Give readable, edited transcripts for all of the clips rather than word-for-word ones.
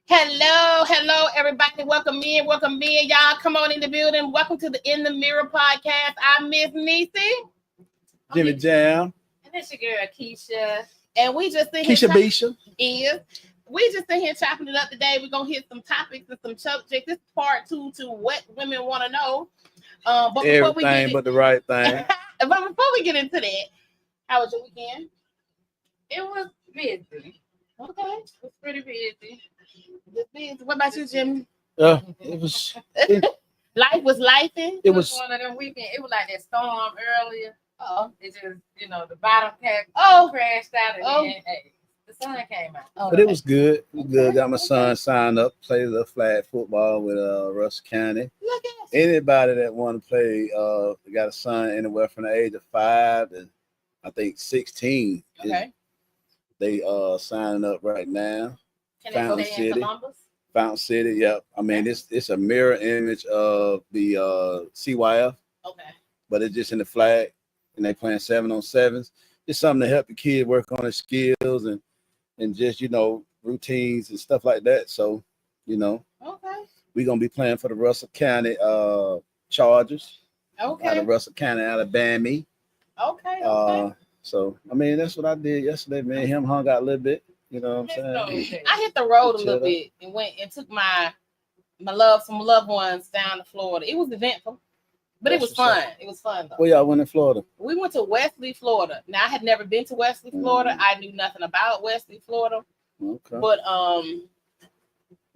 Hello, everybody. Welcome in, y'all. Come on in the building. Welcome to the In the Mirror podcast. I'm Miss Niecy. Jimmy Jam. And this your girl Keisha. And we just sit here. Keisha Bisha. We just sit here chopping it up today. We're gonna hit some topics and some subjects. This is part 2 to what women want to know. But Everything but the right thing. But before we get into that, how was your weekend? It was busy. Okay. It was pretty busy. What about you, Jimmy? It was. Life was lifing. It was one of them weekends. It was like that storm earlier. Oh, It just, the bottom crashed out, and then the sun came out. But it was good. It was good. Got my son signed up, played a flag football with Russell County. Look at us. Anybody that want to play, got a son anywhere from the age of 5 to I think 16. Okay. They signing up right now. Can Fountain they stay in City. Columbus? Fountain City. Yep. I mean, it's a mirror image of the CYF, Okay. but it's just in the flag, and they playing 7-on-7s. It's something to help the kid work on his skills and just routines and stuff like that. So Okay. we're gonna be playing for the Russell County Chargers out Okay. of Russell County, Alabama. Okay. So I mean, that's what I did yesterday, man. Him hung out a little bit. You know what I'm saying? I hit the road a little bit and went and took some loved ones down to Florida. It was eventful, but it was fun. It was fun though. Where y'all went in Florida? We went to Wesley, Florida. Now I had never been to Wesley, Florida. I knew nothing about Wesley, Florida. Okay. But It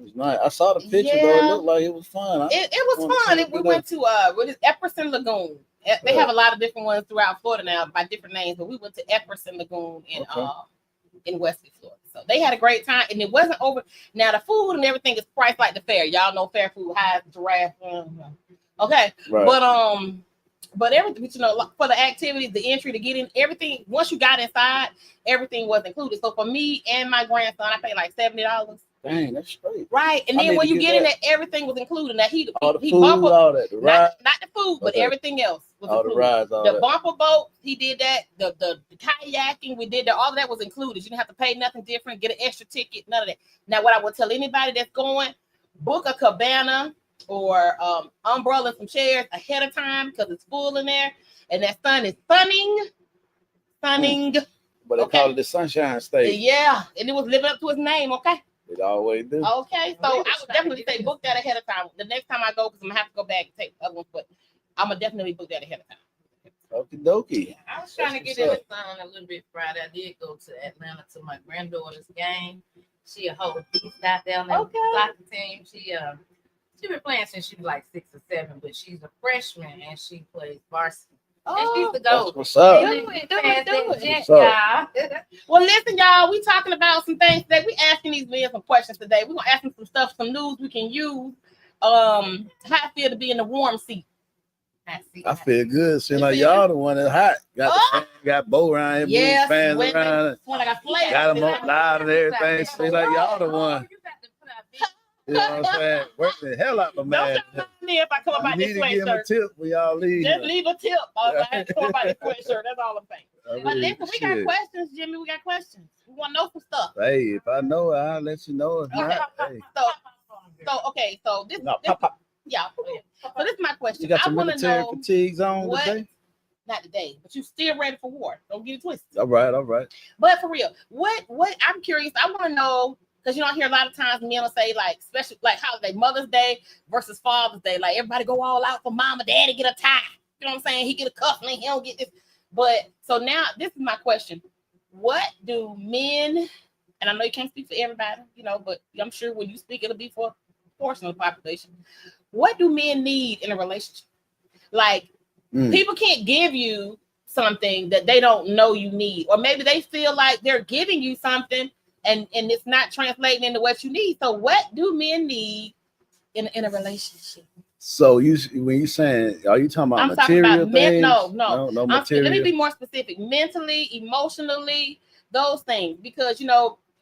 was nice. I saw the picture though. Yeah. It looked like it was fun. it was fun. We went to what is Epperson Lagoon. They have a lot of different ones throughout Florida now by different names, but we went to Epperson Lagoon in Wesley, Florida. So they had a great time, and it wasn't over. Now the food and everything is priced like the fair. Y'all know fair food, high giraffe. Okay, Right. but everything, for the activities, the entry to get in, everything. Once you got inside, everything was included. So for me and my grandson, I paid like $70. Dang, that's straight. Right, and I then need when to you get get in that. there, everything was included. Now he All the he food, bumper, all that. The ride, not the food, but Okay. everything else was all the included. rides, all The that. bumper boat, he did that. The kayaking, we did that. All of that was included. You didn't have to pay nothing different, get an extra ticket, none of that. Now, what I would tell anybody that's going, book a cabana or umbrella and some chairs ahead of time because it's full in there. And that sun is stunning. But they call it the Sunshine State. Yeah, and it was living up to its name, okay? It always do. Okay, so I would definitely say book that ahead of time. The next time I go, because I'm gonna have to go back and take the other ones, but I'm gonna definitely book that ahead of time. Okie dokie. I was trying to get in the sun a little bit Friday. I did go to Atlanta to my granddaughter's game. She a host. She's out there on the soccer team. She been playing since she was like 6 or 7, but she's a freshman and she plays varsity. And she's the That's GOAT. what's up. Do it. What's up? Well, listen, y'all, we talking about some things today. We asking these men some questions today. We're gonna ask them some stuff, some news we can use. How I feel to be in the warm seat. I feel good. Seems like y'all the one that's hot. Got Bo around here, Yes, fans women. around. When I got flavor. Got them up loud and everything. Seems like y'all the one. You know what I'm saying? Working the hell out my man. Don't tell me if I come about You this need to give him a sweatshirt. tip when y'all leave. Just leave a tip. I had to come about this sweatshirt. That's all I'm saying. But listen, we got questions, Jimmy. We got questions. We want to know some stuff. Hey, if I know, I'll let you know. If not, hey. So this, No, this pop. yeah. So this is my question. You got I your want to military know fatigues on what, today? not today, but you still ready for war. Don't get it twisted. All right. But for real, what I'm curious, I want to know, because I hear a lot of times men will say, like, especially like holiday, Mother's Day versus Father's Day, like everybody go all out for mama, daddy get a tie. You know what I'm saying? He get a cufflink, he don't get this. But so now this is my question. What do men, and I know you can't speak for everybody, but I'm sure when you speak, it'll be for a portion of the population. What do men need in a relationship? Like, people can't give you something that they don't know you need, or maybe they feel like they're giving you something and it's not translating into what you need. So what do men need in a relationship? So when you saying, are you talking about material things? No material. Let me be more specific. Mentally, emotionally, those things. Because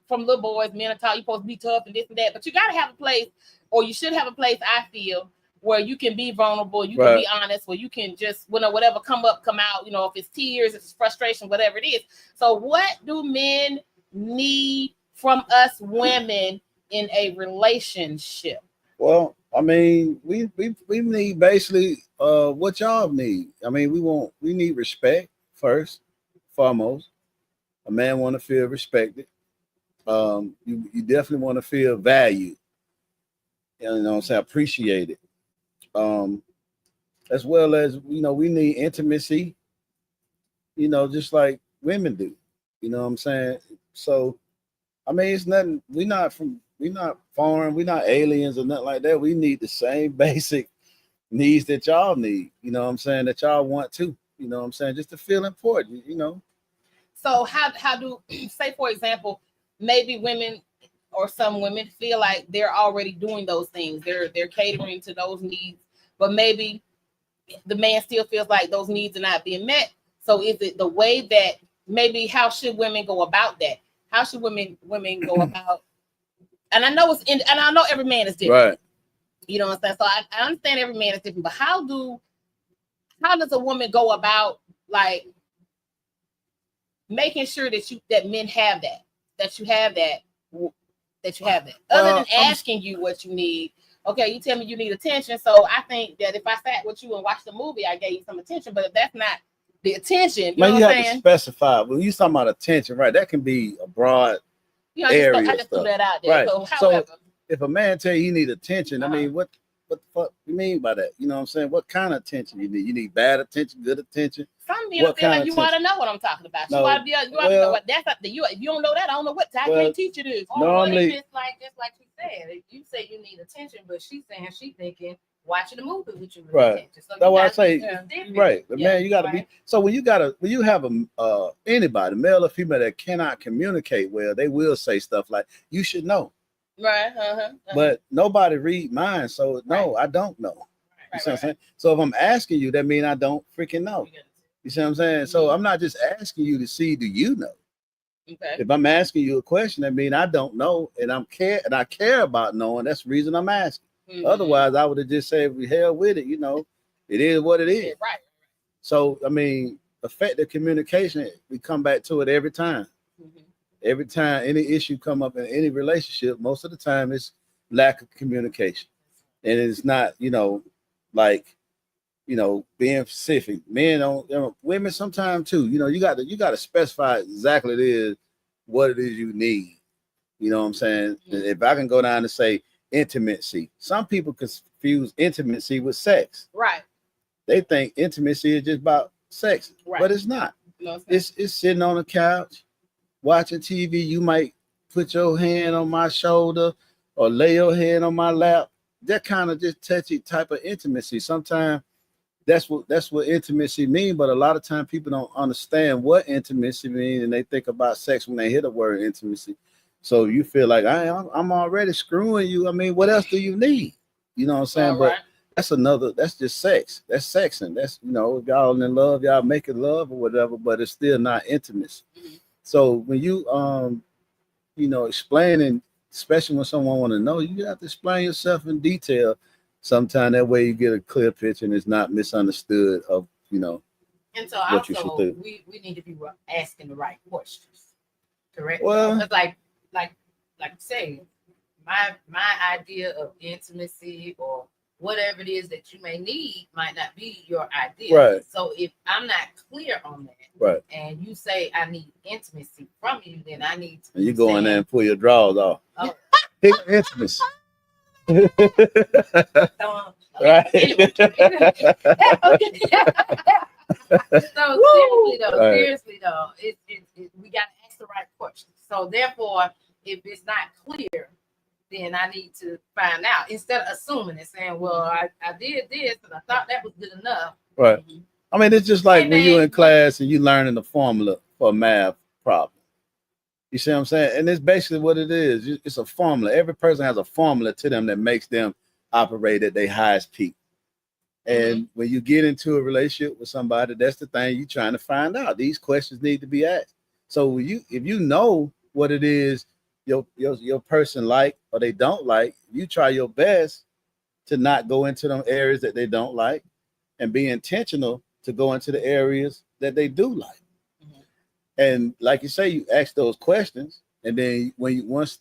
from little boys, men are taught you're supposed to be tough and this and that. But you gotta have a place, or you should have a place, I feel, where you can be vulnerable, you can be honest, where you can just, whatever come out, if it's tears, it's frustration, whatever it is. So what do men need from us women in a relationship? Well, I mean, we need basically what y'all need. I mean, we need respect first, foremost. A man want to feel respected. You definitely want to feel valued. You know what I'm saying? Appreciated. Um, as well as we need intimacy. Just like women do. You know what I'm saying? So I mean, it's nothing. We're not foreign. We're not aliens or nothing like that. We need the same basic needs that y'all need. You know what I'm saying? That y'all want too. You know what I'm saying? Just to feel important. So how do say for example, maybe women or some women feel like they're already doing those things. They're catering to those needs, but maybe the man still feels like those needs are not being met. So is it the way that maybe how should women go about that? How should women go about? And I know and I know every man is different. Right. You know what I'm saying? So I understand every man is different, but how does a woman go about like making sure that men have that you have that other than asking you what you need? Okay, you tell me you need attention, so I think that if I sat with you and watched the movie, I gave you some attention. But if that's not the attention, you know what I'm saying? You have to specify. When you talking about attention, right? That can be a broad area. I just threw that out there. Right. So, however, if a man tell you need attention, I mean, what the fuck you mean by that? You know what I'm saying? What kind of attention you need? You need bad attention, good attention? Some people feel like you ought to know what I'm talking about. No, you ought to know what that's up to you. If you don't know that, I don't know what. I can't teach you this. Normally, it's like just like you said, if you say you need attention, but she's saying she's thinking watching a movie with you. Right. So that's why I say, right. The man, you got to be. So when you have anybody, male or female, that cannot communicate well, they will say stuff like, "You should know." Right. But nobody read mine, so no, I don't know. You see what I'm saying? So if I'm asking you, that means I don't freaking know. You see what I'm saying? So I'm not just asking you to see, do you know? Okay. If I'm asking you a question, that means I don't know, and I care about knowing. That's the reason I'm asking. Mm-hmm. Otherwise, I would have just said, "We hell with it." It is what it is. Right. So I mean, effective communication. We come back to it every time. Mm-hmm. Every time any issue come up in any relationship, most of the time it's lack of communication, and it's not being specific. Men don't, women sometimes too. You got to specify exactly what it is you need. You know what I'm saying? Mm-hmm. If I can go down and say intimacy, some people confuse intimacy with sex. Right. They think intimacy is just about sex, right. But it's not. No, it's sitting on the couch, watching TV. You might put your hand on my shoulder or lay your hand on my lap. That kind of just touchy type of intimacy. Sometimes that's what intimacy means, but a lot of times people don't understand what intimacy means, and they think about sex when they hear the word intimacy. So you feel like I'm already screwing you. I mean, what else do you need? You know what I'm saying? All right. But that's just sex. That's sexing. That's y'all in love, y'all making love or whatever, but it's still not intimacy. Mm-hmm. So when you explaining, especially when someone want to know, you have to explain yourself in detail. Sometime that way you get a clear picture and it's not misunderstood of And so what also we need to be asking the right questions. Correct? Well, like say my idea of intimacy or whatever it is that you may need might not be your idea. Right. So if I'm not clear on that, right, and you say I need intimacy from you, then I need to. And you go in there and pull your drawers off. Oh. Pick intimacy. Right. Anyway. Seriously though, we got to ask the right questions. So therefore, if it's not clear, then I need to find out instead of assuming and saying, "Well, I did this and I thought that was good enough." Right. I mean, it's just like when you're in class and you learning the formula for a math problem. You see what I'm saying? And it's basically what it is. It's a formula. Every person has a formula to them that makes them operate at their highest peak. And when you get into a relationship with somebody, that's the thing you're trying to find out. These questions need to be asked. So if you know what it is your person like or they don't like, you try your best to not go into them areas that they don't like and be intentional to go into the areas that they do like. Mm-hmm. And like you say, you ask those questions, and then once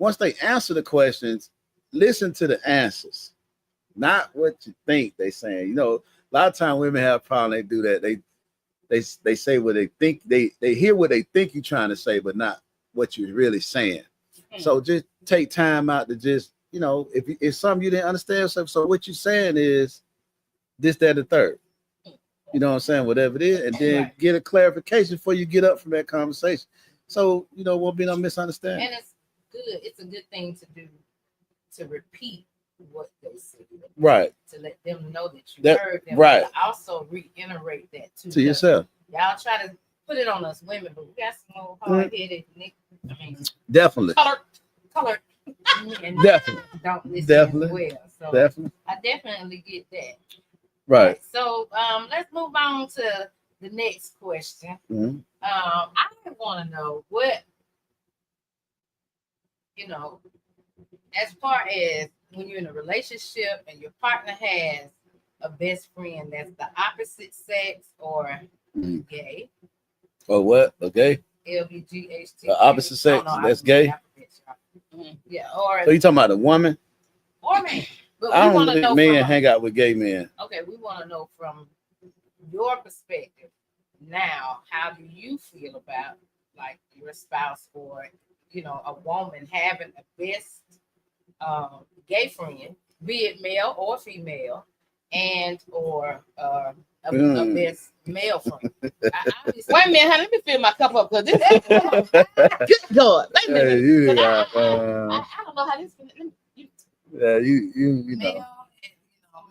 once they answer the questions, listen to the answers, not what you think they saying. You know, a lot of times women have problem. They do that. They say what they think. They hear what they think you're trying to say, but not what you're really saying. So just take time out to just, you know, if it's something you didn't understand, so what you're saying is this, that, the third. You know what I'm saying? Whatever it is, and then get a clarification before you get up from that conversation. So, you know, won't be no misunderstanding. And it's good. It's a good thing to do, to repeat what they said. Right. To let them know that you heard them. Right. But also reiterate that to yourself. Y'all try to put it on us women, but we got some more hard-headed niggas. I mean, definitely. Color. Definitely. Don't listen Definitely. as well. So Definitely. I definitely get that. Right. So let's move on to the next question. Mm-hmm. I want to know what, you know, as far as when you're in a relationship and your partner has a best friend that's the opposite sex or gay. Or what? Okay. LBGHT. The opposite sex, that's gay. Yeah. Or so you talking about a woman? Or man. But I we want don't to know men hang out with gay men. Okay, we want to know from your perspective now, how do you feel about like your spouse or, you know, a woman having a best gay friend, be it male or female, and or a best male friend? Wait a minute, honey, let me fill my cup up because this good God. Wait a minute. I don't know how this. Yeah, you know. Male,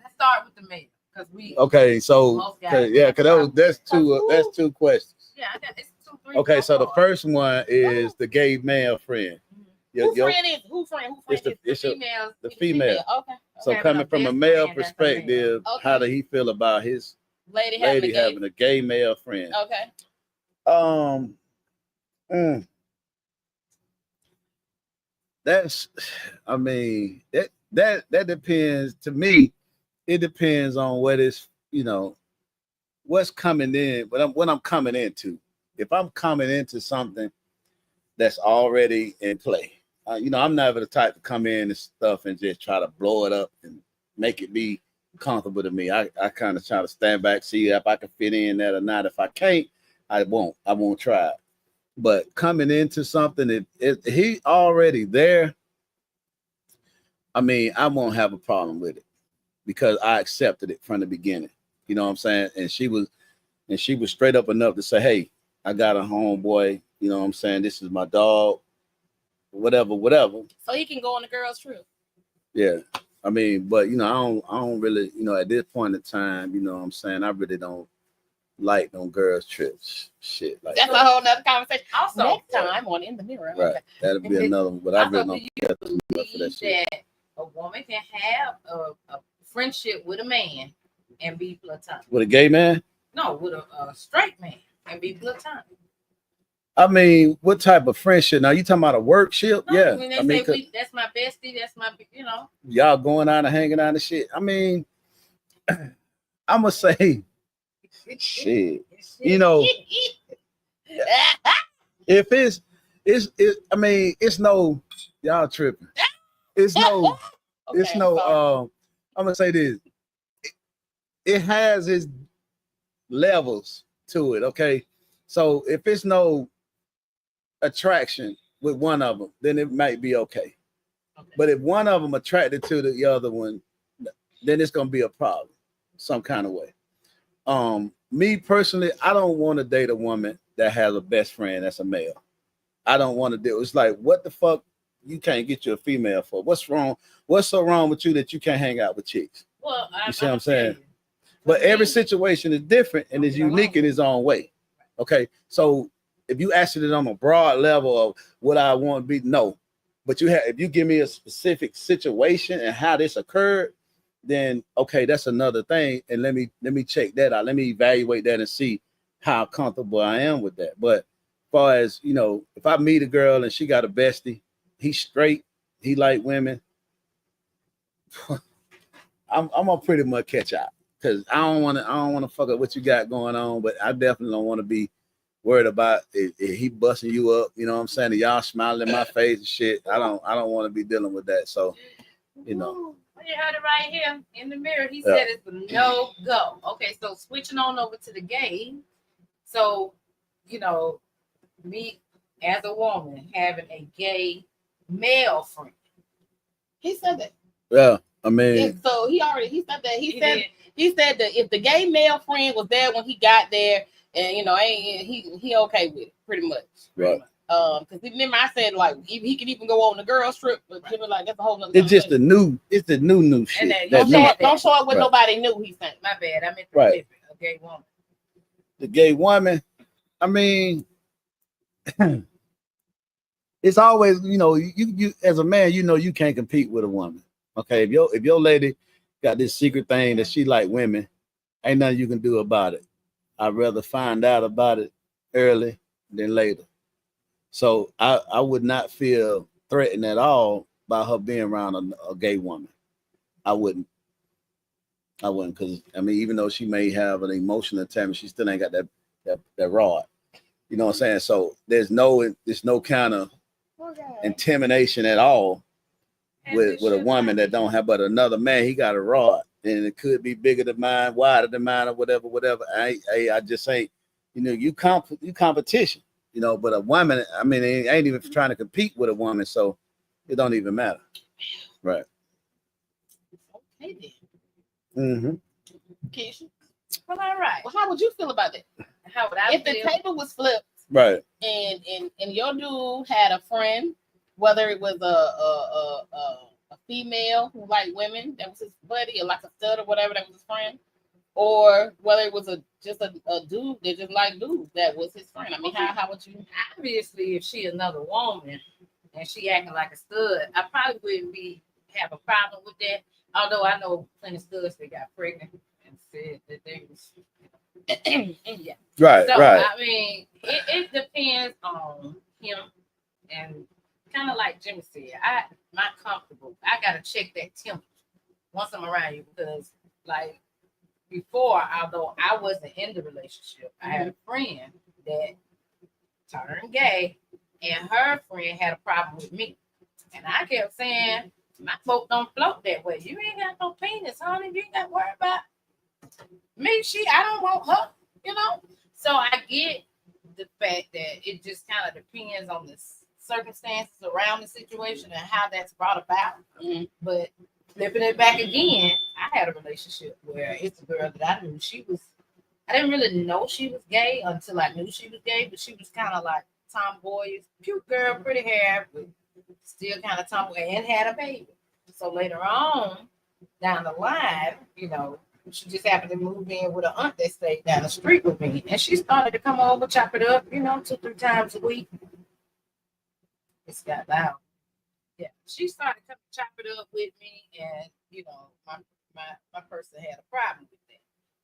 let's start with the male because we. Okay, so because that's two questions. Yeah, it's 2, 3. Okay, so the first one is the gay male friend. Who friend is? Who friend? It's the female. The female. Okay. So coming from a male perspective, how did he feel about his lady having a gay male friend? Okay. That's, I mean, that depends. To me, it depends on what is, you know, what's coming in, what I'm coming into. If I'm coming into something that's already in play, you know, I'm never the type to come in and stuff and just try to blow it up and make it be comfortable to me. I kind of try to stand back, see if I can fit in that or not. If I can't, I won't try it. But coming into something, if he already there, I mean, I won't have a problem with it because I accepted it from the beginning. You know what I'm saying? And she was straight up enough to say, hey, I got a homeboy, you know what I'm saying? This is my dog, whatever. So he can go on the girl's trip. Yeah. I mean, but you know, I don't really, you know, at this point in time, you know what I'm saying? I really don't like on girls' trips. Shit. Like that's a whole nother conversation. Also, next time on In the Mirror. Right. Okay. That'll be another one. But I really don't care too much for that shit. That a woman can have a friendship with a man and be platonic. With a gay man? No, with a straight man and be platonic. I mean, what type of friendship? Now you talking about a workship? No, yeah. When they say that's my bestie, that's my, you know. Y'all going out and hanging out and shit. I mean, I'm gonna say, shit. You know, if it's I mean, it's no, y'all tripping. It's no, okay, it's no. I'm gonna say this. It has its levels to it. Okay, so if it's no attraction with one of them, then it might be okay. But if one of them attracted to the other one, then it's gonna be a problem, some kind of way. Me personally, I don't want to date a woman that has a best friend that's a male. I don't want to do. It's like, what the fuck? You can't get you a female for? What's wrong? What's so wrong with you that you can't hang out with chicks? Well, you see what I'm saying? But every situation is different and is unique in its own way. Okay, so if you ask it on a broad level of what I want to be, no. But if you give me a specific situation and how this occurred, then okay, that's another thing. And let me check that out. Let me evaluate that and see how comfortable I am with that. But as far as, you know, if I meet a girl and she got a bestie, he's straight, he like women, I'm gonna pretty much catch out because I don't want to fuck up what you got going on. But I definitely don't want to be worried about if he busting you up. You know what I'm saying? And y'all smiling in my face and shit. I don't want to be dealing with that. So, you know. Well, you heard it right here in the mirror. He Yeah. said it's a no go. Okay, so switching on over to the gay. So, you know, me as a woman having a gay male friend. He said that. Yeah, I mean, So he said that. He did. He said that if the gay male friend was there when he got there, and you know, he okay with it, pretty much. right. Because remember I said like he could even go on the girls trip, but Jimmy like that's a whole nother. It's just the new shit. then That don't show up with Right. nobody new. He's saying. My bad. I meant to Right. flip it. A gay woman. the gay woman. I mean, it's always, you know, you as a man, you know, you can't compete with a woman. Okay, if your lady got this secret thing that she like women, ain't nothing you can do about it. I'd rather find out about it early than later. So I would not feel threatened at all by her being around a gay woman. I wouldn't, because I mean, even though she may have an emotional attachment, she still ain't got that rod. You know what I'm saying? So there's no kind of intimidation at all with a woman that don't have, but another man, he got a rod, and it could be bigger than mine, wider than mine, or whatever. I just ain't, you know, you competition, you know, but a woman, I mean, I ain't even trying to compete with a woman, so it don't even matter. Right. Okay then. Mm-hmm. Keisha. Well, all right. Well, how would you feel about that? How would I If the feel? table was flipped Right. and your dude had a friend, whether it was a female who liked women, that was his buddy, or like a stud or whatever, that was his friend, or whether it was just a dude that just liked dudes, that was his friend. I mean, how would you? Obviously, if she another woman and she acting like a stud, I probably wouldn't have a problem with that. Although I know plenty of studs that got pregnant and said that they was yeah. Right. So right. I mean, it depends on him, and kind of like Jimmy said, I'm not comfortable. I gotta check that temper once I'm around you, because like before, although I wasn't in the relationship, I had a friend that turned gay, and her friend had a problem with me, and I kept saying, my folk don't float that way. You ain't got no penis, honey. You ain't got to worry about me. I don't want her, you know. So I get the fact that it just kind of depends on the circumstances around the situation and how that's brought about. Mhm. But flipping it back again, I had a relationship where it's a girl that I knew I didn't really know she was gay until I knew she was gay, but she was kind of like tomboyish, cute girl, pretty hair, but still kind of tomboy, and had a baby. So later on, down the line, you know, she just happened to move in with an aunt that stayed down the street with me, and she started to come over, chop it up, you know, 2-3 times a week. It's got loud. Yeah, she started to chop it up with me, and you know, my person had a problem with that,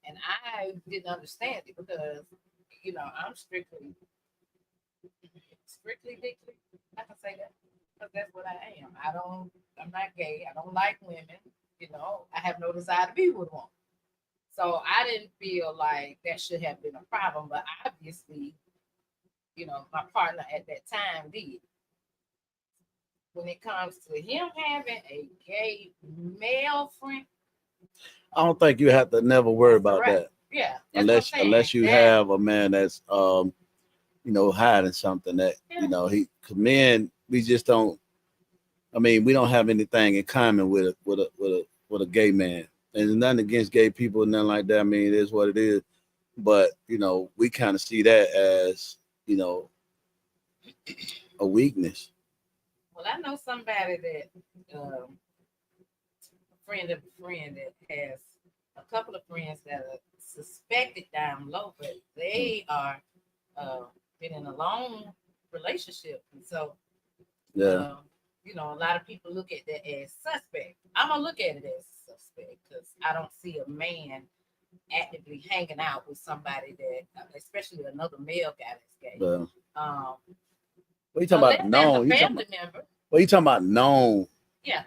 and I didn't understand it because, you know, I'm strictly dickly. I can say that because that's what I am. I'm not gay. I don't like women. You know, I have no desire to be with one. So I didn't feel like that should have been a problem, but obviously, you know, my partner at that time did. When it comes to him having a gay male friend, I don't think you have to never worry about correct. that. Yeah, that's what I'm saying. Unless you That- have a man that's you know, hiding something that, Yeah. you know, cause men, we just don't, I mean, we don't have anything in common with a gay man. And there's nothing against gay people, nothing like that. I mean, it is what it is. But, you know, we kind of see that as, you know, a weakness. Well, I know somebody that a friend of a friend that has a couple of friends that are suspected down low, but they are been in a long relationship, and so Yeah. you know, a lot of people look at that as suspect. I'm gonna look at it as suspect because I don't see a man actively hanging out with somebody that, especially another male guy that's gay. Yeah. What you talking Unless about? that's Known? a You talking family about, member, what you talking about? Known? yeah,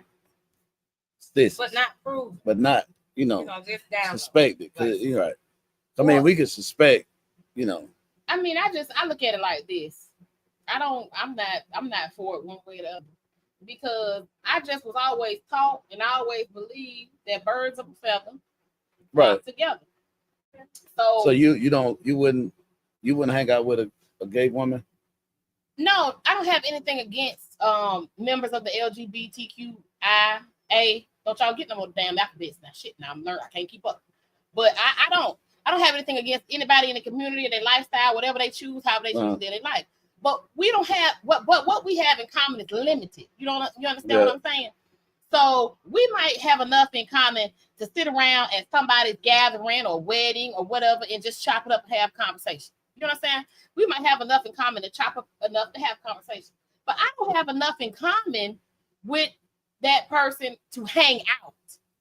This, but not proven. but not, you You know, know, just down. suspected. Cause Like- you're right. I mean, we could suspect, you know. I mean, I look at it like this. I'm not for it one way or the other. Because I just was always taught and I always believed that birds of a feather Right. together. So you wouldn't hang out with a gay woman? No, I don't have anything against members of the LGBTQIA. Don't y'all get no more damn alphabets now. Shit, now I'm learning. I can't keep up. But I don't have anything against anybody in the community, their lifestyle, whatever they choose, however they choose their life. But we don't have what we have in common is limited. You understand what I'm saying? So we might have enough in common to sit around at somebody's gathering or wedding or whatever and just chop it up and have conversation. You know what I'm saying? We might have enough in common to chop up enough to have conversation. But I don't have enough in common with that person to hang out.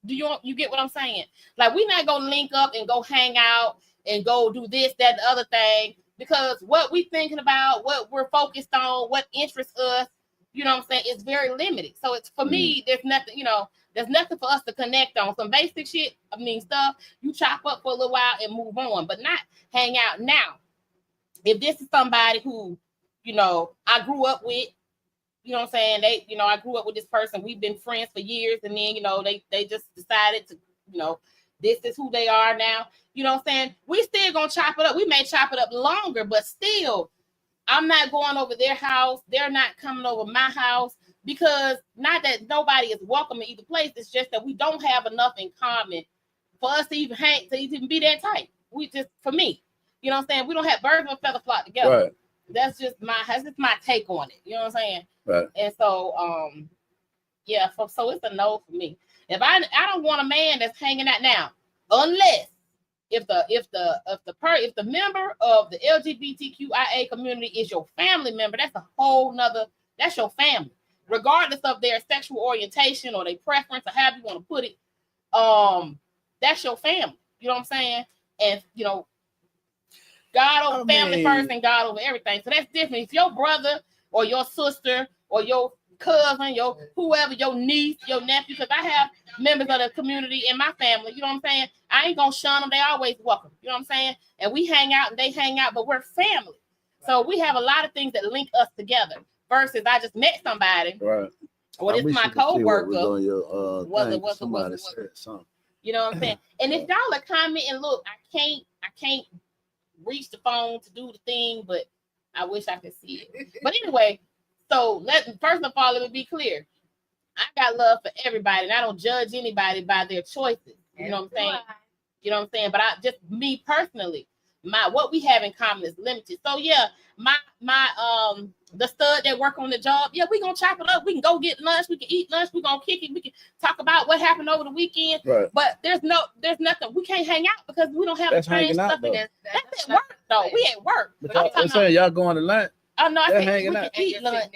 Do you get what I'm saying? Like, we're not gonna link up and go hang out and go do this, that, the other thing, because what we thinking about, what we're focused on, what interests us, you know what I'm saying, it's very limited. So it's for me, there's nothing, there's nothing for us to connect on. Some basic shit, stuff you chop up for a little while and move on, but not hang out. Now, if this is somebody who, I grew up with, you know what I'm saying, I grew up with this person, we've been friends for years, and then, they just decided to, this is who they are now, you know what I'm saying, we still gonna chop it up. We may chop it up longer, but still, I'm not going over their house. They're not coming over my house, because not that nobody is welcome in either place. It's just that we don't have enough in common for us to even be that tight. We just, for me, you know what I'm saying, we don't have birds of a feather flock together. Right. That's just my take on it. You know what I'm saying? Right. And so, so it's a no for me. If I don't want a man that's hanging out now, unless if the member of the LGBTQIA community is your family member, that's that's your family, regardless of their sexual orientation or their preference or however you want to put it. That's your family. You know what I'm saying? And God over family first and God over everything. So that's different. If your brother or your sister or your cousin, your whoever, your niece, your nephew, because I have members of the community in my family, you know what I'm saying? I ain't gonna shun them. They always welcome. You know what I'm saying? And we hang out and they hang out, but we're family. So we have a lot of things that link us together. Versus I just met somebody. Right. Or it's my co-worker. What's somebody said something. You know what I'm saying? And if y'all are commenting, look, I can't reach the phone to do the thing, but I wish I could see it. But anyway, so first of all, let me be clear. I got love for everybody, and I don't judge anybody by their choices. You know what I'm saying? You know what I'm saying? But me personally, what we have in common is limited. So yeah, the stud that work on the job, yeah, we gonna chop it up. We can go get lunch. We can eat lunch. We gonna kick it. We can talk about what happened over the weekend. Right. But there's nothing. We can't hang out because we don't have That's the train stuff. Out, that's at work though. We at work. But I'm saying y'all going to lunch. Oh no, I said we can eat lunch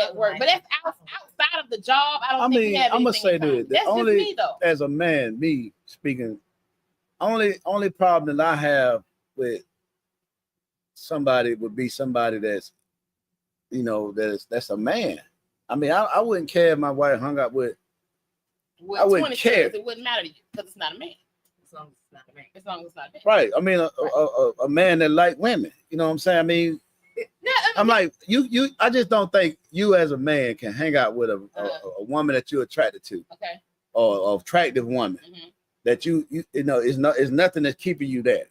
at work, but that's outside of the job. I think we have. I'm gonna say this. That's only just me though. As a man, me speaking, only problem that I have with somebody would be somebody that's, that's a man. I mean, I wouldn't care if my wife hung out with. I wouldn't care. It wouldn't matter to you because it's not a man. As long as it's not a man. As long as it's not a man. Right. I mean, a man that like women. You know what I'm saying? I mean. I'm like you. I just don't think you as a man can hang out with a woman that you're attracted to, okay, or attractive woman that you is nothing that's keeping you there.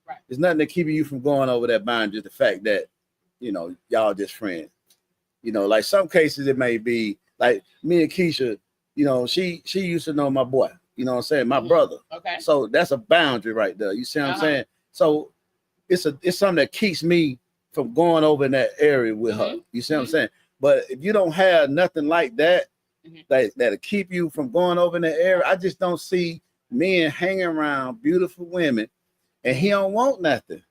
Right. There's nothing that's keeping you from going over that boundary. Just the fact that y'all just friends. Like some cases it may be like me and Keisha. She used to know my boy. You know what I'm saying? My brother. Okay. So that's a boundary right there. You see what I'm saying? So it's something that keeps me from going over in that area with her. You see what I'm saying? But if you don't have nothing like that, that'll keep you from going over in that area, I just don't see men hanging around beautiful women and he don't want nothing.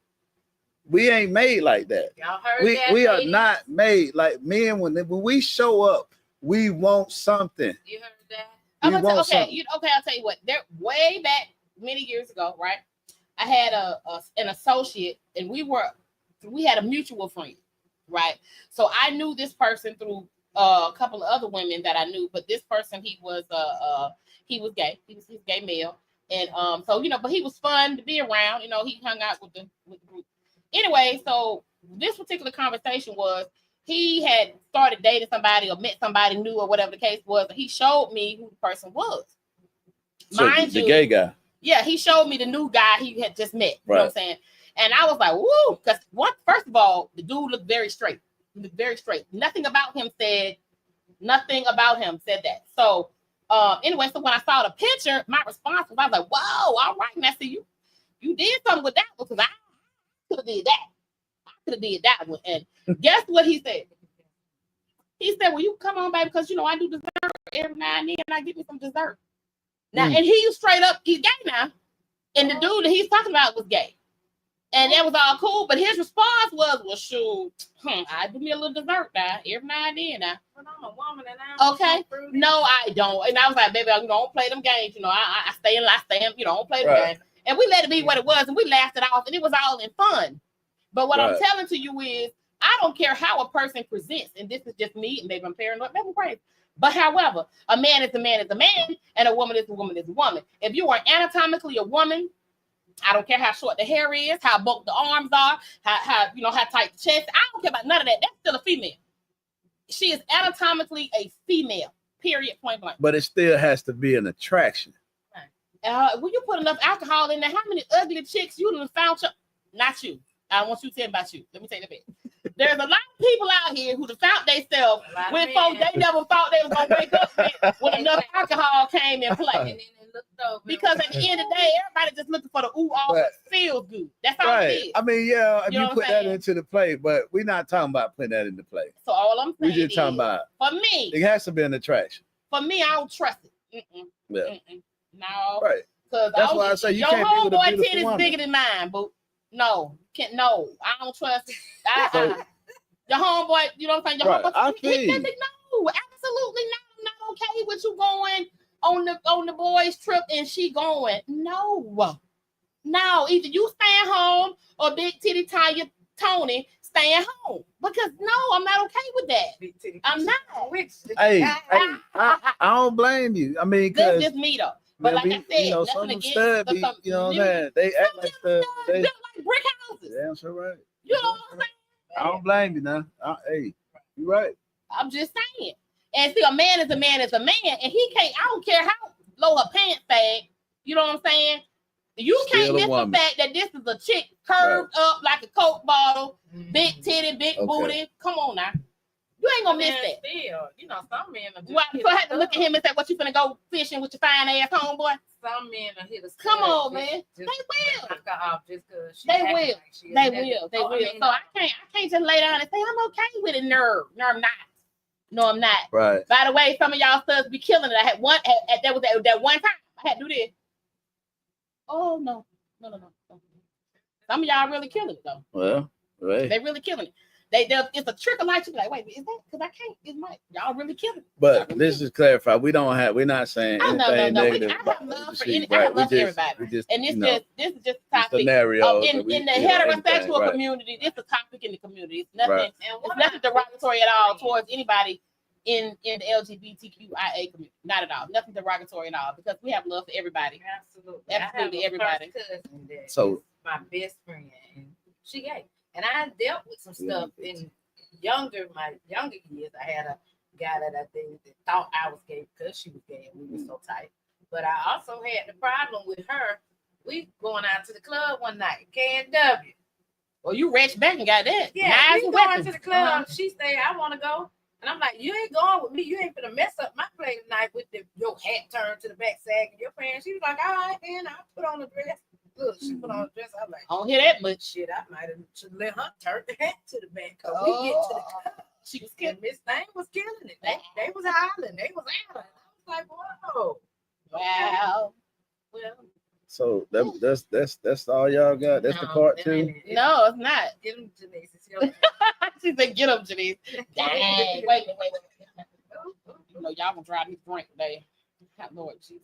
We ain't made like that. Y'all heard that, we are not made like men. When we show up, we want something. You heard that? I'll tell you what. There, way back many years ago, right? I had an associate, and we had a mutual friend, right? So I knew this person through a couple of other women that I knew, but this person, he was gay. He's gay male, and so but he was fun to be around. He hung out with the group. Anyway, so this particular conversation was he had started dating somebody or met somebody new or whatever the case was. He showed me who the person was. So Mind the you, gay guy. yeah, he showed me the new guy he had just met. You know Right. what I'm saying? And I was like, woo, because first of all, the dude looked very straight. He looked very straight. Nothing about him said that. So anyway, so when I saw the picture, my response was, I was like, whoa, all right, Messi, you did something with that because I could have did that. I could have did that one. And guess what he said? He said, well, you come on, baby, because, I do dessert every now and then, and I give me some dessert. Now, and he straight up, he's gay now. And the dude that he's talking about was gay. And that was all cool. But his response was, well, shoot, I do me a little dessert now, every now and then now. But I'm a woman and I'm okay. No, I don't. And I was like, baby, I don't play them games. I stay in, don't play them games. And we let it be what it was, and we laughed it off, and it was all in fun. But what I'm telling to you is, I don't care how a person presents, and this is just me, and maybe I'm paranoid, maybe I'm crazy. But however, a man is a man is a man, and a woman is a woman is a woman. If you are anatomically a woman, I don't care how short the hair is, how bulky the arms are, how tight the chest. I don't care about none of that. That's still a female. She is anatomically a female. Period. Point blank. But it still has to be an attraction. When you put enough alcohol in there, how many ugly chicks you done found? Not you. I don't want you to tell about you. Let me take the bit. There's a lot of people out here who found themselves when folks they never thought they was gonna wake up when enough alcohol came in play. Because at the end of the day, everybody just looking for the all feels good. That's all it is. I mean, if you put that into the play, but we're not talking about putting that into play. So all I'm saying we're just talking about, for me, it has to be an attraction. For me, I don't trust it. No. Right. Because that's why I say you your can't be with a homeboy beautiful tit is woman. bigger than mine, but no, I don't trust it. Your homeboy, you know what I'm saying? Your homeboy, no, absolutely not. I'm not okay with you going on the boys' trip and she going. No. Either you staying home or Big Titty Tanya Tony staying home. Because no, I'm not okay with that. I'm not. Hey, I don't blame you. I mean, that's just me though. But like I said, some of them stud be, you know what I'm saying? They act like studs. They built like brick houses. Yeah, that's right. You know what I'm saying? I don't blame you now. Hey, you right. I'm just saying. And see, a man is a man is a man, and he can't. I don't care how low her pants sag. You know what I'm saying? You can't miss the fact that this is a chick curved up like a Coke bottle, big titty, big booty. Come on now. You ain't gonna miss that. Still, some men are just so I had to look at him and say, what you finna go fishing with your fine ass homeboy? Some men are hit a come on, man. They will. They will. So I can't just lay down and say I'm okay with it. No, I'm not. No, I'm not. Right. By the way, some of y'all studs be killing it. I had one that was that one time. I had to do this. Oh no. Some of y'all really killing it though. Well, right. They really killing it. It's a trick of light. You be like, wait, is that because I can't? It's my y'all really killing it. But this is clarified. We're not saying anything negative. I have love for everybody. And this is just a topic scenario in the heterosexual community. This is a topic in the community. It's nothing. It's nothing derogatory at all towards anybody in the LGBTQIA community. Not at all. Nothing derogatory at all because we have love for everybody. Absolutely everybody. So my best friend, and she gay. And I dealt with some stuff in my younger years. I had a guy that I dated that thought I was gay because she was gay and we were so tight. But I also had the problem with her. We going out to the club one night, KNW. Well, you reached back and got that. Yeah, we going to the club. She said, I want to go. And I'm like, you ain't going with me. You ain't gonna mess up my play tonight with your hat turned to the back sag and your pants. She was like, all right, then I'll put on the dress. Look, she put on a dress. I'm like, I don't hear that much. Shit, I might have let her turn the hat to the back. Cause we get to the club. She was killing. Miss Thing was killing it. They was hollering. They was hollering. I was like, whoa. Wow. Well. So that's all y'all got. That's the part two. No, it's not. Get them, Janice. She said, "Get them, Janice." Dang. Wait. You know, y'all gonna drive me drink today. Lord Jesus.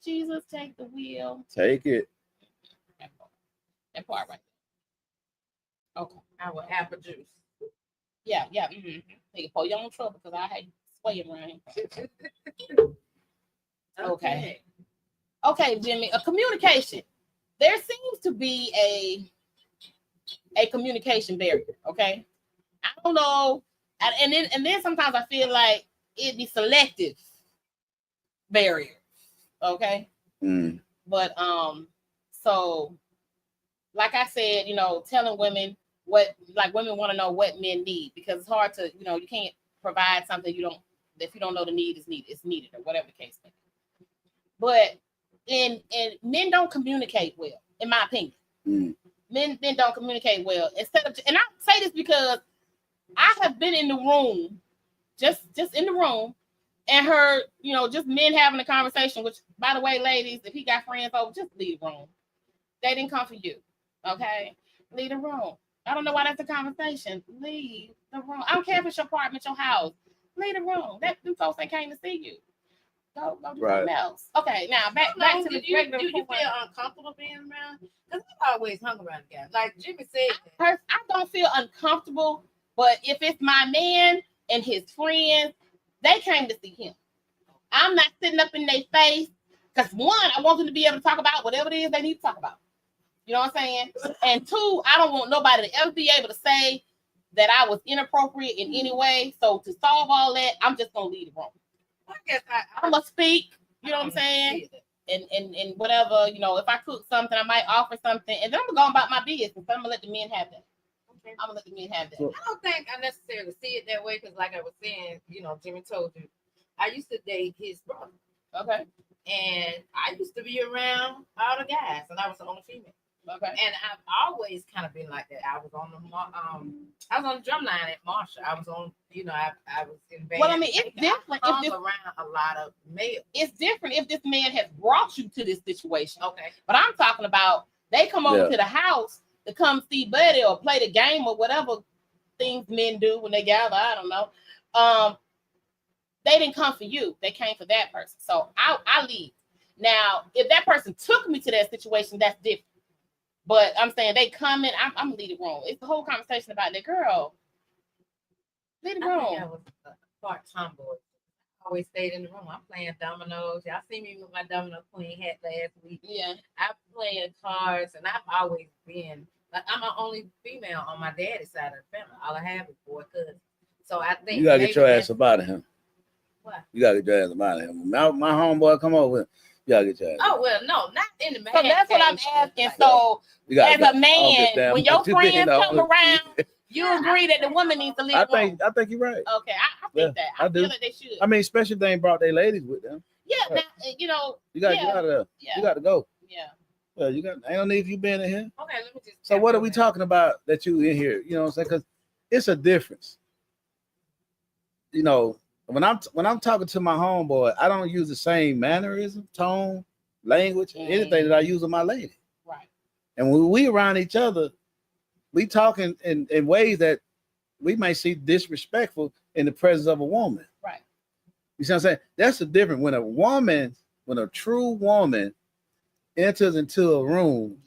Jesus, take the wheel. Take it. That part right there. Okay. Our apple juice. Yeah. Mm-hmm. Take it for your own trouble because I hate swaying around here. Okay, Jimmy. A communication. There seems to be a communication barrier. Okay, I don't know, and then sometimes I feel like it'd be selective barrier. Okay, but so like I said, telling women women want to know what men need, because it's hard to, you can't provide something if you don't know the need is needed, it's needed, or whatever the case may be. But and men don't communicate well, in my opinion. Men don't communicate well. And I say this because I have been in the room, just in the room, and heard, just men having a conversation, which, by the way, ladies, if he got friends over, just leave the room. They didn't come for you. Okay? Leave the room. I don't know why that's a conversation. Leave the room. I don't care if it's your apartment, your house. Leave the room. Them folks ain't came to see you. Go do something else. Okay, now back to the regular. Do you feel uncomfortable being around? Because I've always hung around guys. Like Jimmy said, I don't feel uncomfortable, but if it's my man and his friends, they came to see him. I'm not sitting up in their face, because one, I want them to be able to talk about whatever it is they need to talk about. You know what I'm saying? And two, I don't want nobody to ever be able to say that I was inappropriate in any way. So to solve all that, I'm just gonna leave the room. I guess I'm gonna speak. You know what I'm saying? And whatever, if I cook something, I might offer something, and then I'm gonna go about my business. I'm gonna let the men have that. Okay. I'm gonna let the men have that. I don't think I necessarily see it that way, because like I was saying, Jimmy told you, I used to date his brother. Okay. And I used to be around all the guys, and I was the only female. Okay. And I've always kind of been like that. I was on the drum line at Marshall. I was on, I was in band. Well, I mean, it's different. I hung around a lot of males. It's different if this man has brought you to this situation. Okay. But I'm talking about they come over to the house to come see Buddy or play the game or whatever things men do when they gather. I don't know. They didn't come for you. They came for that person. So I leave. Now, if that person took me to that situation, that's different. But I'm saying they come in, I'm gonna leave the room. It's the whole conversation about that girl. Leave the room. I was a part-time boy. I always stayed in the room. I'm playing dominoes. Y'all see me with my domino queen hat last week. Yeah. I'm playing cards, and I've always been, I'm the only female on my daddy's side of the family. All I have is 4 cousins. So I think you gotta get your ass up out of him. What? You gotta get your ass up out of him. My homeboy come over. You gotta get your ass. Oh well, no, not in the man. So that's what I'm asking. So as a man, when your friends come around, you agree that the woman needs to leave. I think you're right. Okay, I think that. I feel that they should. I mean, especially if they ain't brought their ladies with them. Yeah, now, you gotta get out of there. Yeah. You gotta go. Yeah. Well, ain't no need if you been in here. Okay, let me just. So what are we talking about that you in here? You know what I'm saying? Because it's a difference. When I'm talking to my homeboy, I don't use the same mannerism, tone, language, anything that I use with my lady. Right. And when we around each other, we talking in ways that we might see disrespectful in the presence of a woman. Right. You see what I'm saying? That's the difference. When a true woman enters into a room,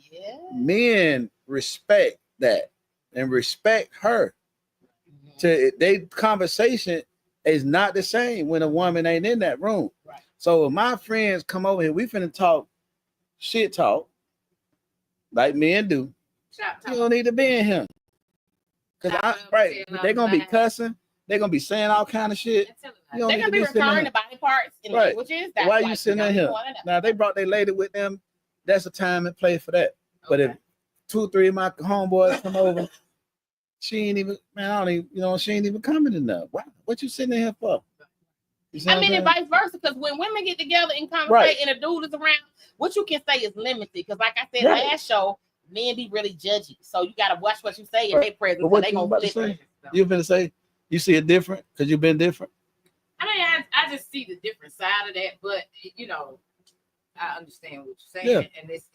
men respect that and respect her. They conversation is not the same when a woman ain't in that room. Right. So if my friends come over here, we finna talk shit talk like men do. You don't need to be in here. Because they're gonna be cussing, they're gonna be saying all kind of shit. They're gonna be referring to body parts and languages. Why are you sitting in here? Now they brought their lady with them. That's a time and place for that. But if 2 or 3 of my homeboys come over, she ain't even, she ain't even coming enough. What you sitting in here for? I mean, and vice versa, because when women get together and conversate and a dude is around, what you can say is limited. Because like I said last show, men be really judgy. So you gotta watch what you say in their presence. What they gonna say? You been say you see it different because you've been different? I mean, I just see the different side of that, but I understand what you're saying, and it's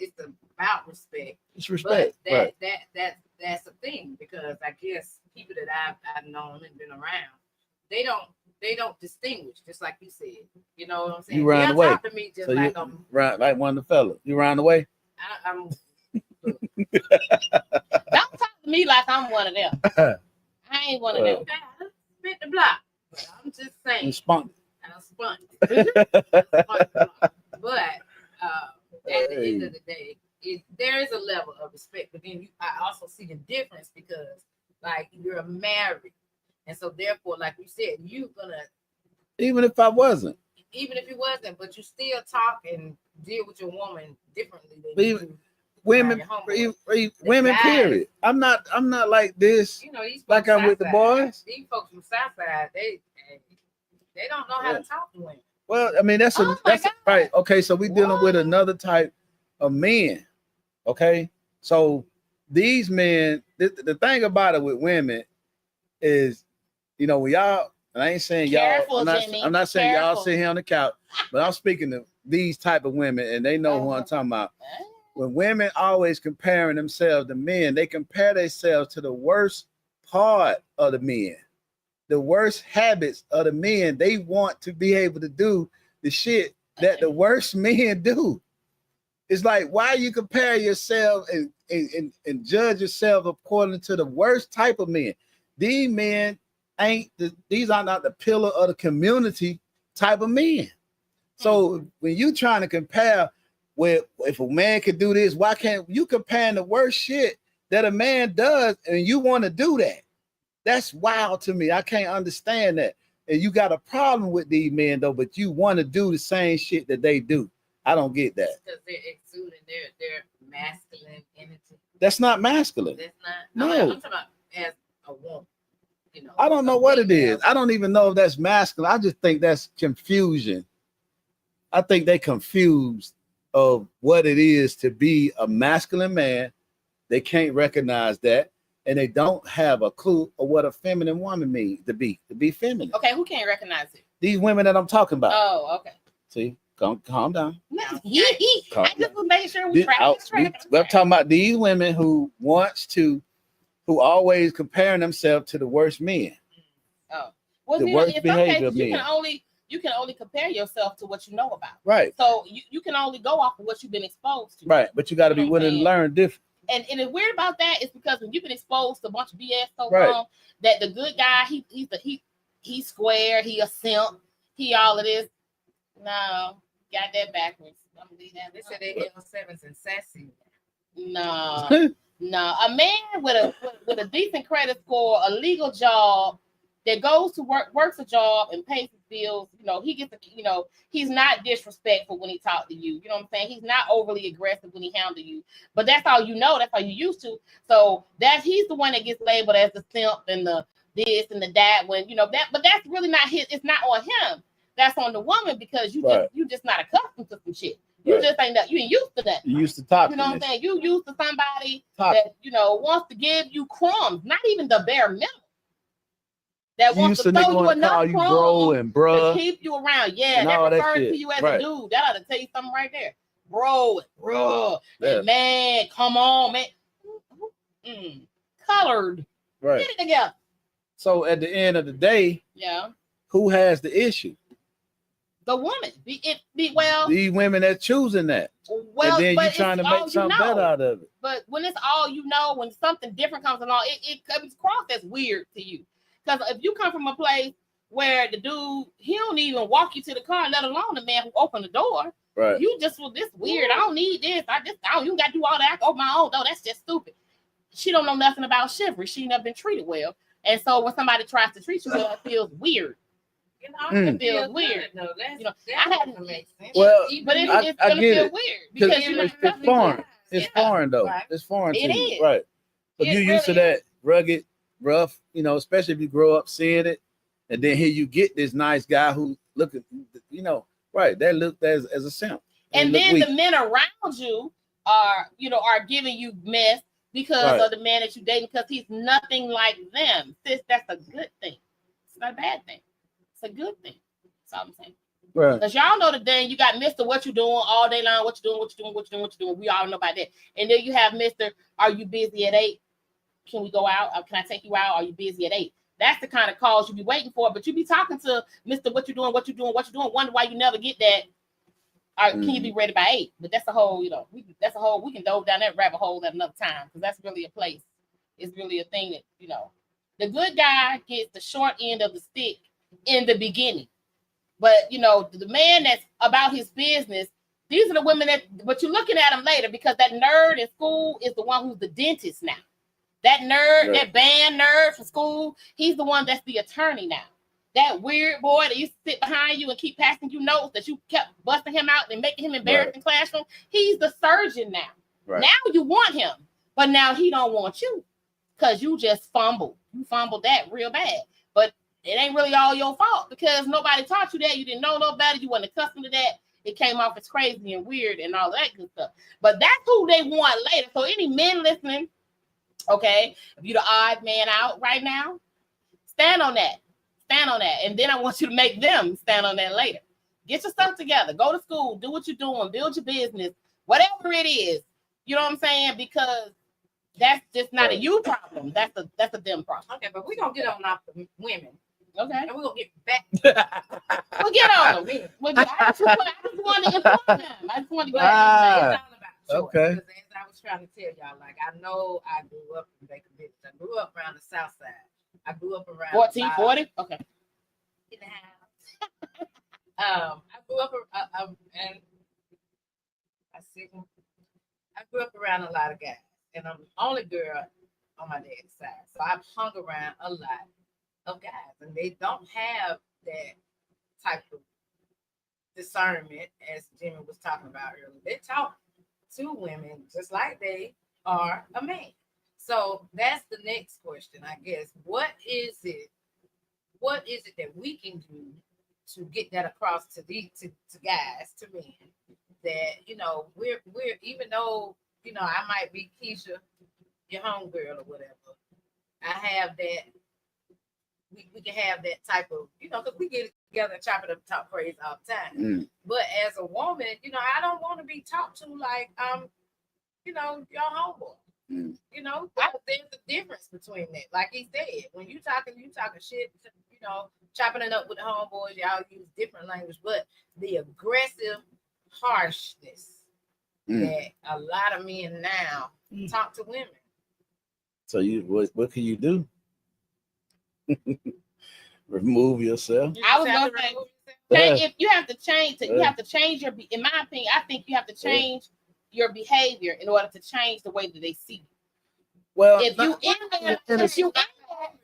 about respect. It's respect. But that's the thing, because I guess people that I've known and been around, they don't distinguish, just like you said. You know what I'm saying? You ran away. Talk to me just so like like one of the fellas. You ran away. I'm don't talk to me like I'm one of them. I ain't one of them. I spit the block, but I'm just saying. You spunk. I'm spunky. But at the end of the day, there is a level of respect, but then I also see the difference because like you're married, and so therefore, like you said, you're gonna Even if I wasn't. even if you wasn't, but you still talk and deal with your woman differently than But you even do women, around your homeboys. women, guys- period. I'm not like this. You know, these Like folks I'm with the Southside, boys. These folks from Southside, they don't know how Yeah. to talk to women. Well, I mean, that's Oh my that's God. right. Okay, so we dealing with What? another type of men. Okay, so these men, the thing about it with women is, you know, we all. And I ain't saying Careful, y'all. Jimmy. I'm not saying y'all Careful. sit here on the couch, but I'm speaking to these type of women, and they know who I'm Uh-huh. talking about. When women always comparing themselves to men, they compare themselves to the worst part of the men, the worst habits of the men. They want to be able to do the shit that the worst men do. It's like, why you compare yourself and judge yourself according to the worst type of men? These men these are not the pillar of the community type of men. So when you trying to compare with, if a man could do this, why can't you comparing the worst shit that a man does and you want to do that? That's wild to me. I can't understand that. And you got a problem with these men though, but you want to do the same shit that they do. I don't get that. Because they're exuding their masculine energy. That's not masculine. That's not. No. I'm talking about as a woman. You know, I don't know a what it female. is. I don't even know if that's masculine. I just think that's confusion. I think they confused of what it is to be a masculine man. They can't recognize that, and they don't have a clue of what a feminine woman means to be feminine. Okay, who can't recognize it? These women that I'm talking about. Oh, okay. See, calm down. No, Calm I just was making sure we We're track this track. talking about these women who always comparing themselves to the worst men. Oh, well, The you know, worst in some behavior cases, men. you can only compare yourself to what you know about. Right, So you can only go off of what you've been exposed to. right. But you got to be You know what I'm willing to saying? learn different. And the weird about that is because when you've been exposed to a bunch of BS so Right. long, that the good guy, he's square, he a simp, he all of this. No, got that backwards. I'm gonna leave that. They said they hit on sevens and sassy. No, no. A man with a decent credit score, a legal job, that goes to works a job and pays his bills. You know, he gets he's not disrespectful when he talks to you. You know what I'm saying? He's not overly aggressive when he handles you. But that's all you know. That's all you used to. So he's the one that gets labeled as the simp and the this and the that. When but that's really not his. It's not on him. That's on the woman because you just not accustomed to some shit. You just you ain't used to that. You used to talk. You know what I'm saying? You used to somebody Talk. that wants to give you crumbs, not even the bare minimum. That You wants used to to throw nigga you want to enough call you crumbs bro and to bruh. keep you around. Yeah, and that all that refers shit. to you as Right. a dude. That ought to tell you something right there. Bro, Yeah. and man, come on, man. Colored. Right. Get it together. So at the end of the day, Yeah. who has the issue? The woman. These women that choosing that. well, and then but you trying to it's make all something you know. better out of it. But when it's all you know, when something different comes along, it comes across as weird to you. Because if you come from a place where the dude, he don't even walk you to the car, let alone the man who opened the door. Right. You just this weird. I don't need this. I don't. You got to do all that. I can open my own door. That's just stupid. She don't know nothing about chivalry. She never been treated well, and so when somebody tries to treat you well, it feels weird. It feels weird. No, I hadn't make sense. Well, But it's I gonna get feel it. weird Because because you're not it's accustomed to foreign. it. It's Yeah. foreign though. Right. It's foreign It to you. is. Right. So It you used to really that rugged, rough, especially if you grow up seeing it, and then here you get this nice guy who look at, right, that looked as a simp. And look then weak. the men around you are giving you mess because Right. of the man that you're dating, because he's nothing like them. Sis, that's a good thing. It's not a bad thing. It's a good thing. That's all I'm saying. Right. Because y'all know the thing, you got Mr. What you doing all day long, what you doing. We all know about that. And then you have Mr. Are you busy at 8? Can we go out? Can I take you out? Are you busy at 8? That's the kind of calls you be waiting for. But you be talking to Mr. What you doing, wonder why you never get that. All right, can you be ready by 8? But that's a whole, we can dove down that rabbit hole at another time, because that's really a place. It's really a thing that, the good guy gets the short end of the stick in the beginning. But, the man that's about his business These are the women but you're looking at them later because that nerd in school is the one who's the dentist now. That nerd, that band nerd from school, he's the one that's the attorney now. That weird boy that used to sit behind you and keep passing you notes that you kept busting him out and making him embarrassed in classroom, he's the surgeon now. Right. Now you want him, but now he don't want you because you just fumbled. You fumbled that real bad. But it ain't really all your fault because nobody taught you that. You didn't know no better. You weren't accustomed to that. It came off as crazy and weird and all that good stuff. But that's who they want later. So any men listening, okay, if you're the odd man out right now, stand on that. Stand on that. And then I want you to make them stand on that later. Get your stuff together. Go to school. Do what you're doing. Build your business. Whatever it is. You know what I'm saying? Because that's just not a you problem. That's a them problem. Okay, but we're going to get on off the women. Okay. And we're going to get back. We'll get on them. I just want to inform them. I just want to get it's all about choice. Okay. Because as I was trying to tell y'all, like, I know I grew up in Baker Village. I grew up around the south side. I grew up around 1440. Okay. In the house. I grew up and I grew up around a lot of guys, and I'm the only girl on my dad's side. So I've hung around a lot of guys, and they don't have that type of discernment as Jimmy was talking about earlier. They talk to women just like they are a man. So that's the next question, I guess. What is it that we can do to get that across to guys, to men, that, you know, we're even though, you know, I might be Keisha, your homegirl or whatever, I have that, we can have that type of, you know, because we get together and chop it up, talk praise all the time. But as a woman, you know, I don't want to be talked to like, you know, your homeboy. You know, there's a difference between that. Like he said, when you talking shit, you know, chopping it up with the homeboys, y'all use different language, but the aggressive harshness that a lot of men now talk to women. So what can you do? Remove yourself. I was gonna say, if you have to change, you have to change your. In my opinion, I think you have to change your behavior in order to change the way that they see you. Well, if you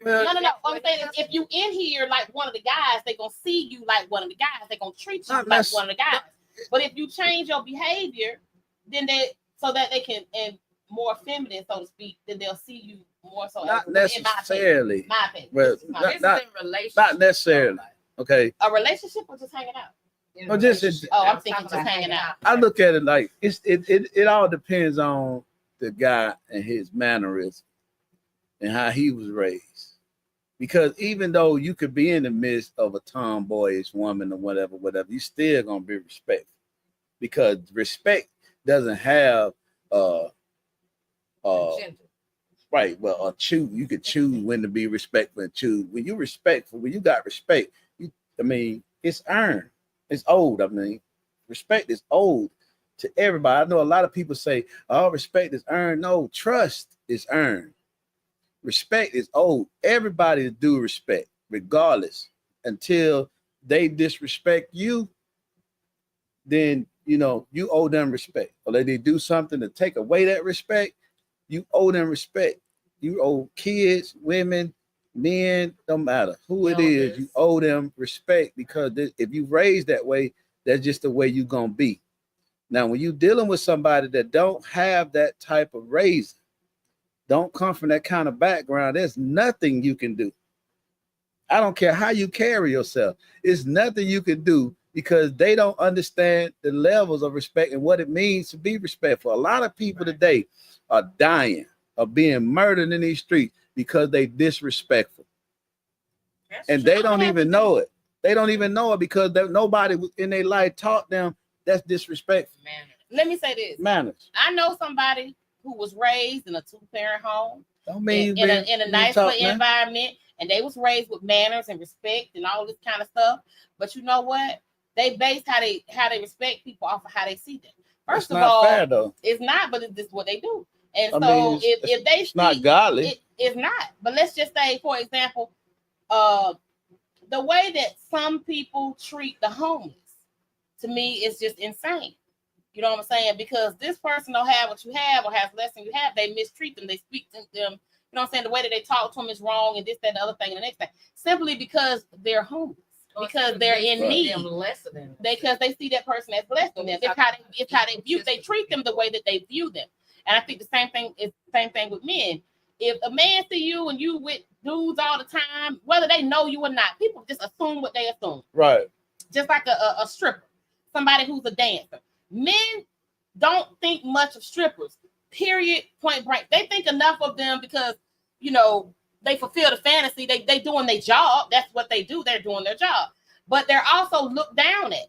I'm saying if you in here like one of the guys, they're gonna see you like one of the guys. They're gonna treat you like one of the guys. But if you change your behavior, then so that they can, and more feminine, so to speak, then they'll see you more so. Not necessarily. My opinion. Well, not necessarily. Okay. A relationship or just hanging out? No, I'm thinking just hanging out. I look at it like it all depends on the guy and his mannerism and how he was raised. Because even though you could be in the midst of a tomboyish woman or whatever, you still gonna be respectful. Because respect doesn't have right. Well, you could choose when to be respectful and choose when you're respectful. When you got respect, it's earned. It's old. Respect is old to everybody. I know a lot of people say, "Oh, respect is earned." No, trust is earned. Respect is old. Everybody is due respect, regardless, until they disrespect you. Then you owe them respect. Or they do something to take away that respect. You owe them respect. You owe kids, women, men, don't matter who it is, you owe them respect, because if you raised that way, that's just the way you're gonna be. Now, when you're dealing with somebody that don't have that type of raising, don't come from that kind of background, there's nothing you can do. I don't care how you carry yourself. It's nothing you can do, because they don't understand the levels of respect and what it means to be respectful. A lot of people today are dying, are being murdered in these streets because they disrespectful. And they don't even know it. They don't even know it because nobody in their life taught them that's disrespectful. Let me say this. Manners. I know somebody who was raised in a 2-parent home, don't mean in a nice environment, and they was raised with manners and respect and all this kind of stuff. But you know what? They base how they respect people off of how they see them. First of all, fair, though. It's not, but it's what they do. And so if they it's not godly. It's not. But let's just say, for example, the way that some people treat the homeless, to me, is just insane. You know what I'm saying? Because this person don't have what you have or has less than you have. They mistreat them. They speak to them. You know what I'm saying? The way that they talk to them is wrong, and this, that, and the other thing, and the next thing. Simply because they're homeless. Because they're in need. Because they see that person as less than them. It's how they view. They treat them the way that they view them. And I think the same thing with men. If a man see you and you with dudes all the time, whether they know you or not, people just assume what they assume. Right. Just like a stripper, somebody who's a dancer. Men don't think much of strippers. Period. Point blank. They think enough of them because, you know, they fulfill the fantasy. They doing their job. That's what they do. They're doing their job. But they're also looked down at.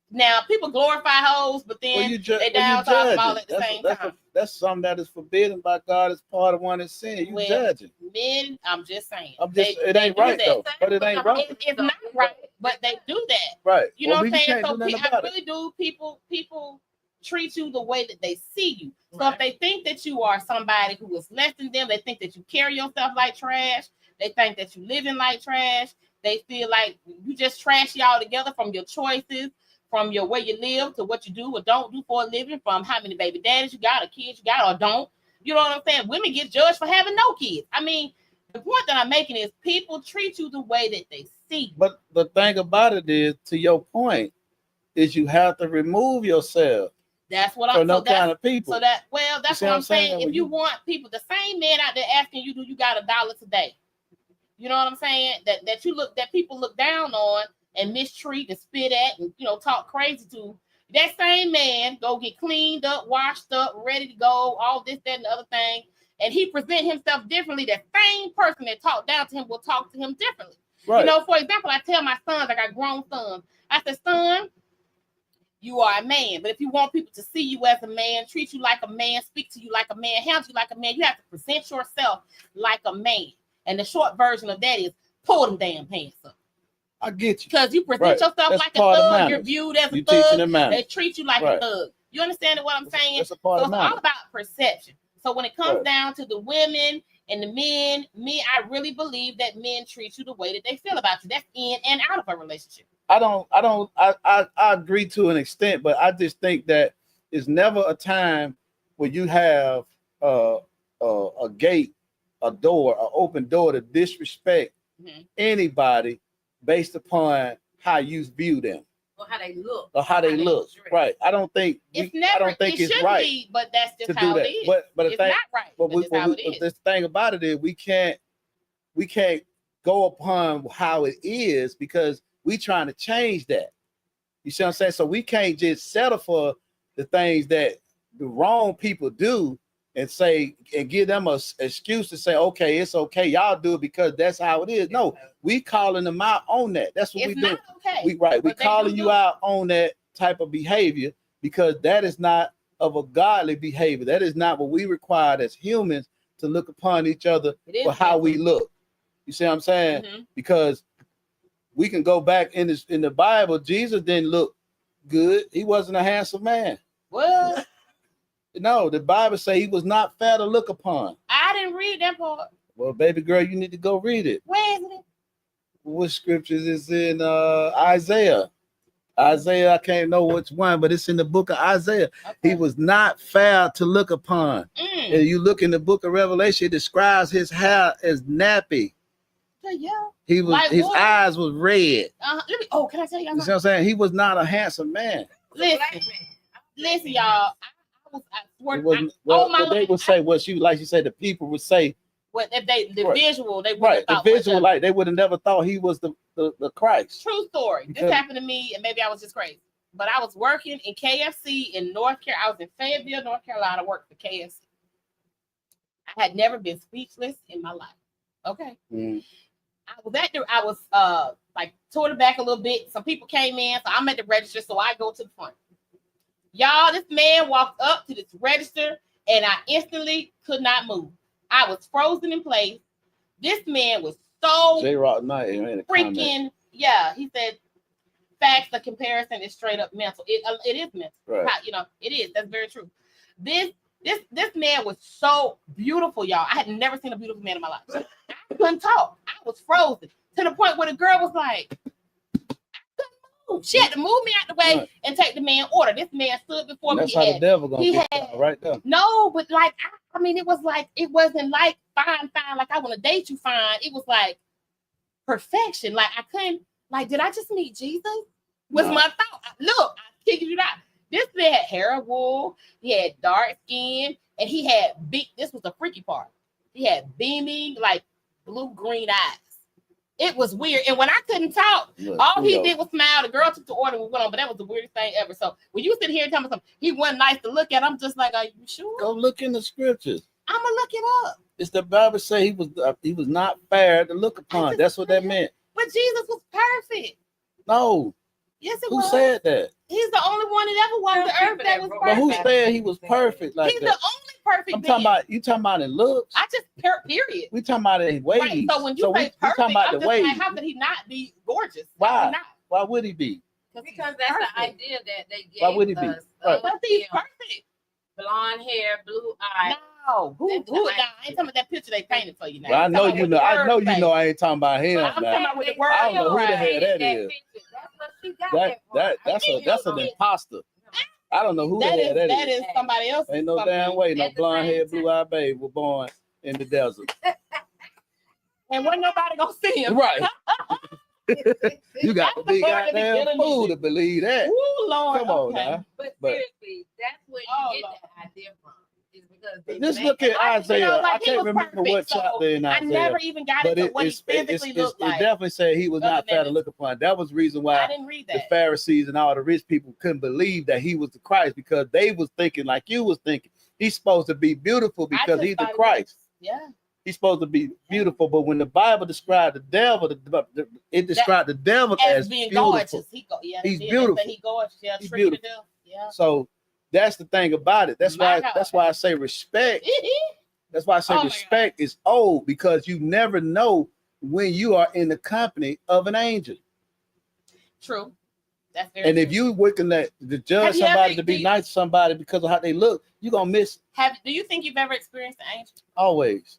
Now, people glorify hoes, but then they down talk them all at the same time. That's something that is forbidden by God as part of one is sin. You judging. Men, I'm just saying. It ain't right, though. But it ain't right. It's not right, but they do that. Right. You know what I'm saying? So I really do. People treat you the way that they see you. So if they think that you are somebody who is less than them, they think that you carry yourself like trash. They think that you living like trash. They feel like you just trashy all together from your choices, from your way you live to what you do or don't do for a living, from how many baby daddies you got or kids you got or don't. You know what I'm saying? Women get judged for having no kids. I mean, the point that I'm making is people treat you the way that they see. But the thing about it is, to your point, is you have to remove yourself. That's what I'm saying. Kind of people. So that's what I'm saying. If you want people, the same man out there asking you, do you got $1 today? You know what I'm saying? That people look down on and mistreat and spit at and, you know, talk crazy to. That same man go get cleaned up, washed up, ready to go, all this, that, and the other thing. And he present himself differently. That same person that talked down to him will talk to him differently. Right. You know, for example, I tell my sons, I got grown sons. I said, son, you are a man. But if you want people to see you as a man, treat you like a man, speak to you like a man, handle you like a man, you have to present yourself like a man. And the short version of that is pull them damn pants up. I get you. Because you present yourself That's like a thug, you're viewed as a thug, they treat you like a thug. You understand what I'm saying? It's all about perception. So when it comes down to the women and the men, I really believe that men treat you the way that they feel about you. That's in and out of a relationship. I agree to an extent, but I just think that it's never a time where you have a gate, a door, an open door to disrespect anybody based upon how you view them or how they look. Right. I don't think it's right. Be, but that's just how it is. But it's not right. But the thing about it is we can't go upon how it is because we trying to change that. You see what I'm saying? So we can't just settle for the things that the wrong people do and say and give them an excuse to say, okay, it's okay, y'all do it because that's how it is. No, we calling them out on that. That's what we do. Okay. We calling you out on that type of behavior because that is not of a godly behavior. That is not what we require as humans to look upon each other for how we look. You see what I'm saying? Because we can go back in the Bible. Jesus didn't look good. He wasn't a handsome man. Well, no, the Bible say he was not fair to look upon. I didn't read that part. Well, baby girl, you need to go read it. Where is it? What scriptures is in Isaiah? Isaiah, I can't know which one, but it's in the book of Isaiah. Okay. He was not fair to look upon. And you look in the book of Revelation, it describes his hair as nappy. Yeah. He was his eyes was red. Can I tell you? You see what I'm saying? He was not a handsome man. Listen, y'all. They would say what you like. You say the people would say. What if visual? They the visual like they would have never thought he was the Christ. True story. This happened to me, and maybe I was just crazy. But I was working in KFC in North Carolina. I was in Fayetteville, North Carolina, worked for KFC. I had never been speechless in my life. Okay. I was like toward the back a little bit. Some people came in, so I'm at the register, so I go to the front. Y'all, this man walked up to this register, and I instantly could not move. I was frozen in place. This man was so freaking, he said, facts, the comparison is straight up mental. It is mental. Right. You know, it is. That's very true. This man was so beautiful, y'all. I had never seen a beautiful man in my life. I couldn't talk. I was frozen to the point where the girl was like, I couldn't move. She had to move me out the way Right. and take the man order. This man stood before And me. that's how the devil gonna he get had- you right there. No, but like I mean, it was like it wasn't like fine, like I want to date you, fine. It was like perfection. Like I couldn't. Like, did I just meet Jesus? Was No. my thought. Look, I figured it out. This man had hair of wool. He had dark skin, and he had big. This was the freaky part. He had beaming, like blue-green eyes. It was weird. And when I couldn't talk, Look, all he Pluto. did was smile. The girl took the order and we went on, but that was the weirdest thing ever. So when you sit here and tell me something, he wasn't nice to look at. I'm just like, are you sure? Go look in the scriptures. I'm gonna look it up. It's the Bible say he was not fair to look upon. That's what that meant. But Jesus was perfect. No, Yes, it who was. said that? He's the only one that ever walked the earth that was But who perfect. said he was perfect like He's that? the only perfect I'm being. talking about you talking about in looks. I just period. We talking about in ways. Right. So when you we say perfect, talking about I'm the just ways. like, how could he not be gorgeous? Why? How could he not? Why would he be? Because that's perfect. the idea that they gave Why would he be? us. Right. But he's perfect. Blonde hair, blue eyes. No, who? That's Nah, I the ain't talking about that picture they painted for you now. Well, I I'm know talking you about know. what the I know word you say. know. I ain't talking about him. But I'm now. talking about with the word. I don't know who the hell that is. That's what she got That's an imposter. I don't know who the hell that That is. is somebody else. Ain't no damn way no blonde haired, blue eyed babe was born in the desert. And wasn't nobody gonna see him. Right. You got to That's the be part that be goddamn killing fool me. to believe that. Ooh, Lord. Come on okay. now. But But- seriously, that's where you Oh, get Lord. that idea from. Is because they Just make look at it- Isaiah. like, I he can't was remember perfect, what so chapter in I Isaiah. never even got But into what he physically looked it like. definitely said he was Other not than fair to it. look upon. That was the reason I why didn't read the that. Pharisees and all the rich people couldn't believe that he was the Christ, because they was thinking like you was thinking. He's supposed to be beautiful I because just he's the thought it Christ. was- Yeah. He's supposed to be beautiful, but when the Bible described the devil, it described the devil As as being beautiful. gorgeous. He's They did. beautiful. They say he gorgeous. Yeah, He's tricky to beautiful. do. Yeah. So that's the thing about it. That's My why. God. That's why I say respect. That's why I say Oh my respect is old, because you never know when you are in the company of an angel. True. That's very And true. if you looking at to judge Have you somebody ever- to be do you- nice to somebody because of how they look, you're gonna miss Do you think you've ever experienced an angel? always.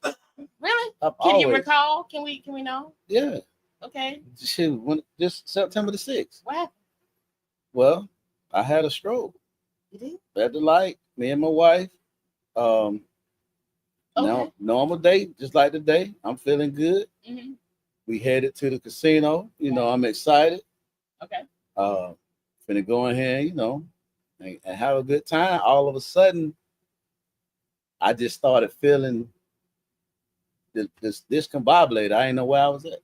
Really? I've Can you always. recall? Can we know? Yeah. Okay. Shoot, just September the 6th. What happened? Well, I had a stroke You did? at the light. Me and my wife. Okay. Now normal day, just like today. I'm feeling good. Mm-hmm. We headed to the casino. You know, I'm excited. Okay. Finna go in here, you know, and have a good time. All of a sudden, I just started feeling this discombobulated. I didn't know where I was at.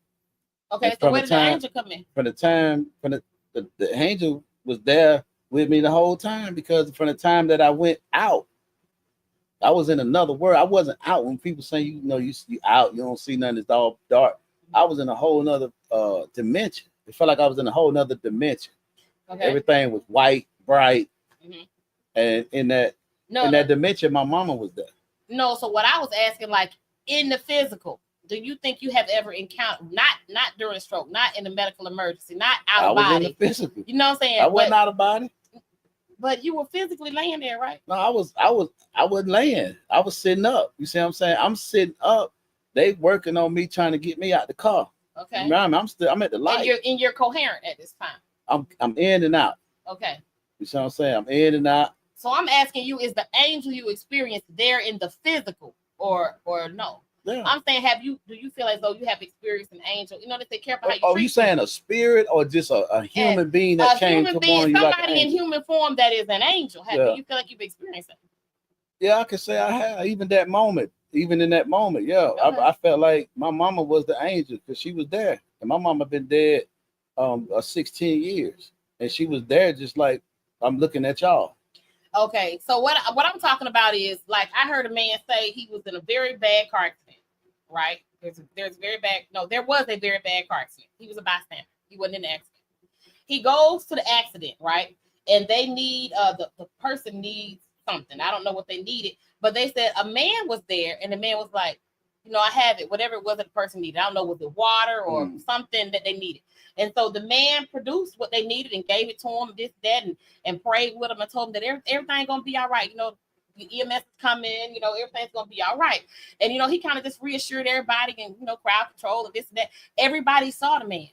Okay. And So from where the did the time- angel come in? From the time, the angel was there with me the whole time, because from the time that I went out, I was in another world. I wasn't out. When people say you out, you don't see nothing, it's all dark. I was in a whole nother dimension. It felt like I was in a whole nother dimension. Okay. Everything was white, bright, Mhm. and in that dimension, my mama was there. No. So what I was asking, like in the physical, do you think you have ever encountered not during a stroke, not in a medical emergency, not out I of was in body? the physical. You know what I'm saying? I wasn't out of body. But you were physically laying there, right? No, I wasn't laying. I was sitting up. You see what I'm saying? I'm sitting up. They working on me, trying to get me out the car. Okay. Remember, I'm at the light. And you're coherent at this time. I'm in and out. Okay. You see what I'm saying? I'm in and out. So I'm asking you, is the angel you experienced there in the physical or no? Yeah. I'm saying, do you feel as though you have experienced an angel? You know, they say careful how you Oh, treat you saying a spirit or just a human being that a came human upon being, you like an somebody in angel? human form that is an angel. Do Yeah. you feel like you've experienced it? Yeah, I can say I have. Even in that moment, yeah. Okay. I felt like my mama was the angel because she was there. And my mama been dead 16 years. And she was there just like I'm looking at y'all. Okay, so what I'm talking about is, like, I heard a man say he was in a very bad car accident, right? There was a very bad car accident. He was a bystander. He wasn't in the accident. He goes to the accident, right? And they need the person needs something. I don't know what they needed, but they said a man was there, and the man was like, I have it, whatever it was that the person needed. I don't know, was it water or something that they needed? And so the man produced what they needed and gave it to him, this, that, and prayed with him and told him that everything's gonna be all right. The EMS is coming, everything's gonna be all right. And he kind of just reassured everybody and crowd control and this and that. Everybody saw the man.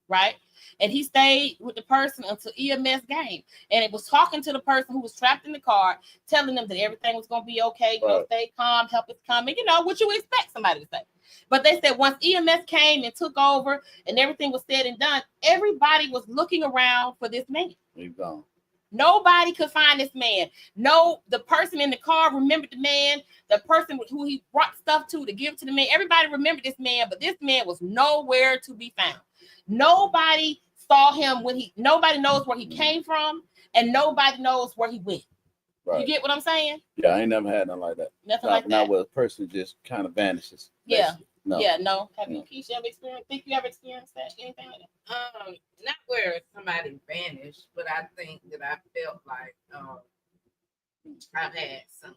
right? And he stayed with the person until EMS came. And it was talking to the person who was trapped in the car, telling them that everything was going to be okay. You know, stay calm, help is coming. You know, what you expect somebody to say. But they said once EMS came and took over and everything was said and done, everybody was looking around for this man. He's gone. Nobody could find this man. No, the person in the car remembered the man. The person who he brought stuff to give to the man. Everybody remembered this man, but this man was nowhere to be found. Nobody saw him nobody knows where he came from, and nobody knows where he went. Right. You get what I'm saying? Yeah, I ain't never had nothing like that. Nothing like that. Not where a person just kind of vanishes. Yeah. Basically. No. Yeah, no. Have you, Keisha, think you ever experienced that? Anything like that? Not where somebody vanished, but I think that I felt like I've had some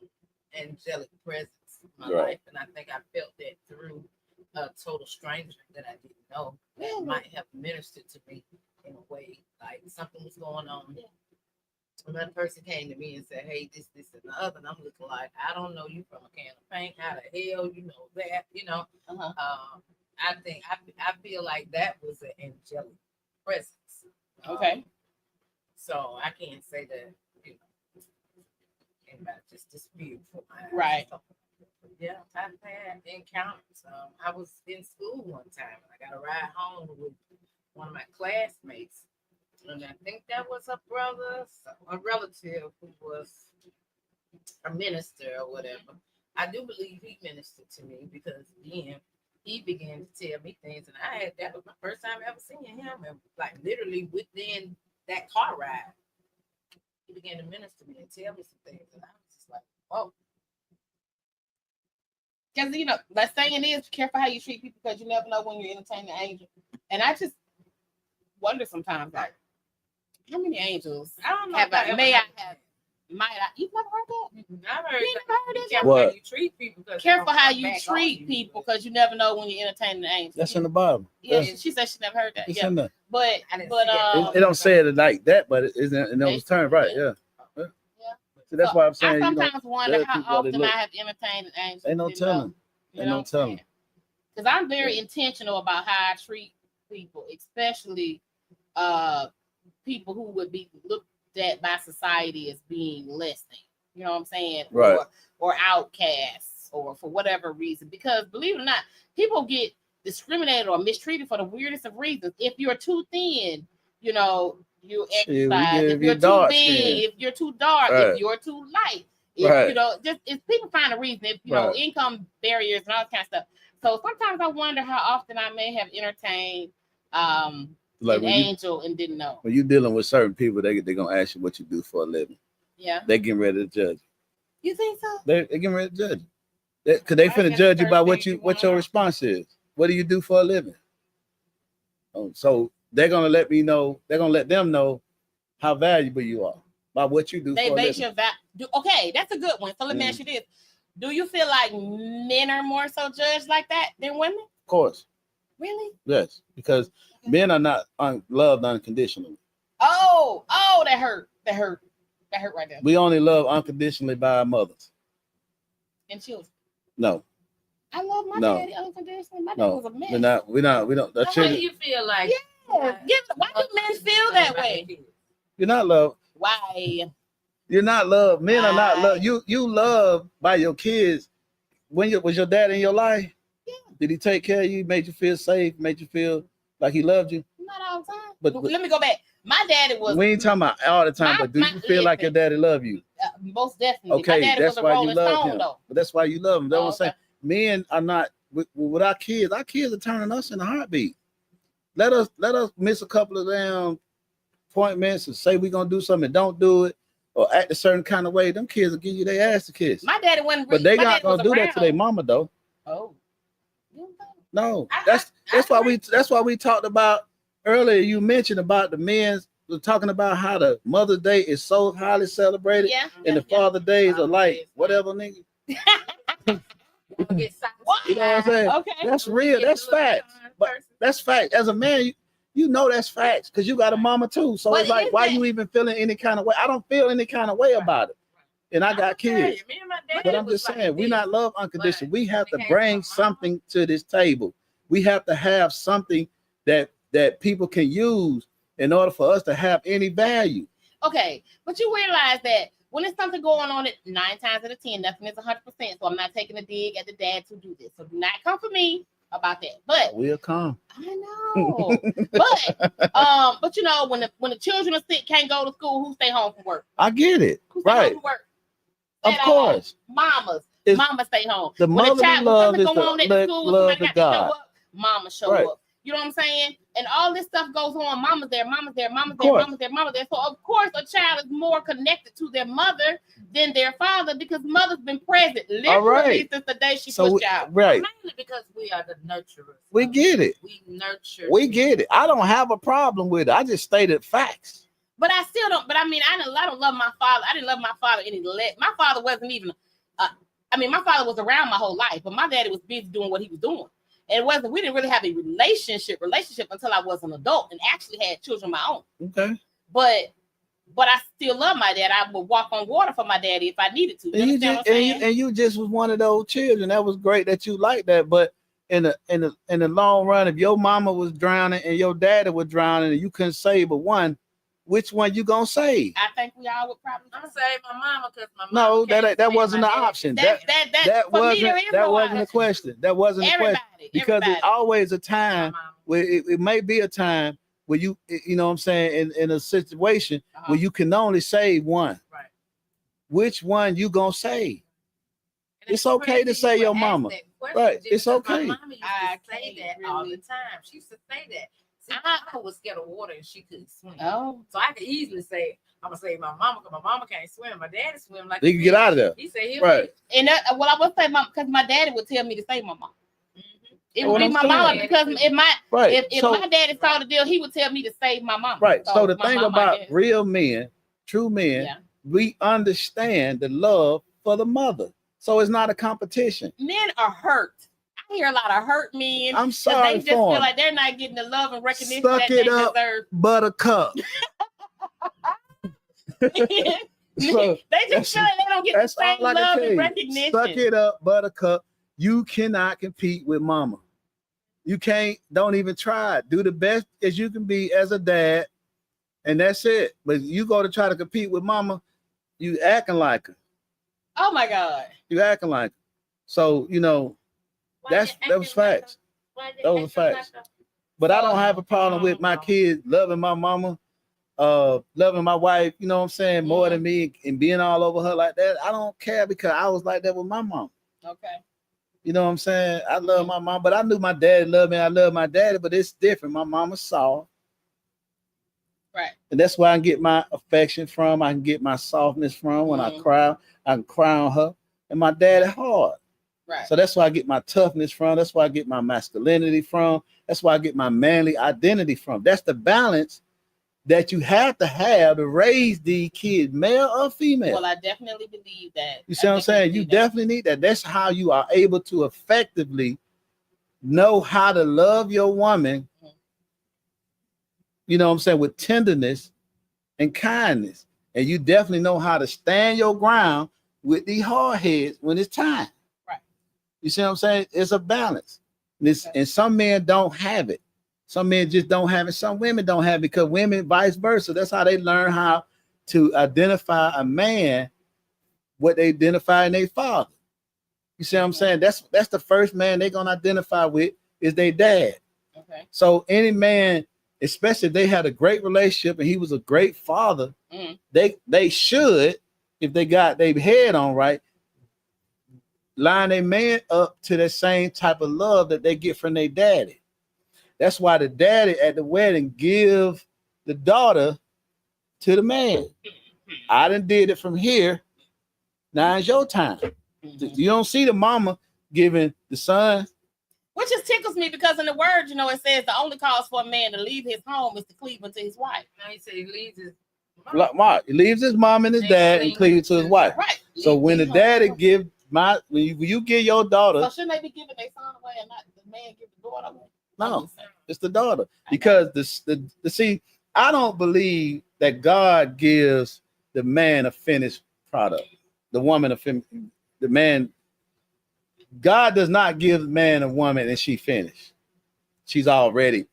angelic presence in my life, and I think I felt that through a total stranger that I didn't know that might have ministered to me in a way, like something was going on. Yeah. Another person came to me and said, "Hey, this, and the other," and I'm looking like, I don't know you from a can of paint. How the hell you know that? You know, I think I feel like that was an angelic presence. Okay. So I can't say that, you know, anybody just disappeared from my eyes. Right. Yeah, I've had encounters. I was in school one time and I got a ride home with one of my classmates. And I think that was a brother, a relative who was a minister or whatever. I do believe he ministered to me because then he began to tell me things, and that was my first time ever seeing him. And like literally within that car ride, he began to minister to me and tell me some things, and I was just like, "Oh." Because you know, the saying is, be careful how you treat people because you never know when you're entertaining an angel. And I just wonder sometimes, like, how many angels I don't know. You've never heard that? I've heard that. Careful how you treat people. Careful how you treat people because you never know when you're entertaining an angel. That's in the Bible. Yeah, she said she never heard that. It's yeah, in there. But it don't say it like that, but it's in those terms, right? Yeah. Yeah. So that's why I'm saying. I sometimes wonder how often I have entertained an angel. Ain't no telling. Ain't no telling. Because I'm very intentional about how I treat people, especially people who would be looked at by society as being less than, you know what I'm saying? Right. Or outcasts or for whatever reason. Because believe it or not, people get discriminated or mistreated for the weirdest of reasons. If you're too thin, you know, you exercise. If you're too big, if you're too dark, if you're too light. If, you know, just if people find a reason, if you know, income barriers and all that kind of stuff. So sometimes I wonder how often I may have entertained like an angel and didn't know. When you're dealing with certain people, they're gonna ask you what you do for a living. Yeah. They're getting ready to judge you. You think so? They're getting ready to judge you. Because they finna judge you by what your response is. What do you do for a living? So they're gonna let me know, they're gonna let them know how valuable you are by what you do for a living. They base your okay, that's a good one. So let me ask you this. Do you feel like men are more so judged like that than women? Of course. Really? Yes, because men are not loved unconditionally. Oh, that hurt. That hurt right there. We only love unconditionally by our mothers. And children. No. I love my daddy unconditionally. My dad was a man. We don't. What do you feel like? Yeah. Why do men feel that way? You're not loved. Why? You're not loved. Men are not loved. You love by your kids. Was your dad in your life? Yeah. Did he take care of you? Made you feel safe? Made you feel like he loved you? Not all the time. But let me go back. My daddy was. We ain't talking about all the time, but do you feel like your daddy loved you? Most definitely. Okay, my daddy that's was a why Rolling you love Stone, him. though. But that's why you love him. That's what I'm saying. Men are not with our kids. Our kids are turning us in a heartbeat. Let us miss a couple of damn appointments and say we're gonna do something and don't do it or act a certain kind of way. Them kids will give you their ass to kiss. My daddy wasn't. But they not gonna do that to their mama though. Oh. No, that's why we talked about earlier. You mentioned about the men talking about how the Mother's Day is so highly celebrated, and the Father Days are like whatever, nigga. You know what I'm saying? Okay, that's real. That's facts. But that's fact. As a man, you know that's facts because you got a mama too. So it's like, why you even feeling any kind of way? I don't feel any kind of way about it. And I got kids. But I'm just saying, we not love unconditional. We have to bring something to this table. We have to have something that that people can use in order for us to have any value. Okay, but you realize that when there's something going on, 9 times out of 10, nothing is 100%. So I'm not taking a dig at the dads who do this. So do not come for me about that. But We'll come. I know. but you know, when the children are sick, can't go to school, who stay home from work? I get it. Who stay home Right. from work? Of Stay at course. home. Mamas. It's- Mama stay home. The When motherly when love something is go on at the the school, love somebody to got to show God. up, mama show Right. up. You know what I'm saying? And all this stuff goes on. Mama's there, mama's there, mama's Of there, course. mama's there, mama's there. So of course a child is more connected to their mother than their father because mother's been present literally right. since the day she So pushed out. right. Mainly because we are the nurturers. We get it. We nurture. We get it. I don't have a problem with it. I just stated facts. But I still don't. But I mean, I don't love my father. I didn't love my father any less. My father wasn't even. My father was around my whole life, but my daddy was busy doing what he was doing. And it wasn't. We didn't really have a relationship until I was an adult and actually had children of my own. Okay. But I still love my dad. I would walk on water for my daddy if I needed to. You And you, understand just, what I'm saying? and you just was one of those children. That was great that you liked that. But in the long run, if your mama was drowning and your daddy was drowning and you couldn't save but one, which one you gonna save? I think we all would probably. I'm gonna save my mama because my No, mama can't that save wasn't my the daddy. option. That for me, there is That no wasn't the option. question. That wasn't the Everybody, question. Because everybody. it's always a My time mama. where it may be a time where you know what I'm saying, in a situation where you can only save one. Right. Which one you gonna save? And It's okay to crazy say you your would ask mama. that question, Right, Jimmy, it's because okay. My mama used I to say can't that all really- the time. She used to say that. See, my mama was scared of water and she couldn't swim. Oh, So I could easily say, I'm gonna save my mama because my mama can't swim. My daddy swim like They a can get fish. out of there. He said he'll Right. and I would say because my daddy would tell me to save my mom. Mhm. It That's would what be I'm my saying. mama because Right. if so my daddy saw the deal, he would tell me to save my mama. right. So the my thing mama, I about guess. real men, true men, Yeah. we understand the love for the mother. So it's not a competition. Men are hurt. I hear a lot of hurt men. I'm 'cause sorry they just for feel 'em. like they're not getting the love and recognition Suck that it they up. deserve. Buttercup. So, they just feel like they don't get the That's same all I can love tell and you. recognition. Suck it up, Buttercup. You cannot compete with mama. You can't, don't even try it. Do the best as you can be as a dad, and that's it. But you go to try to compete with mama, you acting like her. Oh my God. You acting like her. So, you know, Why that you was acting like facts. Why you Those are acting facts. like But I don't have a problem with my kids loving my mama, loving my wife, you know what I'm saying, more than me and being all over her like that. I don't care because I was like that with my mom. Okay. You know what I'm saying? I love my mom, but I knew my daddy loved me. I love my daddy, but it's different. My mama saw. Right. And that's where I can get my affection from. I can get my softness from when I Mhm. cry. I can cry on her. And my daddy hard. Right. So that's why I get my toughness from. That's why I get my masculinity from. That's why I get my manly identity from. That's the balance that you have to raise the kid, male or female. Well, I definitely believe that. You see what I'm saying? You definitely need that. That's how you are able to effectively know how to love your woman, you know what I'm saying, with tenderness and kindness. And you definitely know how to stand your ground with the hard heads when it's time. Right. You see what I'm saying? It's a balance. And some men don't have it. Some men just don't have it. Some women don't have it because women, vice versa. That's how they learn how to identify a man, what they identify in their father. You see what I'm saying? That's the first man they're gonna identify with is their dad. Okay. So any man, especially if they had a great relationship and he was a great father, they should, if they got their head on right, line their man up to the same type of love that they get from their daddy. That's why the daddy at the wedding give the daughter to the man. I done did it from here. Now it's your time. You don't see the mama giving the son. Which just tickles me because in the word, you know, it says the only cause for a man to leave his home is to cleave unto his wife. Now he said he leaves his Like Mark, he leaves his mom and his dad and cleaves to his wife. Right. So when the Leave daddy home. give when you give your daughter, So shouldn't they be giving their son away and not the man give the daughter away? no, it's the daughter. Because the see, I don't believe that God gives the man a finished product, the woman the man. God does not give man a woman and she finished. She's already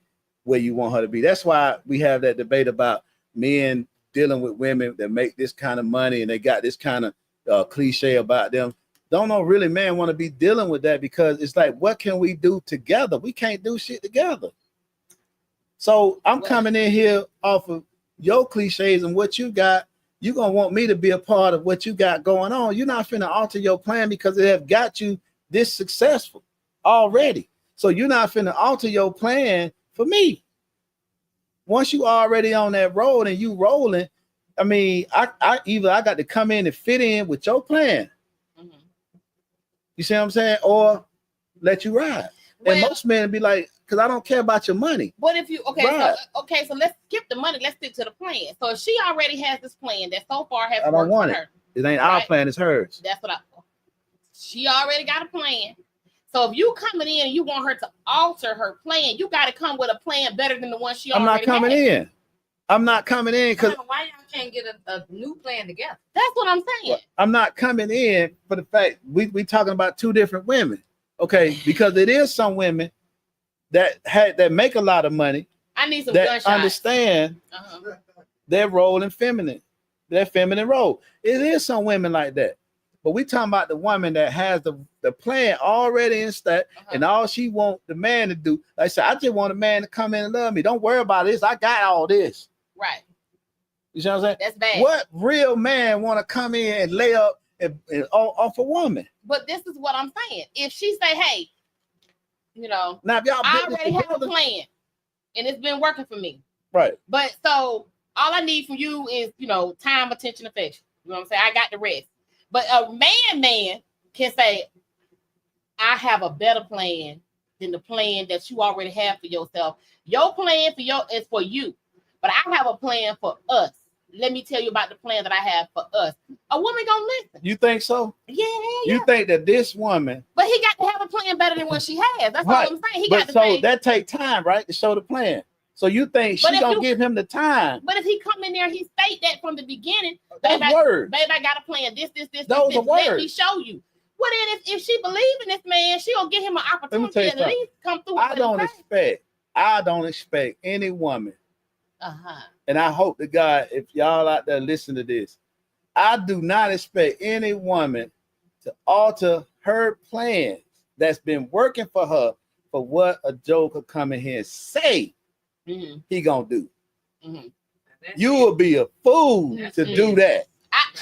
where you want her to be. That's why we have that debate about men dealing with women that make this kind of money and they got this kind of cliche about them. Don't know really man want to be dealing with that because it's like, what can we do together? We can't do shit together. So I'm coming in here off of your cliches and what you got. You're going to want me to be a part of what you got going on. You're not finna alter your plan because it have got you this successful already. So you're not finna alter your plan for me. Once you already on that road and you rolling, I mean, I got to come in and fit in with your plan. Mm-hmm. You see what I'm saying? Or let you ride. And most men be like, because I don't care about your money. But if you so let's skip the money. Let's stick to the plan. So if she already has this plan that so far has worked for her. It ain't our plan, it's hers. That's what she already got a plan. So if you coming in and you want her to alter her plan, you got to come with a plan better than the one she already I'm not coming in because why y'all can't get a new plan together? That's what I'm saying. I'm not coming in for the fact we talking about two different women. Okay, because it is some women that make a lot of money. I need some that gunshots. Understand their role in feminine, their feminine role. It is some women like that. But we talking about the woman that has the plan already in stat, and all she want the man to do. Like I said, I just want a man to come in and love me. Don't worry about this. I got all this. Right. You see what I'm saying? That's bad. What real man want to come in and lay up and off a woman? But this is what I'm saying. If she say, hey, now if y'all I already have a plan and it's been working for me. Right. But so all I need from you is, time, attention, affection. You know what I'm saying? I got the rest. But a man can say, I have a better plan than the plan that you already have for yourself. Your plan is for you, but I have a plan for us. Let me tell you about the plan that I have for us. A woman gonna listen. You think so? Yeah. You think that this woman? But he got to have a plan better than what she has. That's right. all I'm saying. That take time, right, to show the plan. So you think she's gonna give him the time? But if he come in there, he state that from the beginning. That's words. Babe, I got a plan. This. Those are words. Let me show you. Well, then if she believe in this man, she'll give him an opportunity to at least come through. I don't expect any woman. And I hope to God, if y'all out there listen to this, I do not expect any woman to alter her plans that's been working for her for what a joker come in here and say he gonna do. You will be a fool to do that.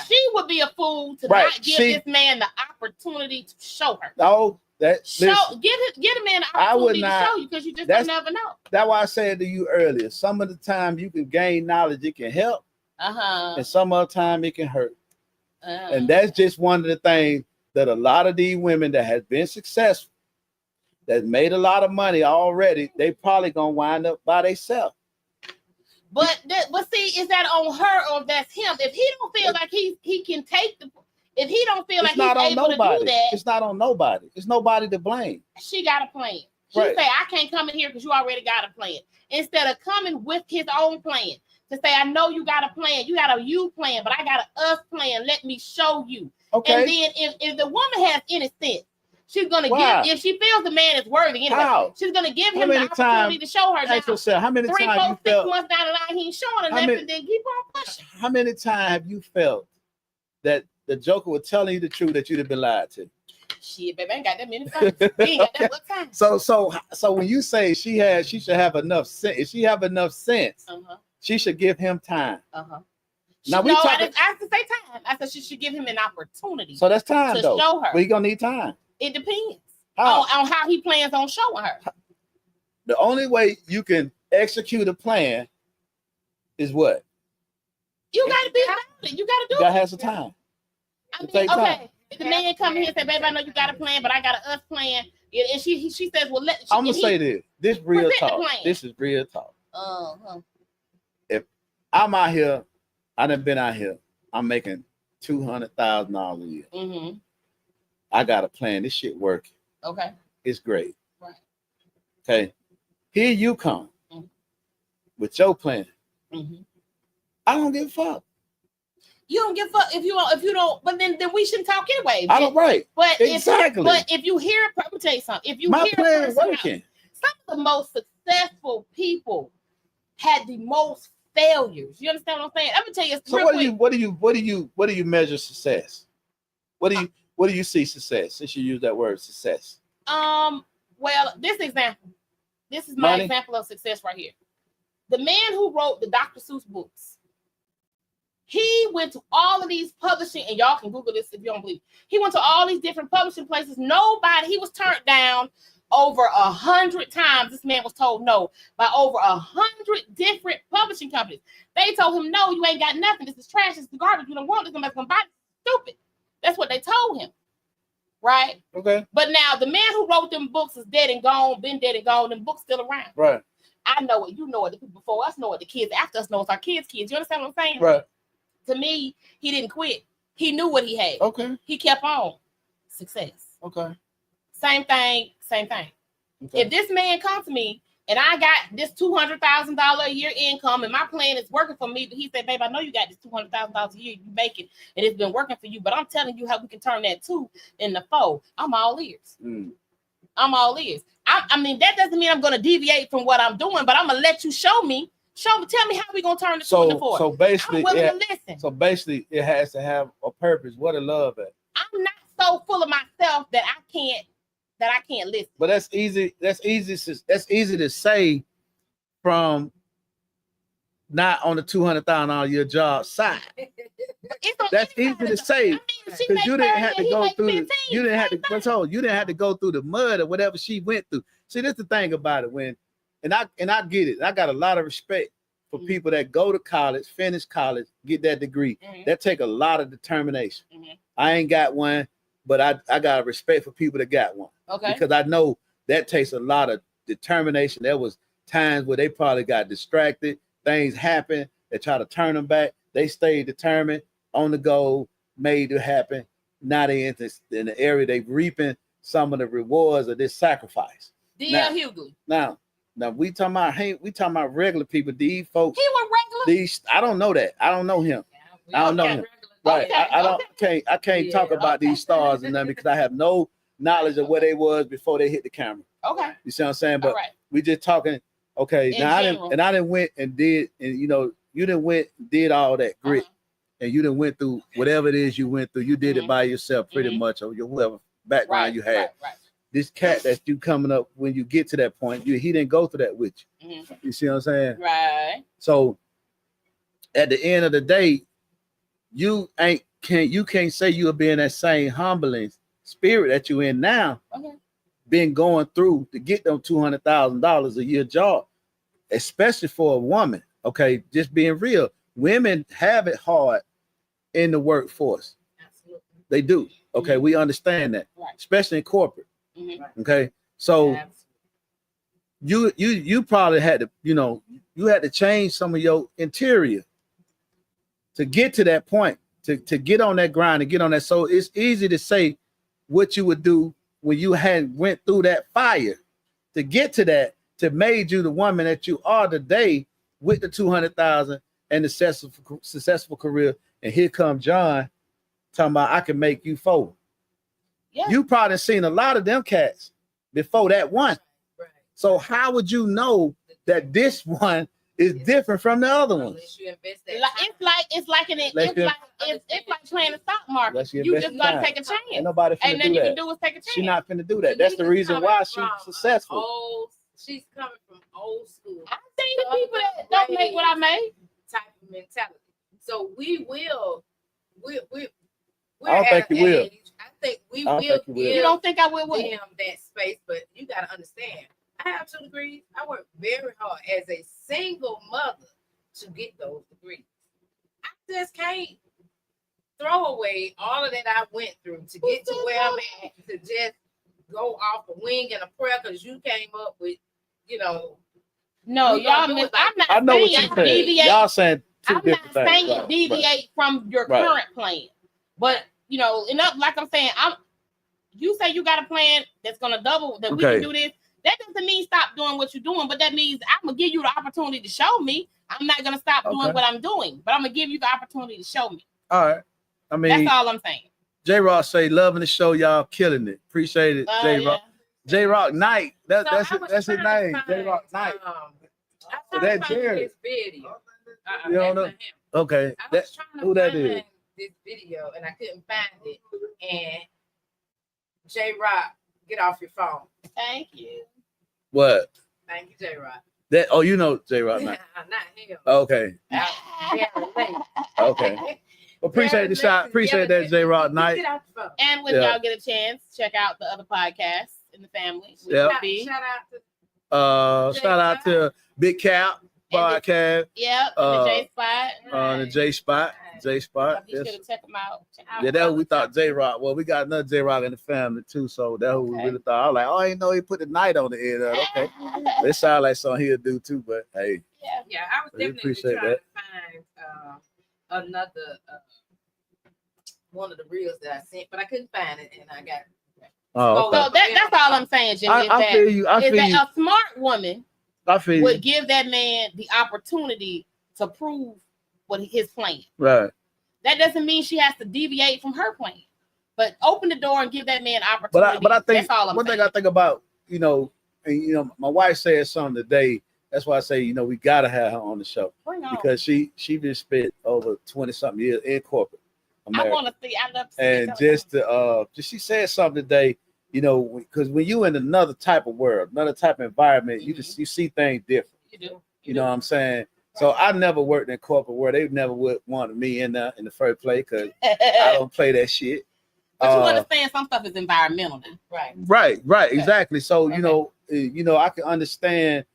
She would be a fool to not give this man the opportunity to show her. No, get a man the opportunity to show you, because you just don't never know. That's why I said to you earlier, some of the time you can gain knowledge, it can help, and some of the time it can hurt. And that's just one of the things that a lot of these women that has been successful, that made a lot of money already, they probably gonna wind up by themselves. But see, is that on her or that's him? If he don't feel like he can take if he don't feel like he's able to do that, it's not on nobody. It's nobody to blame. She got a plan. She say, I can't come in here because you already got a plan. Instead of coming with his own plan to say, I know you got a plan. You got a you plan, but I got a us plan. Let me show you. Okay. And then if the woman has any sense, she's gonna give. If she feels the man is worthy, anyway, she's gonna give him the opportunity to show her. Ask yourself, how many 3, 4, 6 months down the line, he ain't showing her nothing. Then keep on pushing. How many times have you felt that the joker was telling you the truth that you'd have been lied to? Shit, baby, I ain't got that many times. Ain't got that much time. So when you say she should have enough sense, if she have enough sense, she should give him time. Now I didn't say time. I said she should give him an opportunity. So that's time to though. Show her. But you gonna need time. It depends on how he plans on showing her. The only way you can execute a plan is what? You gotta be about it. You gotta do it. You gotta have some time. I mean, okay. If the man come here and say, baby, I know you got a plan, but I got an us plan. And she says, well, I'm gonna say this. This real talk. This is real talk. If I'm out here, I done been out here, I'm making $200,000 a year. I got a plan. This shit working. Okay. It's great. Right. Okay. Here you come with your plan. I don't give a fuck. You don't give a fuck if you don't. But then we shouldn't talk anyway. I don't right. But exactly. If you hear, let me tell you something. If you my hear plan working. Some of the most successful people had the most failures. You understand what I'm saying? I'm gonna tell you. So what do you measure success? What do you see success? Since you use that word success. Well, this is my Money? example of success right here. The man who wrote the Dr. Seuss books, he went to all of these publishing, and y'all can Google this if you don't believe. He went to all these different publishing places. He was turned down over 100 times. This man was told no by over 100 different publishing companies. They told him, no, you ain't got nothing. This is trash. This is garbage. You don't want this. Nobody's gonna buy it. Stupid. That's what they told him. Right? Okay. But now the man who wrote them books is dead and gone, been dead and gone, and books still around. Right. I know it, you know it, the people before us know it, the kids after us know it's our kids. You understand what I'm saying? Right. To me, he didn't quit. He knew what he had. Okay. He kept on. Success. Okay. Same thing. Okay. If this man comes to me and I got this $200,000 a year income and my plan is working for me, but he said, babe, I know you got this $200,000 a year, you make it, and it's been working for you, but I'm telling you how we can turn that 2 into 4. I'm all ears. I'm all ears. I mean, that doesn't mean I'm going to deviate from what I'm doing, but I'm going to let you show me, tell me how we going to turn the 2 into 4. So basically, I'm willing to listen. So basically, it has to have a purpose. What a love at. I'm not so full of myself that I can't listen. But that's easy. That's easy to say from not on the $200,000 a year job side. That's easy to say because you didn't have to go through. You didn't have to go through the mud or whatever she went through. See, that's the thing about it. And I get it. I got a lot of respect for people that go to college, finish college, get that degree. That take a lot of determination. I ain't got one, but I got respect for people that got one. Okay. Because I know that takes a lot of determination. There was times where they probably got distracted. Things happened. They try to turn them back. They stayed determined on the goal, made it happen. Now they in the area they reaping some of the rewards of this sacrifice. D.L. Hughley. Now we talking about regular people. These folks. He was regular. I don't know that. I don't know him. I don't know him. Right. Okay. I can't talk about these stars and them because I have no knowledge of where they was before they hit the camera. Okay. You see what I'm saying? But all right. We just talking. Okay. In now general. I didn't went and did, and you didn't went did all that grit, and you didn't went through whatever it is you went through. You did it by yourself, pretty much, or your whatever background you had. Right. This cat that you coming up when you get to that point, he didn't go through that with you. You see what I'm saying? Right. So at the end of the day, you can't say you'll be in that same humbling spirit that you in now. Okay. Been going through to get them $200,000 a year job, especially for a woman. Okay, just being real. Women have it hard in the workforce. Absolutely. They do. Okay, we understand that, right. Especially in corporate. Okay, so you probably had to, you had to change some of your interior to get to that point, to get on that grind and get on that. So it's easy to say what you would do when you had went through that fire to get to that, to made you the woman that you are today with the 200,000 and the successful career. And here comes John talking about I can make you 4. Yeah. You probably seen a lot of them cats before that one. Right. So how would you know that this one is different from the other ones? It's like playing the stock market. You just gotta take a chance. Ain't nobody finna Ain't nothing do you that. can do is take a chance. She's not finna do that. That's the reason why she's successful. She's coming from old school. I've seen the people that don't make what I made. Type of mentality. So we will. I don't think you will. I think we will give You don't think I will? them that space, but you got to understand. I have 2 degrees. I work very hard as a single mother to get those degrees. I just can't throw away all of that I went through to get to where I'm at, to just go off a wing and a prayer because you came up with, No, y'all miss. I'm not. I know what you're saying. Y'all saying 2 different things. I'm not saying deviate from your current plan, but like I'm saying, you say you got a plan that's gonna double that we can do this. That doesn't mean stop doing what you're doing, but that means I'm gonna give you the opportunity to show me. I'm not gonna stop doing what I'm doing, but I'm gonna give you the opportunity to show me. All right. I mean, that's all I'm saying. J. Ross say, loving the show, y'all killing it. Appreciate it, J. Ross. J Rock Knight. So That's I was his trying to name. find, J Rock Knight. I So tried that to find Jerry. this video. You don't That's know? not him. Okay. I That, was trying to who that find is? this video and I couldn't find it. And J Rock, get off your phone. Thank you. What? Thank you, J Rock. That? Oh, you know J Rock Knight. Not him. Okay. Very late. Okay. Appreciate the shot. Appreciate that, J Rock Knight. Get off the phone. And when Yeah. y'all get a chance, check out the other podcasts in the family. Which Yep. would be, Shout out to Shout out to Big Cap podcast. yep, Uh, the J Spot. The J Spot. J Spot. Be sure to check them out. Yeah, that's what we thought J Rock. Well, we got another J Rock in the family too, so that's what we Okay. really thought. I was like, oh, I didn't know he put the night on the end of it. Okay. It sounds like something he'll do too, but hey. Yeah, I was We definitely appreciate trying that. to find another one of the reels that I sent, but I couldn't find it, and I got. Oh, So okay. that's all I'm saying, Jimmy. I feel you. I is feel that you. a smart woman I feel you. would give that man the opportunity to prove what his plan. Right. That doesn't mean she has to deviate from her plan, but open the door and give that man opportunity. But I think that's all I'm one saying. thing I think about, my wife said something today. That's why I say, we gotta have her on the show Bring on. because she been spent over 20-something years in corporate America. I want to see. I love to see. And just she said something today, because when you in another type of world, another type of environment, you see things different. you do. You know what I'm saying? So I never worked in corporate world. They never would want me in the first place because I don't play that shit. But you understand some stuff is environmental now. Right. Right, exactly. So Okay. I can understand,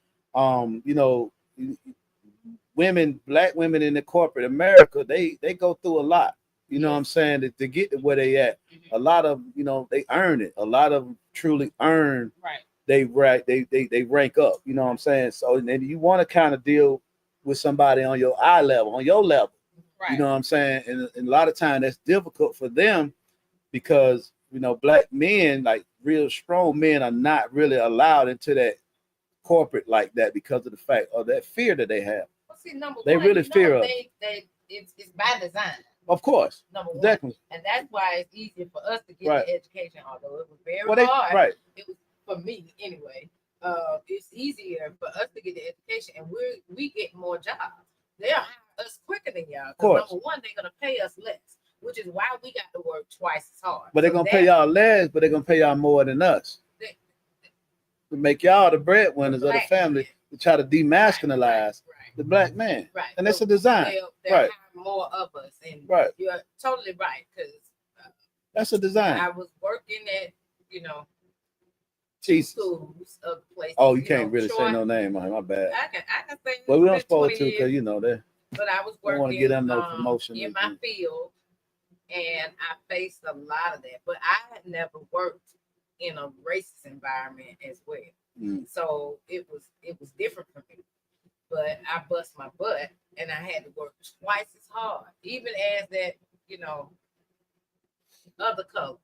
women, black women in the corporate America, they go through a lot. You know what I'm saying? To get to where they at. Mhm. A lot of they earn it. A lot of them truly earn. Right. They rank up. You know what I'm saying? So then you want to kind of deal with somebody on your eye level, on your level. Right. You know what I'm saying? And a lot of times that's difficult for them because black men, like real strong men, are not really allowed into that corporate like that because of the fact of that fear that they have. Well, see, number They one, really fear us. It's by design. Of course, Number one. exactly. And that's why it's easier for us to get Right. the education, although it was very hard. Right. It was for me anyway. It's easier for us to get the education, and we get more jobs. They'll hire us quicker than y'all. course. Number one, they're gonna pay us less, which is why we got to work twice as hard. But they're So gonna pay y'all less, but they're gonna pay y'all more than us. To make y'all the breadwinners of the black family man. to try to demasculinize Right. the black man. Right. And that's So a design. They'll Right. hire more of us, and Right. you're totally right because That's a design. I was working at Jesus. schools of places. Oh, you can't really say Troy- no name on it. My bad. I can say. Well, we it's don't been supposed 20 to because years, that. but I was don't wanna working get them no promotion in and my things. field, and I faced a lot of that. But I had never worked in a racist environment as well, so it was different for me. But I bust my butt, and I had to work twice as hard, even as that other color.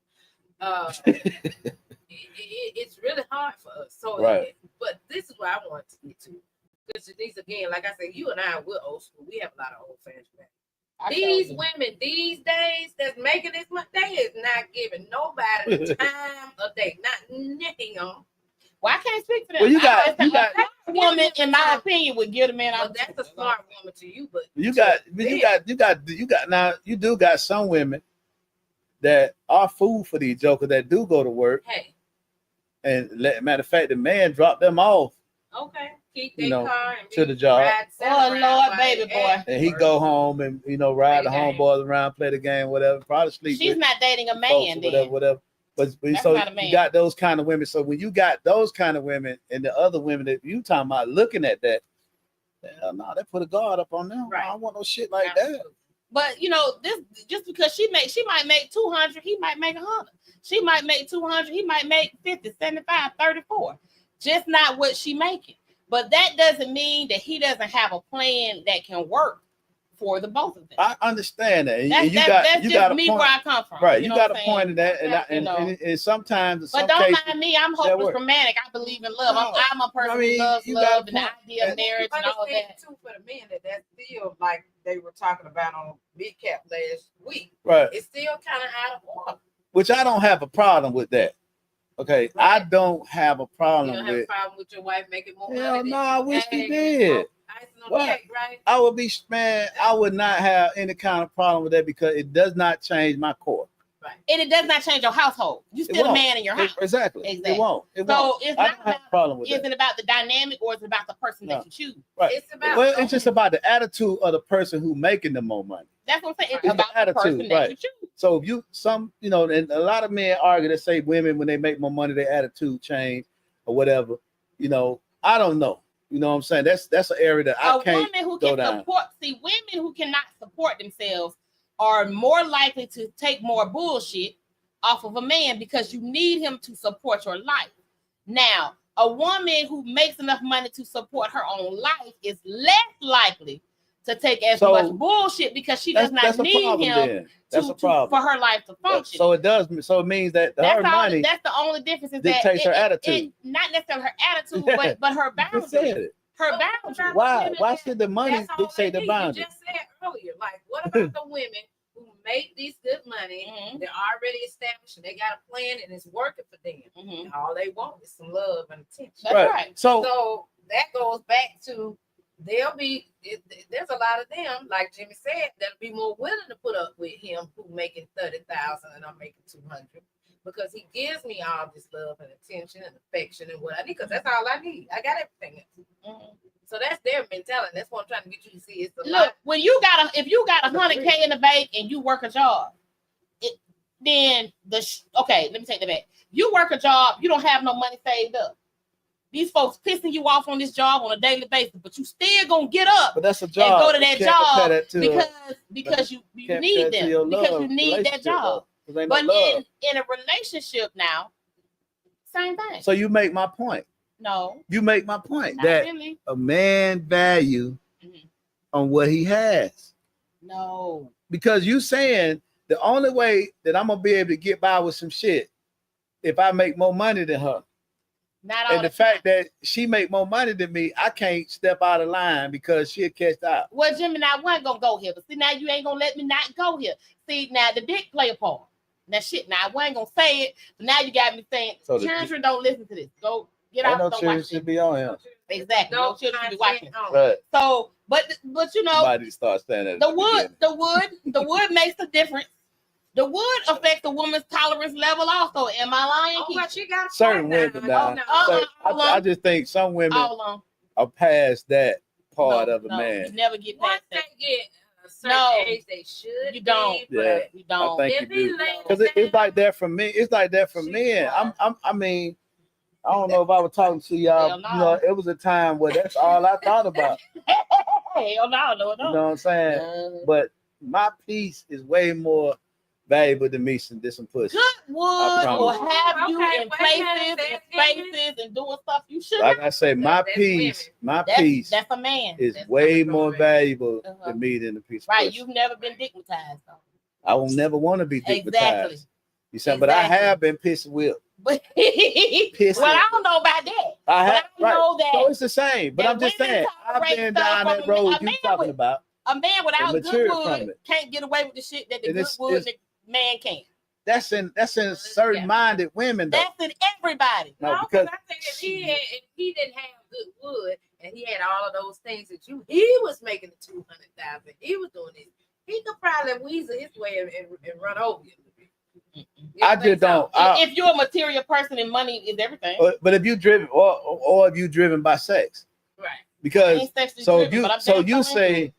It's really hard for us. So, Right. but this is what I want to get to. Because these again, like I said, you and I, we're old school. We have a lot of old fashioned. These women these days that's making this money, they is not giving nobody the time of day, not nothing on. Well, I can't speak for them. Well, you got a woman, in my opinion, would give the man Well, that's a smart woman to you, but you got now you do got some women that are food for these jokers that do go to work. Hey, And matter of fact, the man dropped them off okay, keep their car and to the job. ride Oh, around Lord, by baby the boy. ass And he work. go home and ride the Play the game. homeboys around, play the game, whatever. Probably sleep. She's with not dating a folks man, or then. whatever. But That's so not a man. you got those kind of women. So when you got those kind of women and the other women that you talking about looking at that, hell no, they put a guard up on them. Right. I don't want no shit like that. But this just because she might make 200, he might make 100. She might make 200, he might make 50, 75, 34. Just not what she making. But that doesn't mean that he doesn't have a plan that can work for the both of them. I understand that. And That's you got just a me point. where I come from. Right, you know got what a I'm point saying? in that, and sometimes in But some don't cases, mind me, I'm that hopeless work. romantic. I believe in love. No, I'm a person I mean, who loves you got love a and the point. idea of marriage and all Understand that. too for the men that's still like they were talking about on Big Cap last week. right? It's still kind of out of order. Which I don't have a problem with that. Okay, I Right. don't have a You problem don't have a with. problem with your wife making more money. Hell than no, you. I wish he Hey, did. icing on What? the cake, right? I would be, man, I would not have any kind of problem with that because it does not change my core. And it does not change your household. You It still a won't. man in your house. Exactly. Exactly. It won't. It So won't. it's I not don't have a about, problem with is that. it about the dynamic or is it about the person No. that you choose? Right. It's about Well, it's just about the attitude of the person who making the more money. That's what I'm saying. It's It's the about the person attitude, that right. you choose. So if and a lot of men argue that say women when they make more money, their attitude change or whatever. I don't know. You know what I'm saying? That's an area that I A can't woman who go can down. support, see, women who cannot support themselves are more likely to take more bullshit off of a man because you need him to support your life. Now, a woman who makes enough money to support her own life is less likely to take as So, much bullshit because she does That's not a need problem him then. That's a for problem. her life to function. So it does. So it means that her That's money that's the only difference is dictates that her attitude. not necessarily her attitude, Yeah. but her You just said boundaries. it. Her But boundaries. about the Why? women Why that- should the money that's all dictate they the need. boundary? You just said earlier, like, what about the women who make these good money? Mhm. They're already established and they got a plan and it's working for them. Mhm. And all they want is some love and attention. That's right. So that goes back to there's a lot of them, like Jimmy said, that'll be more willing to put up with him who making 30,000 and I'm making 200 because he gives me all this love and attention and affection and what I need because that's all I need. I got everything else. Mhm. So that's their mentality. That's what I'm trying to get you to see. It's a Look, lot. when if you got 100K in the bank and you work a job, then okay, let me take that back. You work a job, you don't have no money saved up. These folks pissing you off on this job on a daily basis, but you still gonna get up But that's a job. and go to that You can't compare job that to because you can't need compare it to your them because love you need that relationship, job. though, 'cause ain't no But love. in a relationship now, same thing. So you make my point. No, You make my point not that really. a man value Mhm. on what he has. No. Because you saying the only way that I'm gonna be able to get by with some shit if I make more money than her. Not all And the fact that she make more money than me, I can't step out of line because she'll catch out. Well, Jimmy, now I wasn't gonna go here, but see, now you ain't gonna let me not go here. See, now the dick play a part. Now, shit, now I wasn't gonna say it, but now you got me saying So children don't listen to this. Go get Ain't out. no Don't children watch should it. be on him. Exactly. No children should be watching. Right. So, but you know, Somebody start standing at the wood makes a difference. The wood affects the woman's tolerance level also. Am I lying? Oh, but she got certain women now. I just think some women All along. are past that part No, of a No, man. you never get Once past they that. get a certain No. age, they should. You don't. Be, Yeah. but You don't. I think If you he do. lays Because it's down- like that for me. It's like that for She men. was. I mean, I don't know if I was talking to y'all. Hell no. You know, it was a time where that's all I thought about. Hell no, no. You know what I'm saying? Uh, But my peace is way more valuable to me than some pussy. Good wood will promise. have you Okay, in wait a places minute, and say it again. spaces and doing stuff you should Like not. I say, my That's peace, my That's, peace that's a man. is That's way not more right. valuable Uh-huh. to me than a piece of Right. pussy. You've never been dignitized though. I will never want to be dignitized. Exactly. You said, but I Exactly. have been pissed whipped. But well, I don't know about that. I But have, I know that So it's the same. But that I'm just women saying, I've tolerate been stuff down from that a road man you talking with- about. a man without And good mature from wood it. can't get away with the shit that the And good it's- wood man can. That's in certain minded women though. That's in everybody. No, No, because I think if he didn't have good wood and he had all of those things that he was making the 200,000. He was doing this. He could probably weasel his way and run over you. I just don't. If you're a material person and money is everything. But if you driven or if you driven by sex, Right. because Ain't sexually so driven, you but I'm so damn you sure into say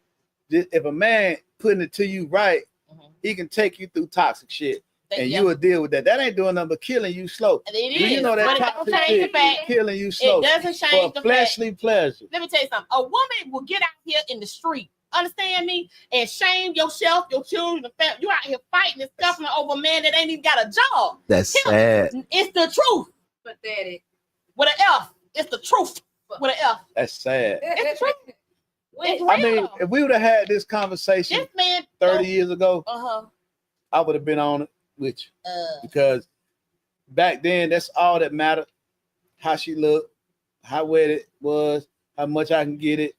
if a man putting it to you right, Mhm. he can take you through toxic shit it. and Yeah. you will deal with that. That ain't doing nothing but killing you slow. It Do is. you know that but it don't toxic change shit the fact. is killing you slow It doesn't for change the fact. fleshly pleasure? Let me tell you something. A woman will get out here in the street, understand me, and shame yourself, your children, the family. You out here fighting and scuffling over a man that ain't even got a job. That's Him. sad. It's the truth Pathetic. with an F. It's the truth with an F. That's sad. It's true. It's real. I mean, if we would have had this conversation This man 30 years ago, Uh-huh. I would have been on it with you. Because back then, that's all that mattered. How she looked, how wet it was, how much I can get it.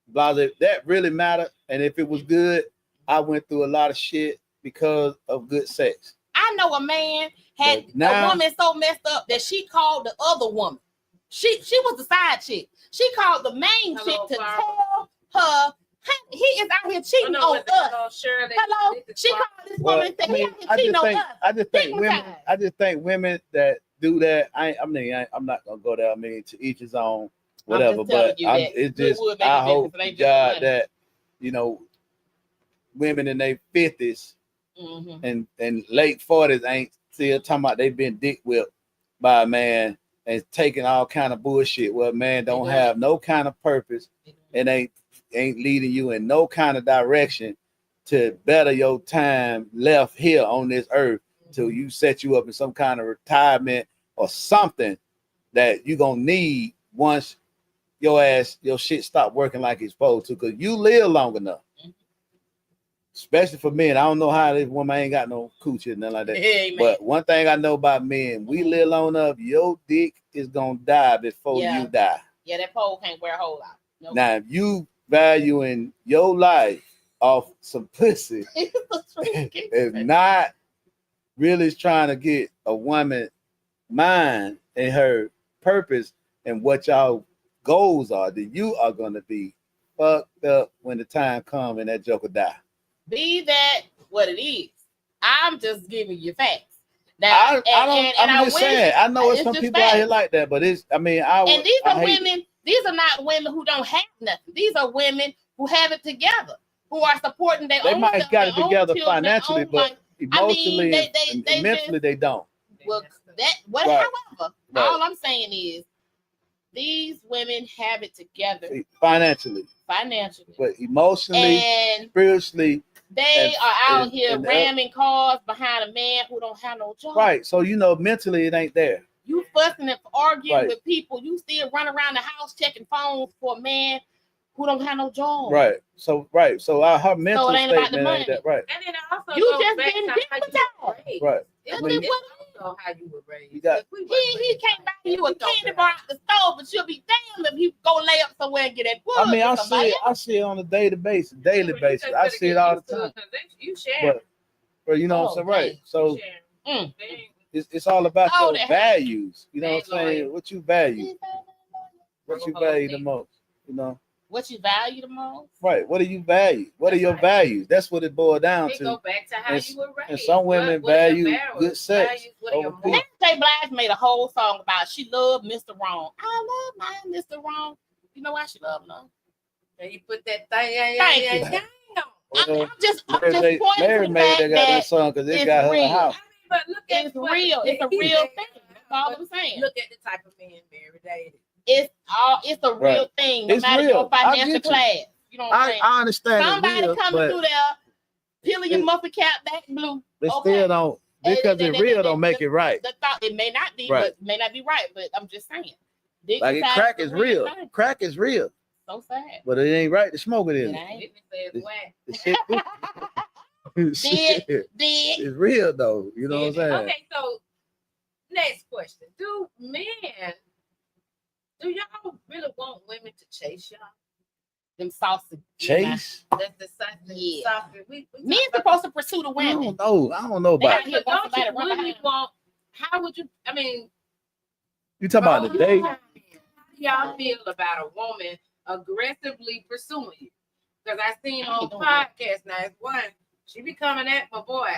Blah, blah. That really mattered. And if it was good, I went through a lot of shit because of good sex. I I know a man had But now- a woman so messed up that she called the other woman. She was the side chick. She called the main chick to tell her he is out here cheating on us. Hello, she called this woman and said he out here cheating on us. I just think women that do that. I'm not gonna go there. I mean, to each his own, whatever. But it's just I hope to God that women in their 50s and late 40s ain't still talking about they been dick whipped by a man and taking all kind of bullshit where a man don't have no kind of purpose and ain't leading you in no kind of direction to better your time left here on this earth till you set you up in some kind of retirement or something that you gonna need once your shit stop working like it's supposed to, because you live long enough. Especially for men. I don't know how this woman ain't got no coochie and nothing like that. Hey, but one thing I know about men, we live long enough, your dick is gonna die before you die. Yeah, that pole can't wear a hole out. Nope. Now, if you valuing your life off some pussy and not really trying to get a woman mind and her purpose and what y'all goals are, then you are gonna be fucked up when the time comes and that joker die. Be that what it is. I'm just giving you facts. Now, I'm just saying. I know it's some people out here like that, but these are women. These are not women who don't have nothing. These are women who have it together, who are supporting their own. They might have got it together financially, but emotionally and mentally they don't. Well, however, all I'm saying is these women have it together financially, but emotionally and spiritually. They are out here ramming cars behind a man who don't have no job. Right. So mentally it ain't there. You fussing and arguing with people. You still run around the house checking phones for a man who don't have no job. Right. So her mental statement about the money. Ain't that right. And then also you just been dick. Right. How you were raised. He can't buy you a candy bar at the store, but you'll be damned if you go lay up somewhere and get that pussy. I mean, I see it on a daily basis. I see it all the time. You share. But you know what I'm saying, right? So it's all about your values. You know what I'm saying? What you value. What you value the most, What you value the most? Right. What do you value? What are your values? That's what it boils down to. Go back to how you were raised. And some women value good sex. Mary J. Blige made a whole song about she loved Mr. Wrong. I love my Mr. Wrong. You know why she loved him? And you put that thing. I'm just pointing Mary to the made that song because it got her house. But look at it's real. It's a real thing. That's all I'm saying. Look at the type of man Mary dated. It's a real thing, no matter your financial class. You know what I'm saying? I understand. Somebody coming through there, peeling your muffin cap back blue. They still don't, because it's real don't make it right. It may not be, but may not be right. But I'm just saying. Like crack is real. Crack is real. So sad. But it ain't right to smoke it in. It's real though. You know what I'm saying? Okay, so next question. Do y'all really want women to chase y'all? Them saucy chase? That's the saucy. Men supposed to pursue the women. I don't know about it. How would you, I mean, you talking about the date? How do y'all feel about a woman aggressively pursuing you? Because I seen on podcast now, it's one, she be coming at my boy.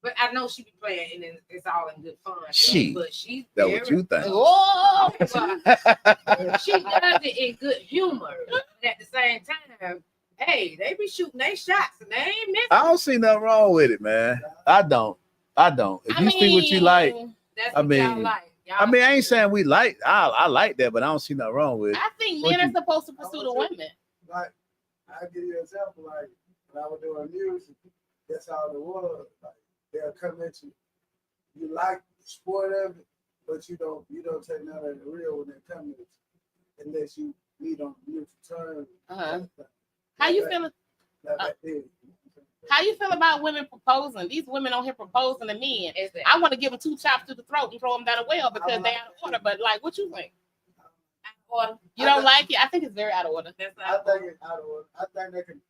But I know she be playing and it's all in good fun. But she's that what you think? Oh, she does it in good humor. But at the same time, hey, they be shooting their shots and they ain't missing. I don't see nothing wrong with it, man. I don't. If you see what you like, that's what y'all like. I ain't saying we like. I like that, but I don't see nothing wrong with it. I think men are supposed to pursue the women. Like, I'll give you an example. Like when I was doing music, that's all it was. Like they'll come at you. You like the sport of it, but you don't take none of the real when they come at you, unless you meet on mutual terms. How you feeling? How you feel about women proposing? These women on here proposing to men. I want to give them 2 chops to the throat and throw them down the well because they're out of order. But like, what you think? Out of order. You don't like it? I think it's very out of order. I think it's out of order. I think they can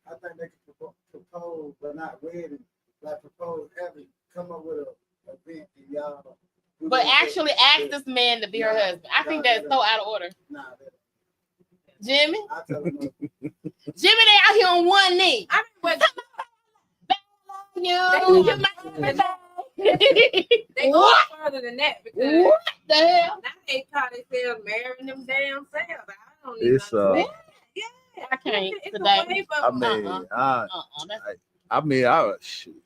propose, but not wedding. Like propose, having come up with But actually ask this man to be her husband. I think that's so out of order. Nah, Jimmy? I tell him no. Jimmy, they out here on one knee. I mean, but they go What? further than that because What the hell? now they call themselves marrying them damn selves. I don't even It's understand. Yeah, I can't It's today. a way for I mean, That's- I mean, I shoot.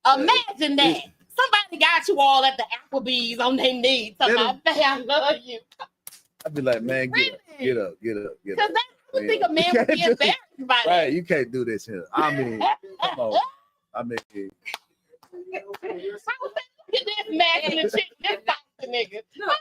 Imagine that. Somebody got you all at the Applebee's on their knees. Somebody, I love you. I'd be like, man, Really? get up. Because I would think a man would be embarrassed by that. Right, you can't do this here. I mean, come on. I mean, I was saying, look at this masculine chick, this toxic nigga. Look,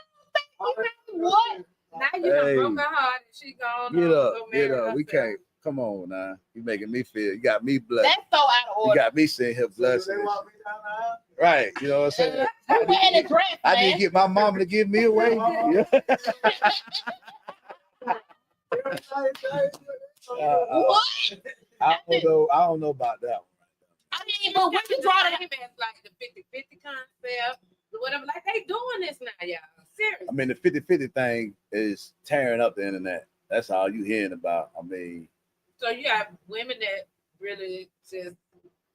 What? now you done Hey. broke her heart and she gone. get on to up, go get marry up. We herself. can't. Come on now. You making me feel. You got me blood. That's so out of You order. got me sitting here So blushing. they walk me down the aisle. Right. You know what I'm saying? You wearing a dress, I man. didn't get my mama to give me away. Yeah. What? I don't know about that one. I mean, but when you draw that, It's like the 50-50 concept, whatever. Like they doing this now, y'all. Seriously. I mean, the 50-50 thing is tearing up the internet. That's all you hearing about. I mean, So you have women that really just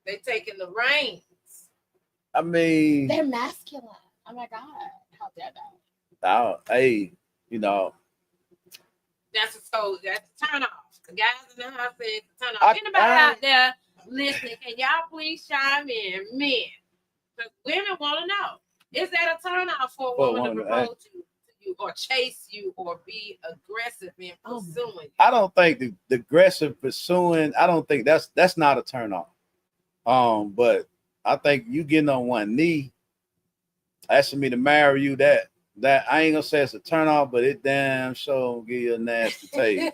they taking the reins. I mean, they're masculine. Oh my God. How dare they? hey, you know, That's a turn off. The guys in the house said it's a turn off. I- Anybody I- out there listening, can y'all please chime in, men? Because women want to know. Is that a turn off for a For a woman to woman, propose to you or chase you or be aggressive in pursuing you? I don't think the aggressive pursuing. I don't think that's not a turn off. But I think you getting on one knee, asking me to marry you. That I ain't gonna say it's a turn off, but it damn sure give you a nasty taste,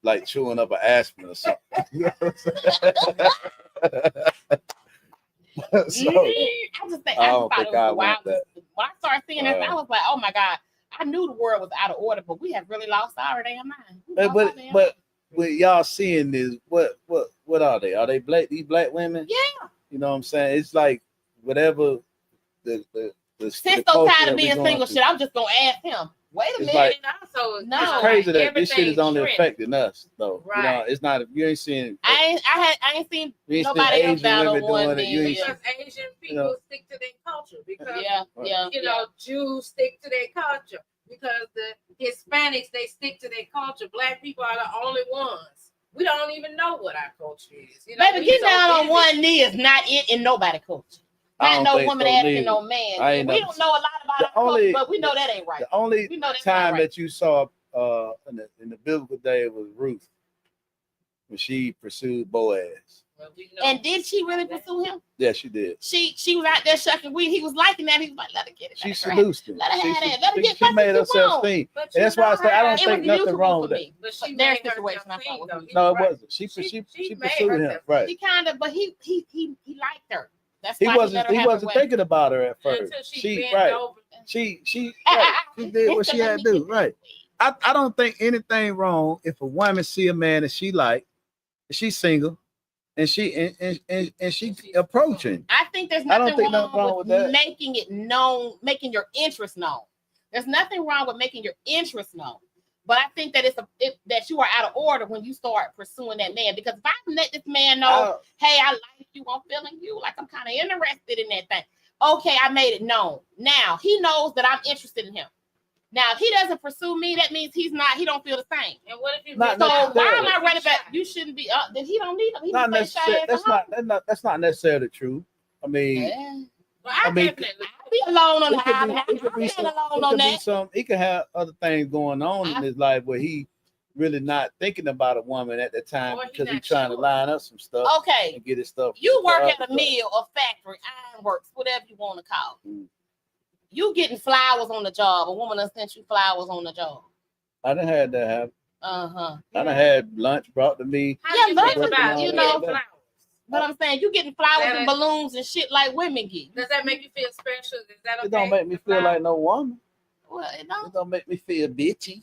like chewing up an aspirin or something. You know what I'm saying? So I just think I I don't just thought think it I was want wild. that. When I started seeing this, I was like, oh my God. I knew the world was out of order, but we have really lost our damn mind. We lost our damn but what y'all seeing is what are they? Are they black? These black women? Yeah. You know what I'm saying? It's like whatever the Since so culture tired that of we being going single through. shit, I'm just gonna ask him. Wait a It's minute. like- And also, No. It's crazy that this shit is everything's only trending. affecting us though. You know, Right. it's not if you ain't seeing I ain't seen you ain't nobody seen else Asian down on women one doing it. You knee. ain't Because Asian people know. stick to their culture. Because Yeah. you know, Jews stick to their culture. Because the Hispanics, they stick to their culture. Black people are the only ones. We don't even know what our culture is. You know, Baby, we get so down on busy. one knee is not it in nobody culture. I Not don't no think woman so asking neither. no I man. ain't We never don't know a lot about The our only- culture, but we know that ain't right. The only We know that's not time right. that you saw in the biblical day was Ruth when she pursued Boaz. Well, we know. And did she really pursue him? Yeah, she did. She was out there shucking weed. He was liking that. He was like, let her get it. She Let her grab it. seduced him. Let her She, have that. Let her get she fucking made you herself want. seen. But And that's why I say I don't It think was nothing beautiful wrong for with that. me. But she Their made situation, herself I thought, seen, was though. beautiful. No, it Right. wasn't. She She made pursued him. herself- Right. She kind of, but he liked her. That's He why wasn't let her he have her wasn't way. thinking about her at first. Until she She bent right. over. She did what she had to do. Right. I don't think anything wrong if a woman see a man that she like, she's single, and she approaching. I think there's I don't nothing think nothing wrong with with that. making it known, making your interest known. There's nothing wrong with making your interest known. But I think that that you are out of order when you start pursuing that man. Because if I let this man know, hey, I like you, I'm feeling you, like I'm kind of interested in that thing. Okay, I made it known. Now he knows that I'm interested in him. Now, if he doesn't pursue me, that means he don't feel the same. And what if you Not So necessarily. why am What I if running he back? shy? You shouldn't be. Then he don't need him. He Not can stay shy necessarily. as That's not necessarily true. I mean, Yeah. Well, I mean, definitely. I'll be alone on the it could island. be, it could be I'm some, not alone it on could be that. some, he could have other things going on in his life where he really not thinking about a woman at the time Or he because he's not trying to sure. line up some stuff Okay, and get his stuff. you work other at a stuff. mill or factory, ironworks, whatever you want to call it. Mm. You getting flowers on the job. A woman done sent you flowers on the job. I done had that happen. Uh-huh. I done had lunch brought to me. How Yeah, do you lunch feel is- about you getting know, flowers? But I'm saying you getting flowers That and is- balloons and shit like women get. Does that make you feel special? Is that okay? It don't make me The feel flowers? like no woman. Well, it It don't. don't make me feel bitchy.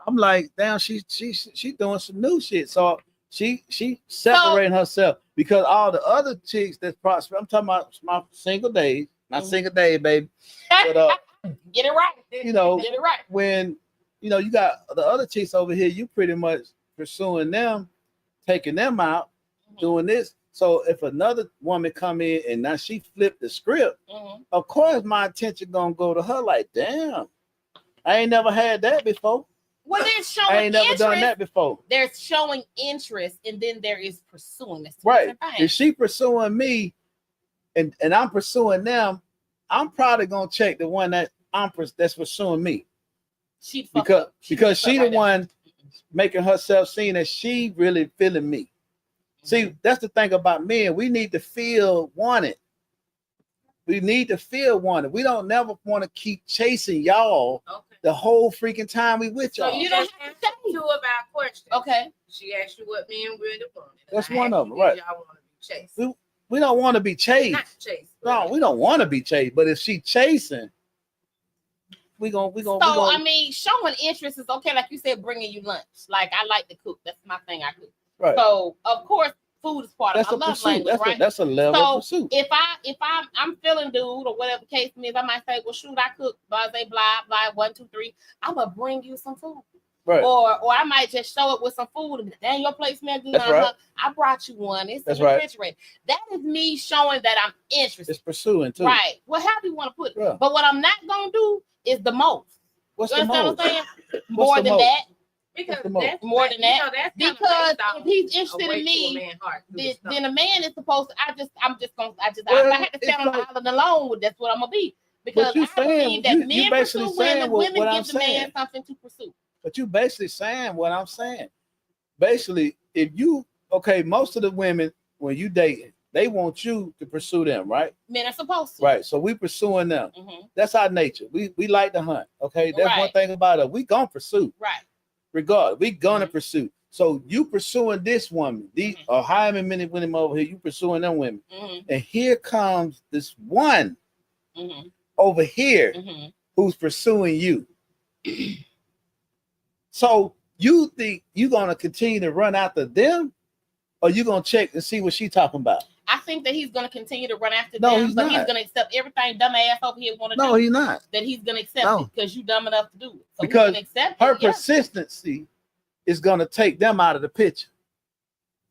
I'm like, damn, she doing some new shit. So She separating herself because all the other chicks that's prosper. I'm talking about my single days, not single day, baby. But Get it right. you know, Get it right. when you know you got the other chicks over here, you pretty much pursuing them, taking them out, doing this. So if another woman come in and now she flipped the script, of course my attention gonna go to her. Like, damn, I ain't never had that before. Well, they're showing I ain't never interest. done that before. They're showing interest, and then there is pursuing. That's two Right. different things. If she pursuing me and I'm pursuing them, I'm probably gonna check the one that's pursuing me. She Because she the right one making herself seen that she really feeling me. See, that's the thing about men. We need to feel wanted. We need to feel wanted. We don't never want to keep chasing y'all the whole freaking time we with y'all. So you don't just have have to say. two of our questions. Okay. She asked you what men really wanted. That's And one I of asked them, you, right. did y'all want to be chased? We don't want to be chased. Not chased. No, we don't want to be chased. But if she chasing, we gonna. I mean, showing interest is okay. Like you said, bringing you lunch. Like I like to cook. That's my thing. I cook. Right. So of course, food is part That's of a my love pursuit. language, right? That's a level So of pursuit. if I'm feeling dude or whatever the case is, I might say, well, shoot, I cook, blah, blah, 1, 2, 3. I'm gonna bring you some food. Right. Or I might just show up with some food and dang, your place smell good. That's right. I brought you one. It's That's in the right. refrigerator. That is me showing that I'm interested. It's pursuing too. Right. Well, how do you want to put it? Yeah. But what I'm not gonna do is the most. What's You the understand most? what I'm saying? What's More the than most? that. Because What's the most? that's More than that. You know, that's kinda Because based off if he's interested a way in to a me, man's heart through the then a man is supposed to. If I had to Well, stand on the it's island alone, that's what I'm gonna be. Because you I saying- believe that you men basically pursue saying women, women what I'm give the man saying. something to pursue. But you basically saying what I'm saying. Basically, if you most of the women when you dating, they want you to pursue them, right? Men are supposed to. Right. So we pursuing them. Mhm. That's our nature. We like to hunt. Okay. That's one Right. thing about us. We gonna pursue. Right. Regardless, we gonna Mhm. pursue. So you pursuing this woman, these Mhm. or however many women over here, you pursuing them women. Mhm. And here comes this one Mhm. over here Mhm. who's pursuing you. So you think you're gonna continue to run after them, or you gonna check and see what she talking about? I think that he's gonna continue to run after No, them, he's but he's not. gonna accept everything dumbass over here want to No, do. he's not. That he's gonna accept No. it because you dumb enough to do it. So Because he's gonna accept Her it. Yeah. persistency is gonna take them out of the picture.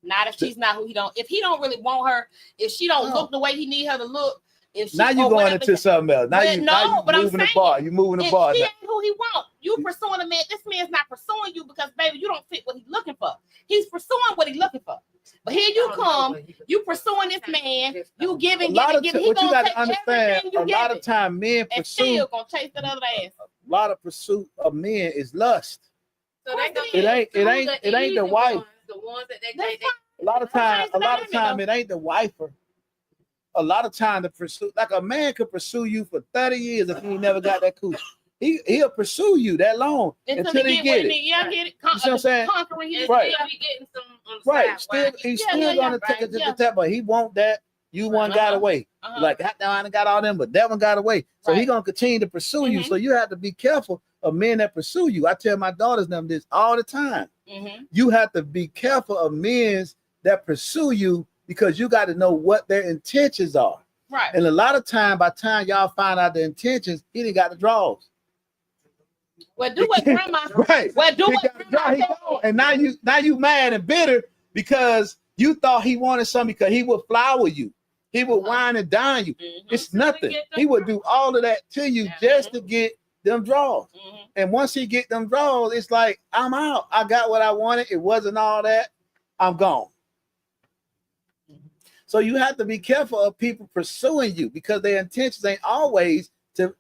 Not if she's not who he don't. If he don't really want her, if she don't No. look the way he need her to look, if she Now you or going whatever into the- something else. Now But you no, but I'm moving the saying, bar. You moving the if bar. she now. ain't who he want, you pursuing a man. This man's not pursuing you because baby, you don't fit what he's looking for. He's pursuing what he's looking for. But here you come, you pursuing this man, you giving, A lot of giving. ti- He what you gonna got take to understand, everything you a give lot of him, time men and pursue still gonna chase that other ass. a lot of pursuit of men is lust. So they gonna It ain't- choose it ain't the wife. ones, the ones that they That's think A lot of time, Sometimes it ain't the wifer. A lot of time the pursuit, like a man could pursue you for 30 years if he ain't never got that coochie. He'll pursue you that long until he get it. Yeah, I get it. You see what I'm saying? Conquering they his Right. still be getting some on the Right. side. Still, Why? he's Yeah, still yeah, gonna yeah, take it right, to yeah. the top, but he want that. You one got Uh-huh. away. Uh-huh. Like, I done got all them, but that one got away. So he Right. gonna continue to pursue you. Mhm. So you have to be careful of men that pursue you. I tell my daughters them this all the time. Mhm. You have to be careful of men that pursue you because you got to know what their intentions are. Right. And a lot of time, by the time y'all find out the intentions, he didn't got the draws. Well, do what grandma. Right. Well, do He what got the draw, he grandma gone. said. And now you mad and bitter because you thought he wanted something because he would flower you. He would wine and dine you. Mhm. It's Until he nothing. get them He would do all of that to you Yeah. just to get them draws. Mhm. And once he get them draws, it's like, I'm out. I got what I wanted. It wasn't all that. I'm gone. So you have to be careful of people pursuing you because their intentions ain't always to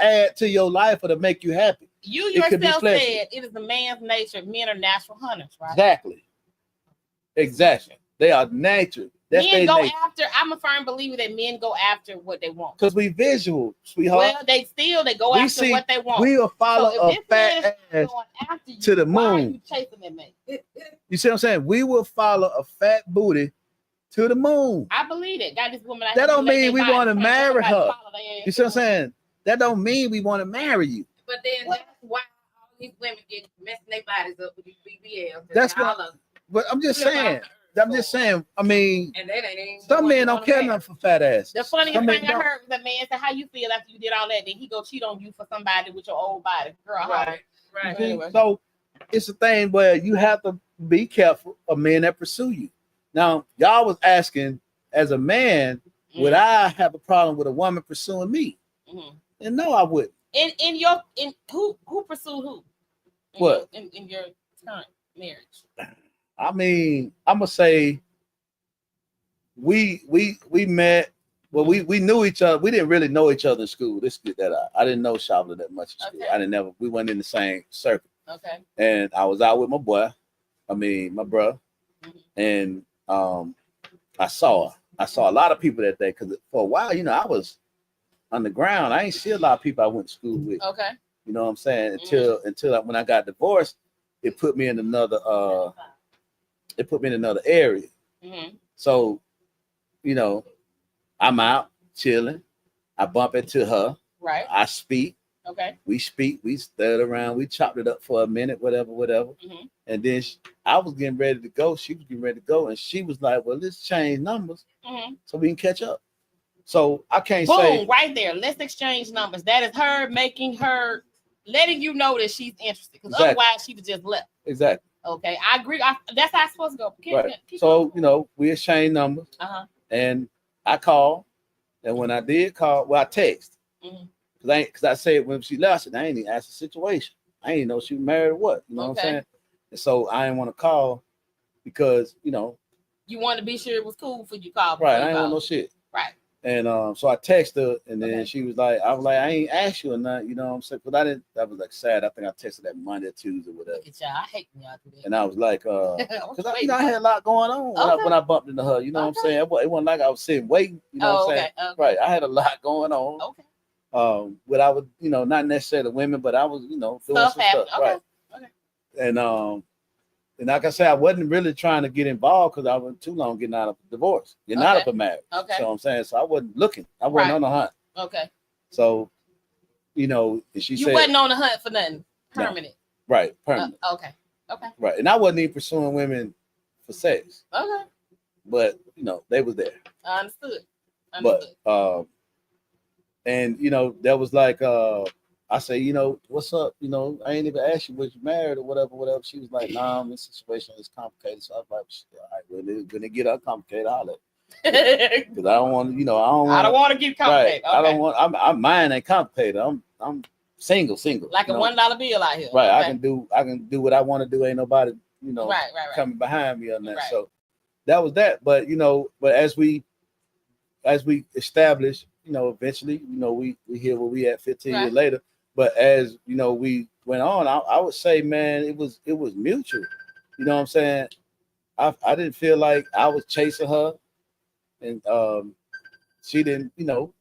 add to your life or to make you happy. You It could be yourself fleshly. said it is the man's nature. Men are natural hunters, right? Exactly. They are natural. That's Men their go nature. after. I'm a firm believer that men go after what they want. Because we visual, sweetheart. Well, they go We after see- what they want. We'll follow so if a this man fat is ass going after you, to the why are moon. you chasing that man? You see what I'm saying? We will follow a fat booty to the moon. I believe it. Got this woman. out That here don't let mean their we body wanna change. marry Somebody her. follow their ass. You see what I'm saying? That don't mean we want to marry you. But then that's why all these women get messing their bodies up with these BBLs. That's y'all what- are But I'm just saying. I mean, And that ain't even some what men you don't wanna care marry. nothing for fat asses. The funniest Some men thing I don't. heard was a man said, "How you feel after you did all that? Then he go cheat on you for somebody with your old body, girl." Right. You see? Anyway. So it's a thing where you have to be careful of men that pursue you. Now, y'all was asking, as a man, would I have a problem with a woman pursuing me? Mm-hmm. And no, I wouldn't. In who pursued who? What? In your current marriage? I mean, I'm gonna say we met. Well, we knew each other. We didn't really know each other in school. Let's get that out. I didn't know Shabla that much in school. Okay. We weren't in the same circle. Okay. And I was out with my boy. I mean, my brother. And I saw a lot of people that day because for a while, you know, I was underground. I ain't see a lot of people I went to school with. Okay. You know what I'm saying? Until when I got divorced, it put me in another area. Mm-hmm. So, you know, I'm out chilling. I bump into her. Right. I speak. Okay. We speak. We stood around. We chopped it up for a minute, whatever. Mm-hmm. And then I was getting ready to go. She was getting ready to go, and she was like, "Well, let's change numbers so we can catch up." So I can't say. Boom! Right there. Let's exchange numbers. That is her letting you know that she's interested. Because otherwise, she'd have just left. Exactly. Okay, I agree. That's how it's supposed to go. Right. So you know, we exchanged numbers, and I called, and when I did call, well, I text. Because I said when she left, I said, I ain't even asked the situation. I ain't know she was married or what. You know what I'm saying? And so I didn't want to call because, you know. You wanted to be sure it was cool for you to call. Right. I didn't want no shit. Right. And so I texted her, and then she was like, I was like, I ain't asked you or nothing. You know what I'm saying? But that was like sad. I think I texted that Monday or Tuesday or whatever. Look at y'all. I hate when y'all do that. And I was like, because I had a lot going on when I bumped into her. You know what I'm saying? It wasn't like I was sitting waiting. You know what I'm saying? Okay. Right. I had a lot going on. Okay. But I was, you know, not necessarily women, but I was, you know, doing some stuff. Okay. Right. And like I said, I wasn't really trying to get involved because I was too long getting out of divorce, getting out of a marriage. Okay. So I'm saying, so I wasn't looking. I wasn't on the hunt. Okay. So, you know, she said you wasn't on the hunt for nothing permanent. No. Right. Permanent. Okay. Right. And I wasn't even pursuing women for sex. Okay. But you know, they was there. I understood. But and you know, that was like I say, you know, what's up? You know, I ain't even asked you was you married or whatever. She was like, nah, this situation is complicated. So I was like, all right, when it get uncomplicated, I'll let it. Because I don't want to, you know, I don't want to get complicated. Right. Okay. I don't want. I'm mine ain't complicated. I'm single. Like a $1 bill out here. Right. Okay. I can do what I want to do. Ain't nobody, you know, right. coming behind me on that. Right. So that was that. But you know, as we established, you know, eventually, you know, we here where we at 15 years later. But as you know, we went on. I would say, man, it was mutual. You know what I'm saying? I didn't feel like I was chasing her, and she didn't. You know,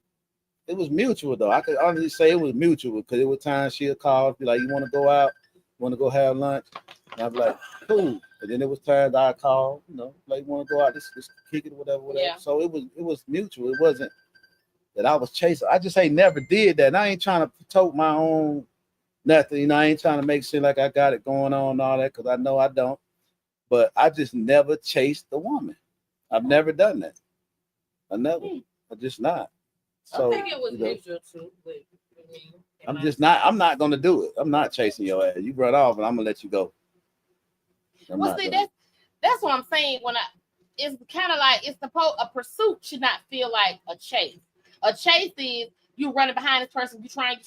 it was mutual though. I could honestly say it was mutual because there were times she'll call, be like, "You want to go out? Want to go have lunch?" And I'd be like, "Cool." And then there was times I call, you know, like, "Want to go out? Just kick it, whatever." Yeah. So it was mutual. It wasn't that I was chasing. I just ain't never did that. And I ain't trying to tote my own nothing. You know, I ain't trying to make shit like I got it going on and all that because I know I don't. But I just never chased the woman. I've never done that. I never. I just not. So I think it was mutual too. I'm not gonna do it. I'm not chasing your ass. You run off and I'm gonna let you go. That's what I'm saying. It's kind of like a pursuit should not feel like a chase. A chase is you running behind this person, you trying,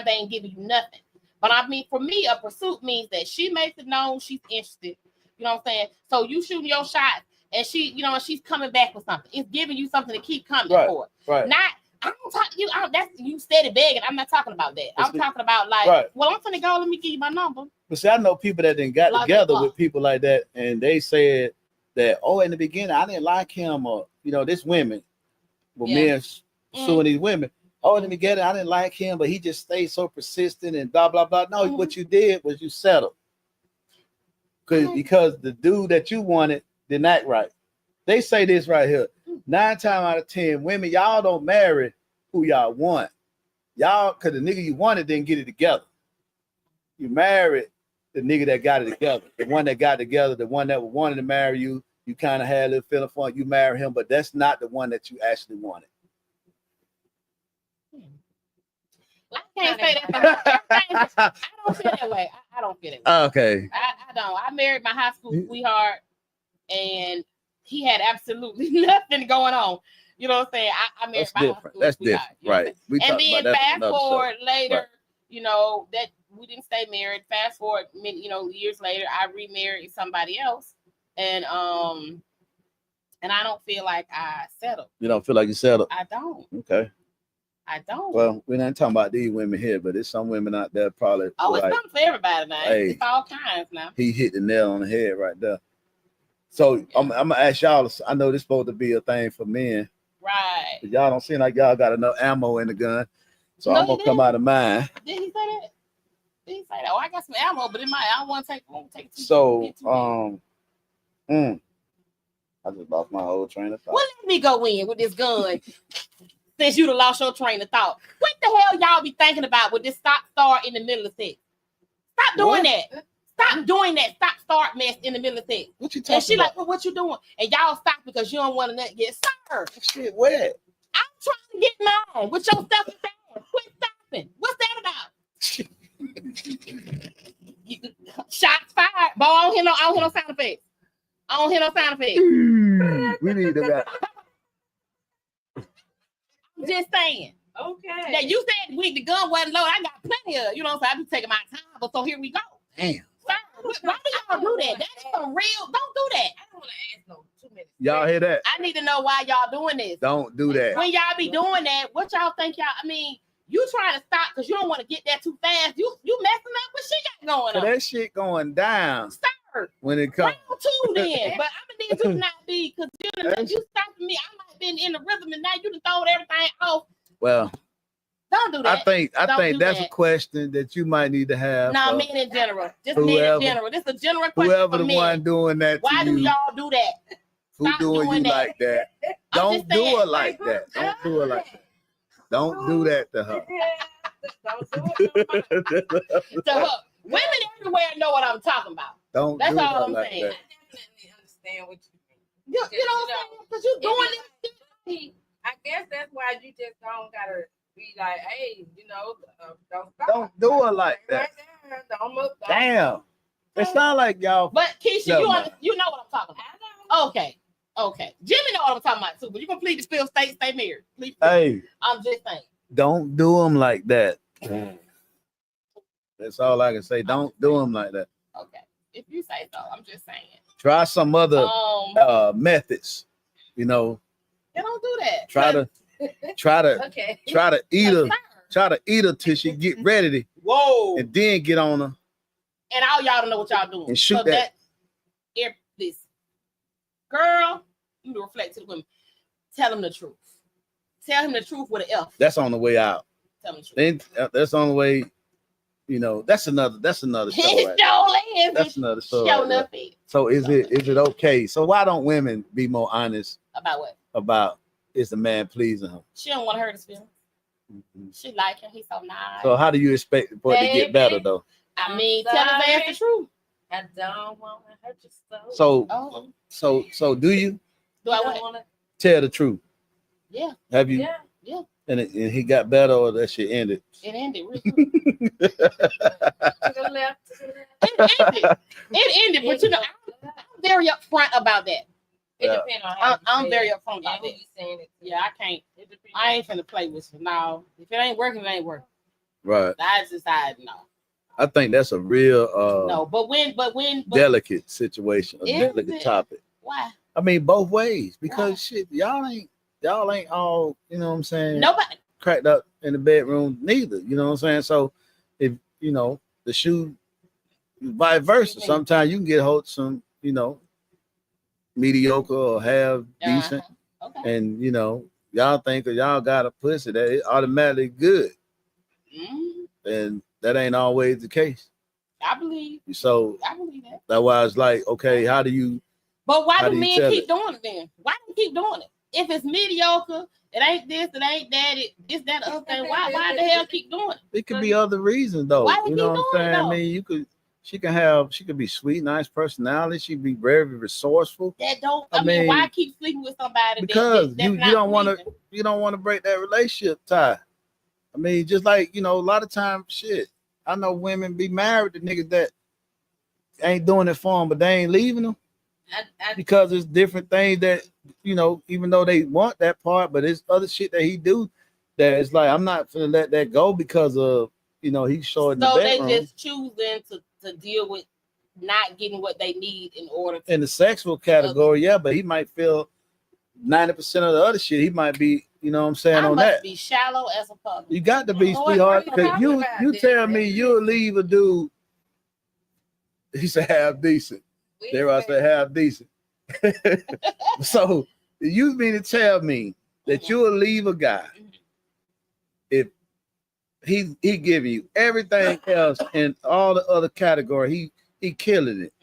they ain't giving you nothing. But I mean, for me, a pursuit means that she makes it known she's interested. You know what I'm saying? So you shooting your shot, and she, you know, she's coming back with something. It's giving you something to keep coming for. Right. Not, I don't talk you. That's you steady begging. I'm not talking about that. I'm talking about like, well, I'm gonna go. Let me give you my number. But see, I know people that didn't got together with people like that, and they said that, oh, in the beginning, I didn't like him, or you know, this women, men suing these women. Oh, in the beginning, I didn't like him, but he just stayed so persistent and blah blah blah. No, what you did was you settled, because the dude that you wanted didn't act right. They say this right here: 9 times out of 10, women, y'all don't marry who y'all want. Y'all, because the nigga you wanted didn't get it together. You married the nigga that got it together, the one that got together, the one that wanted to marry you. You kind of had a little feeling for him, you marry him, but that's not the one that you actually wanted. I can't say that. I don't feel that way. I don't feel that way. Okay. I don't. I married my high school sweetheart, and he had absolutely nothing going on. You know what I'm saying? I married That's my high different. school That's sweetheart. different, You know what I'm right? We saying? And then about that fast another forward show. later, Right. you know, that we didn't stay married. Fast forward, years later, I remarried somebody else, and I don't feel like I settled. You don't feel like you settled? I don't. Okay. I don't. Well, we're not talking about these women here, but there's some women out there probably. Oh, it's like, something for everybody now. Hey. It's all kinds now. he hit the nail on the head right there. So I'm gonna ask y'all. I know this supposed to be a thing for men, Right. but y'all don't seem like y'all got enough ammo in the gun. So No, I'm gonna come out of mine. Did he say that? Did he say that? Oh, I got some ammo, but I don't want to take too So many. I just lost my whole train of thought. Well, let me go in with this gun. Since you done lost your train of thought. What the hell y'all be thinking about with this stop start in the middle of sex? Stop doing that. Stop doing that. Stop start mess in the middle of sex. What you talking And she about? like, well, what you doing? And y'all stop because you don't want to nut. Yes, sir. Shit, where? I'm trying to get mine with your stuff in there. Quit stopping. What's that about? Shots fired. Boy, I don't hear no sound effects. I don't hear no sound effects. We need to. I'm just saying. Okay. Now you said the gun wasn't loaded. I got plenty of, so I be taking my time. But so here we go. Damn. Sir, why do y'all do that? That is some real. Don't do that. I don't want to ask no 2 minutes. Y'all hear that? I need to know why y'all doing this. Don't do that. When y'all be doing that, what y'all think y'all? I mean, you trying to stop because you don't want to get there too fast. You messing up what she got going So on. that shit going down Sir, when it comes. round two then. But I'm gonna need you to not be because you stopping me. I might have been in the rhythm and now you done throwed everything off. Well, Don't do that. I think Don't do that's that. a question that you might need to have. No, for men in general. Just men whoever- in general. This is a general question whoever for the men. one doing that Why to do you, y'all do that? who stop doing you doing that? like that? I'm Don't just do saying. it like that. Don't do it like that. Don't do that to her. Don't do it. So look, women everywhere know what I'm talking about. Don't That's do all her I'm like saying. I that. definitely understand what you mean. You know what I'm saying? Because you doing this. I guess that's why you just don't gotta be like, hey, don't stop. Don't do it like Stay that. right there. Don't move. Damn. It sounds like y'all. But Keisha, No, you man. you know what I'm talking I know. about. Okay. Jimmy know what I'm talking about too. But you can plead the fifth, stay married. Please. Hey, I'm just saying. don't do them like that. That's all I can say. Don't do them like that. Okay. If you say so, I'm just saying. Try some other methods. They don't do that. Try to Okay. eat her. Sir. Try to eat her till she get ready, Whoa. and then get on her. And all y'all don't know what y'all doing. And shoot that. Listen, girl, you need to reflect to the women. Tell them the truth. Tell him the truth with an F. That's on the way out. Tell them the truth. Then that's on the way. That's another story. Right? That's another story. Show Right there. nothing. So is it okay? So why don't women be more honest About what? about is the man pleasing her? She don't want to hurt his feelings. She like him. He's so nice. So how do you expect for it to get better though? I mean, tell his ass the truth. I don't want to hurt your soul. So do you Do I You want don't wanna- tell the truth? Yeah, Have you? Yeah. And he got better, or that shit ended? it ended. Real quick. To the left. To the left. It ended. But I'm very upfront about that. It Yeah. depends on how I'm you very say upfront it and about who that. you saying it to. Yeah, I can't. It depends. I ain't finna play with you. No, if it ain't working, it ain't working. Right. I decided no. I think that's a real No, but delicate situation, a Is delicate it? topic. why? I mean, both ways, because Why? shit, y'all ain't all, you know what I'm saying, Nobody. cracked up in the bedroom neither. You know what I'm saying? So if the shoe, vice versa. Sometimes you can get hold of some, mediocre or half decent, Okay. and y'all think y'all got a pussy that it automatically good, Mhm. and that ain't always the case. I believe So that. that's why it's like, okay, how do you? But why How do do you men tell keep it? doing it then? Why do you keep doing it? If it's mediocre, it ain't this, it ain't that, this, that, other thing. Why the hell keep doing it? It could be other reasons though. Why they You know keep what I'm doing it, saying? I though? mean, you could She could be sweet, nice personality. She be very resourceful. That don't. I I mean, mean, why keep sleeping with somebody? Because that's you not don't want pleasing? to you don't want to break that relationship tie. I mean, just like a lot of times, shit. I know women be married to niggas that ain't doing it for them, but they ain't leaving them because it's different things that even though they want that part, but it's other shit that he do that it's like I'm not gonna let that go because of he's short in the So bedroom. they just choosing to deal with not getting what they need in order to. In the sexual category, yeah, but he might feel 90% of the other shit. He might be, on I must that. be shallow as a fuck. You got to be, Lord, sweetheart, what are you because you talking about, tell Dick? me you'll leave a dude. He said half decent. There I said half decent. So you mean to tell me that you'll leave a guy if he giving you everything else in all the other category, he killing it.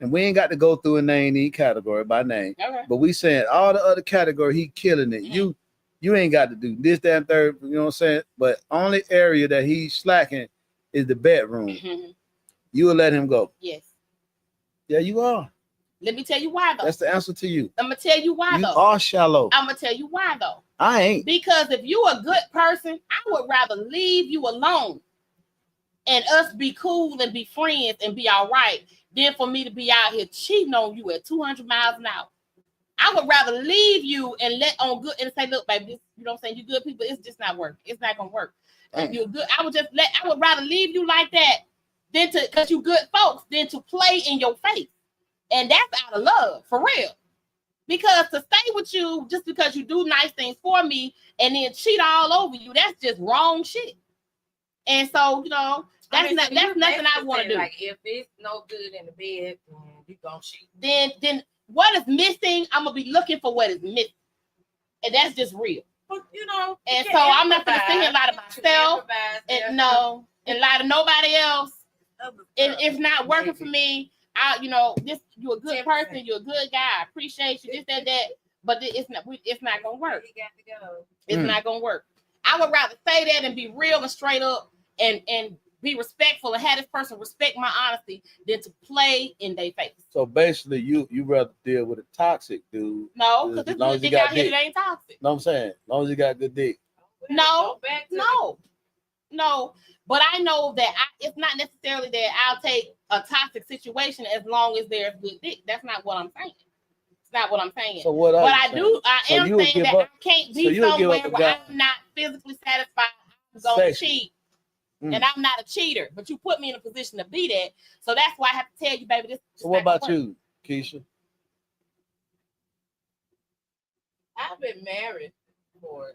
And we ain't got to go through a name each category by name. Okay. But we saying all the other category, he killing it. You ain't got to do this, that, and third, you know what I'm saying? But only area that he's slacking is the bedroom. You will let him go. Yes. Yeah, you are. Let me tell you why though. That's the answer to you. I'm gonna tell you why You though. are shallow. I'm gonna tell you why though. I ain't. Because if you a good person, I would rather leave you alone and us be cool and be friends and be all right than for me to be out here cheating on you at 200 miles an hour. I would rather leave you and let on good and say, look, baby, this, you know what I'm saying? You good people, it's just not working. It's not gonna work. If you're good, I would rather leave you like that than to, because you good folks, than to play in your face. And that's out of love, for real. Because to stay with you just because you do nice things for me and then cheat all over you, that's just wrong shit. And so, that's nothing I want to do. Like if it's no good in the bed, you gonna cheat. Then what is missing? I'm gonna be looking for what is missing, and that's just real. But and so I'm not gonna sit here and lie to myself and lie to nobody else. It's not working for me. You're a good person. You're a good guy. I appreciate you. This, that. But it's not gonna work. It's not gonna work. I would rather say that and be real and straight up and be respectful and have this person respect my honesty than to play in their face. So basically, you rather deal with a toxic dude. No, because this good dick out here that ain't toxic. No, I'm saying, as long as you got good dick. No. But I know that it's not necessarily that I'll take a toxic situation as long as there's good dick. That's not what I'm saying. It's not what I'm saying. So what? But I am saying that I can't be somewhere where I'm not physically satisfied. I'm going to cheat. And I'm not a cheater, but you put me in a position to be that. So that's why I have to tell you, baby, this. So what about you, Keisha? I've been married for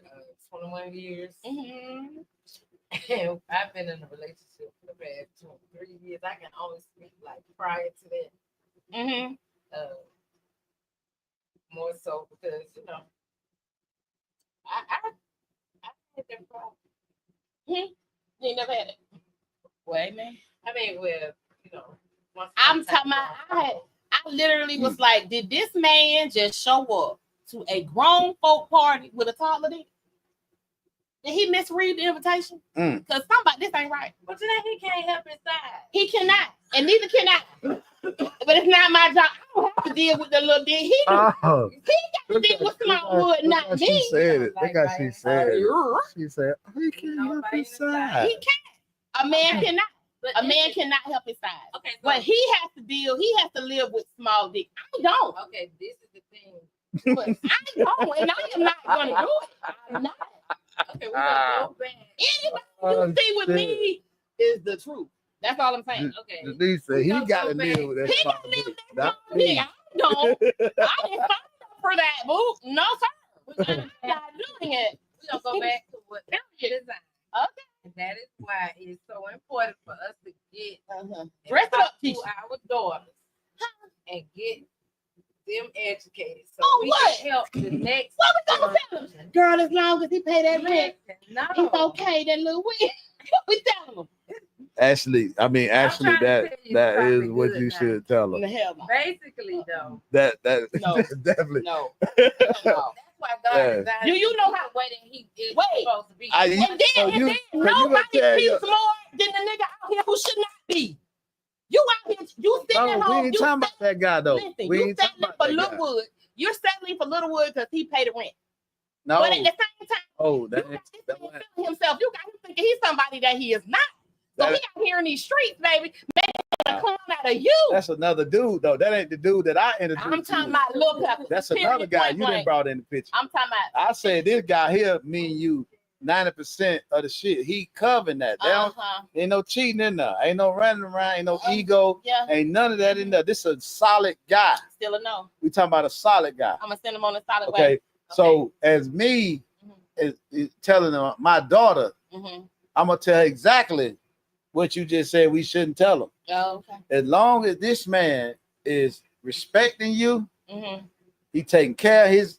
21 years. And I've been in a relationship for the past 2-3 years. I can only speak like prior to that. More so because I had that problem. You ain't never had it. Wait, man. I mean, I'm talking about. I literally was like, did this man just show up to a grown folk party with a toddler dick? Did he misread the invitation? Because this ain't right. But today he can't help his side. He cannot, and neither can I. But it's not my job. I don't have to deal with the little dick. He got to deal with small wood, not me. She said it. Look how she said it. She said, he can't help his side. He can't. A man cannot. A man cannot help his side. Okay, so but he has to live with small dick. I don't. Okay, this is the thing. But I don't, and I am not going to do it. I'm not. Okay, we're gonna go back. Anybody you see with me is the truth. That's all I'm saying. Okay. Denise said he got to deal with that. He got to deal with that. I don't. I didn't sign up for that, boo. No, sir. I'm not doing it. We're gonna go back to what design. Okay. And that is why it's so important for us to get dress it up to our daughters and get them educated so we can help the next. What we gonna tell them? Girl, as long as he pay that rent, it's okay. That little wig. What we telling them? Actually, that is what you should tell them. Basically, though. That no, definitely no. That's why God designed. Do you know how the way that he is supposed to be? And then nobody cheats more than the nigga out here who should not be. You out here, you sitting No, at we home. ain't You talking about that guy though. listen, We you ain't talking settling about for that guy. Littlewood. You're settling for Littlewood because he paid the rent. No. But at the same time, Oh, you that got ain't this that man wasn't- feeling himself. You got him thinking he's somebody that he is not. So That- he out here in these streets, baby, making a Nah. clown out of you. That's another dude though. That ain't the dude that I introduced. I'm to talking you. about Lil Pepper. That's Period, another guy point you didn't blank. brought in the picture. I'm talking about. I said this guy here, me and you, 90% of the shit. He covering that. They don't, ain't no cheating in there. Ain't no running around. Ain't no ego. Yeah, Ain't none of that in there. This is a solid guy. still a no. We talking about a solid guy. I'm gonna send him on a solid Okay. way. So as me is telling them, my daughter, Mm-hmm. I'm gonna tell her exactly what you just said we shouldn't tell him. Oh, okay. As long as this man is respecting you, Mm-hmm. he taking care of his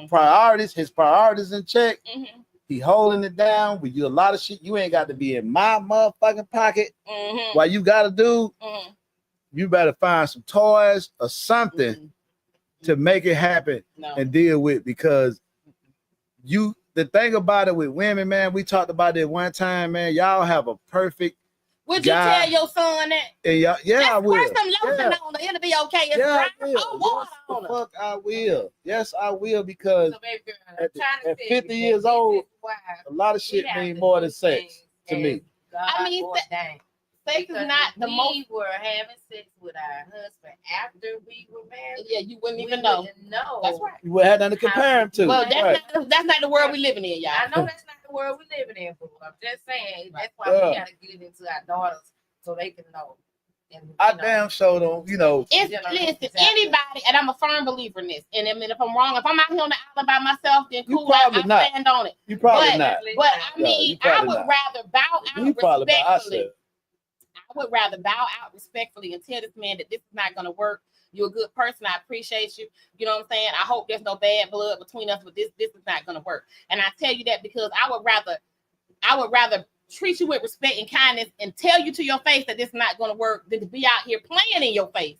priorities in check. Mm-hmm. He holding it down with you a lot of shit. You ain't got to be in my motherfucking pocket. Mm-hmm. What you gotta do, Mm-hmm. you better find some toys or something Mm-hmm. to make it happen No. and deal with, because you the thing about it with women, man, we talked about it one time, man. Y'all have a perfect Would you guy. tell your son that? And y'all, yeah, I will. Squirt some lotion Yeah. on her. It'll be okay. It's Yeah, dry. I will. Oh, water Yes, on the her. fuck I will. Yes, I will, because So, baby girl, I'm At trying to at tell 50 you years that this old, is why a lot of we shit have mean to more do than sex things to as me. God I mean, ordained. Sex is Because not if the most. we were having sex with our husband after we were married, Yeah, you wouldn't we even know. wouldn't know. That's right. You would have nothing to compare him to. Well, Right. that's not the world we living in, y'all. I know that's not the world we living in, but I'm just saying that's why Yeah. we gotta get it into our daughters so they can know. And, you I know, damn sure don't, It's generations listen, out anybody, and I'm a firm believer in this. And I mean, if I'm wrong, if I'm out here on the island by myself, then You cool, probably I not. stand on it. you probably But- not. But I Yeah, mean, you I probably would not. rather bow You out probably not. I respectfully. said, I would rather bow out respectfully and tell this man that this is not going to work. You're a good person. I appreciate you. You know what I'm saying? I hope there's no bad blood between us, but this is not going to work. And I tell you that because I would rather treat you with respect and kindness and tell you to your face that this is not going to work than to be out here playing in your face.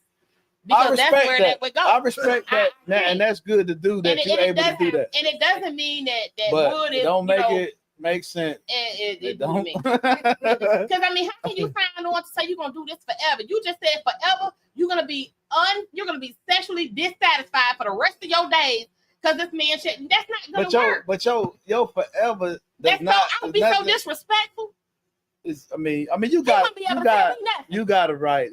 Because that's respect where that. that would go. I respect that, I can't. and that's good to do that. You're able to do that. And it doesn't mean that But wood it is, don't you make know, it make sense. it It do to don't. me. Because I mean, how can you sign on to say you're gonna do this forever? You just said forever. You're gonna be sexually dissatisfied for the rest of your days because this man shit. That's not gonna work. But your forever does That's not. so I would be so disrespectful. I mean, you He got wouldn't be able to tell me nothing. you got a right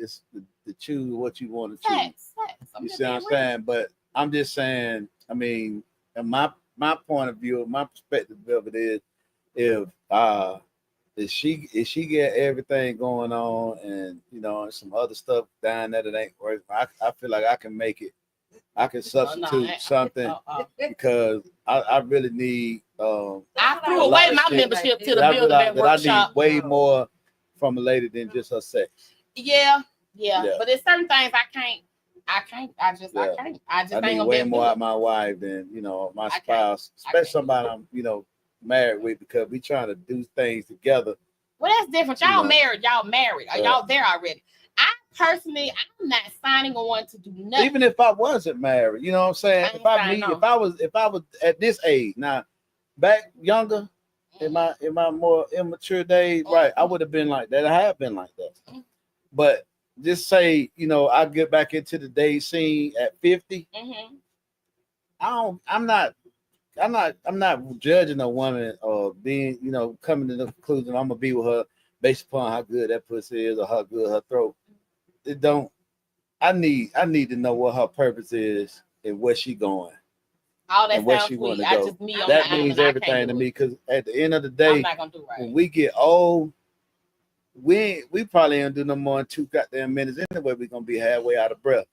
to choose what you want to choose. Facts. I'm You just see what I'm being real. saying? But I'm just saying, I mean, and my point of view, my perspective of it is, if she get everything going on and and some other stuff down there that ain't working, I feel like I can make it. I can substitute something because I really need. I threw a lot away of my shit membership to the that I Building realize and that I Workshop. need way more from a lady than just her sex. Yeah. Yeah. But there's certain things I can't. I can't. I just I ain't need gonna be way able to more do out it. of my wife than my I can't. spouse, I especially can't. somebody I'm married with, because we trying to do things together. Well, that's different. Y'all No. married. Y'all married. Are y'all there already? I personally, I'm not signing on to do nothing. Even if I wasn't married, you know what I'm saying? I ain't signing on. If I was at this age now, back younger, in my more immature days, right, I would have been like that. I have been like that. But just say, I get back into the day scene at 50. I'm not judging a woman or being, coming to the conclusion I'm gonna be with her based upon how good that pussy is or how good her throat. It don't. I need to know what her purpose is and where she going. All that and where sounds she sweet. wanna I go. just me on That the means island, I everything can't to do me, it. because at the end of the I'm day, not gonna do right. when we get old, we probably ain't do no more than 2 goddamn minutes anyway. We're gonna be halfway out of breath.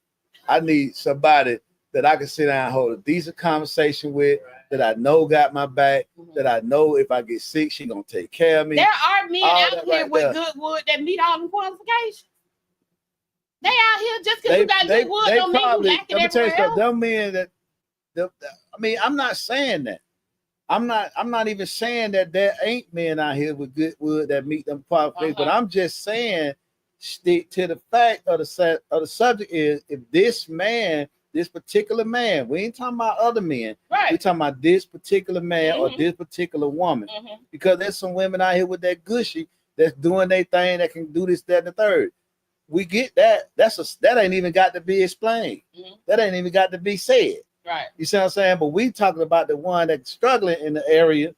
I need somebody that I can sit down and hold a decent conversation with, that I know got my back, that I know if I get sick, she gonna take care of me. There are men All out that here right with there. good wood that meet all the qualifications. They out here just because you got good wood don't mean you lack it let me tell you everywhere something. else. Them men I mean, I'm not saying that. I'm not even saying that there ain't men out here with good wood that meet them qualifications, but I'm just saying stick to the fact of the subject is, if this particular man, we ain't talking about other men, we Right. talking about this particular man or this particular woman, because there's some women out here with that gushy that's doing their thing that can do this, that, and the third. we get that. That ain't even got to be explained. Mhm. That ain't even got to be said. Right. You see what I'm saying? But we talking about the one that's struggling in the area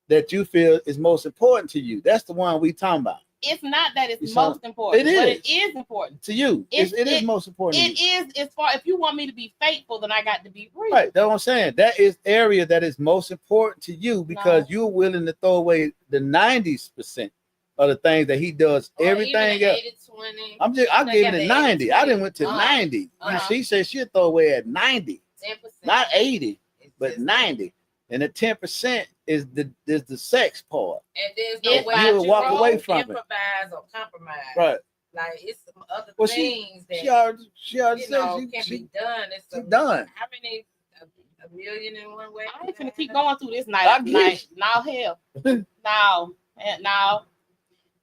that you feel is most important to you. That's the one we talking about. It's not that it's You saw- most important, it but is. it is important. To you. It- It is it- most important to It you. is as far if you want me to be faithful, then I got to be real. Right. That's what I'm saying. That is area that is most important to you because No. you're willing to throw away the 90% of the things that he does. Or Everything even else. 80-20, I'm They giving got it the 90. I didn't went to Uh-huh. 90. Uh-huh. She said she'll throw away at 90, 10%. not 80, It's but just- 90. And the 10% is the sex part. And there's If no way I you walk can away from it. improvise or compromise. Right. Like it's some other Well, things that She already you said know can she be done. It's she done. How many? A million in one way. I ain't finna keep going through this I night. get Now hell.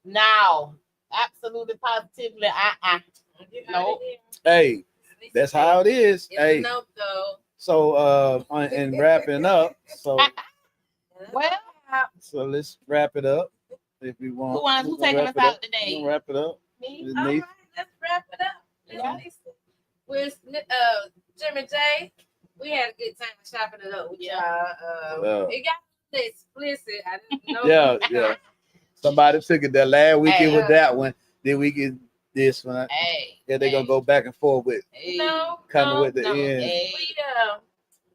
Now. Absolutely positively. No. Hey, that's how it is. It's Hey, no though. so and wrapping up. Well, So let's wrap it up. If we want. who We're taking gonna us wrap it out up. today? We're gonna wrap it up. Me? With All Nathan. right, let's wrap it up. Yeah. With Jimmy J, we had a good time chopping it up with y'all. Yeah. It got a little explicit. I didn't know. Yeah. Somebody took it that last weekend Hey, with that one. Then we get this one. Hey. Yeah, they're gonna go back and forth with Hey. No, coming no, with the no. end. Hey. We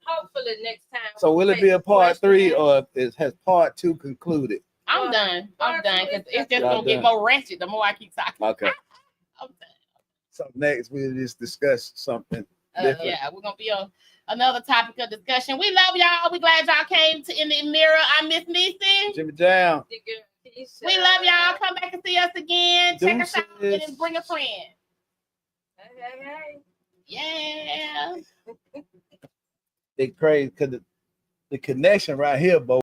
hopefully next time. So will it be a part 3 or has part 2 concluded? I'm done. I'm done because it's just Y'all gonna get done. more ratchet the more I keep talking. Okay. I'm done. So next we'll just discuss something different. Yeah, we're gonna be on another topic of discussion. We love y'all. We glad y'all came to In the Mirror. I'm Miss Nisi. Jimmy Down. We love y'all. Come back and see us again. Check us out and Deuces. then bring a friend. Hey. Yeah. They crazy because the connection right here, Bo.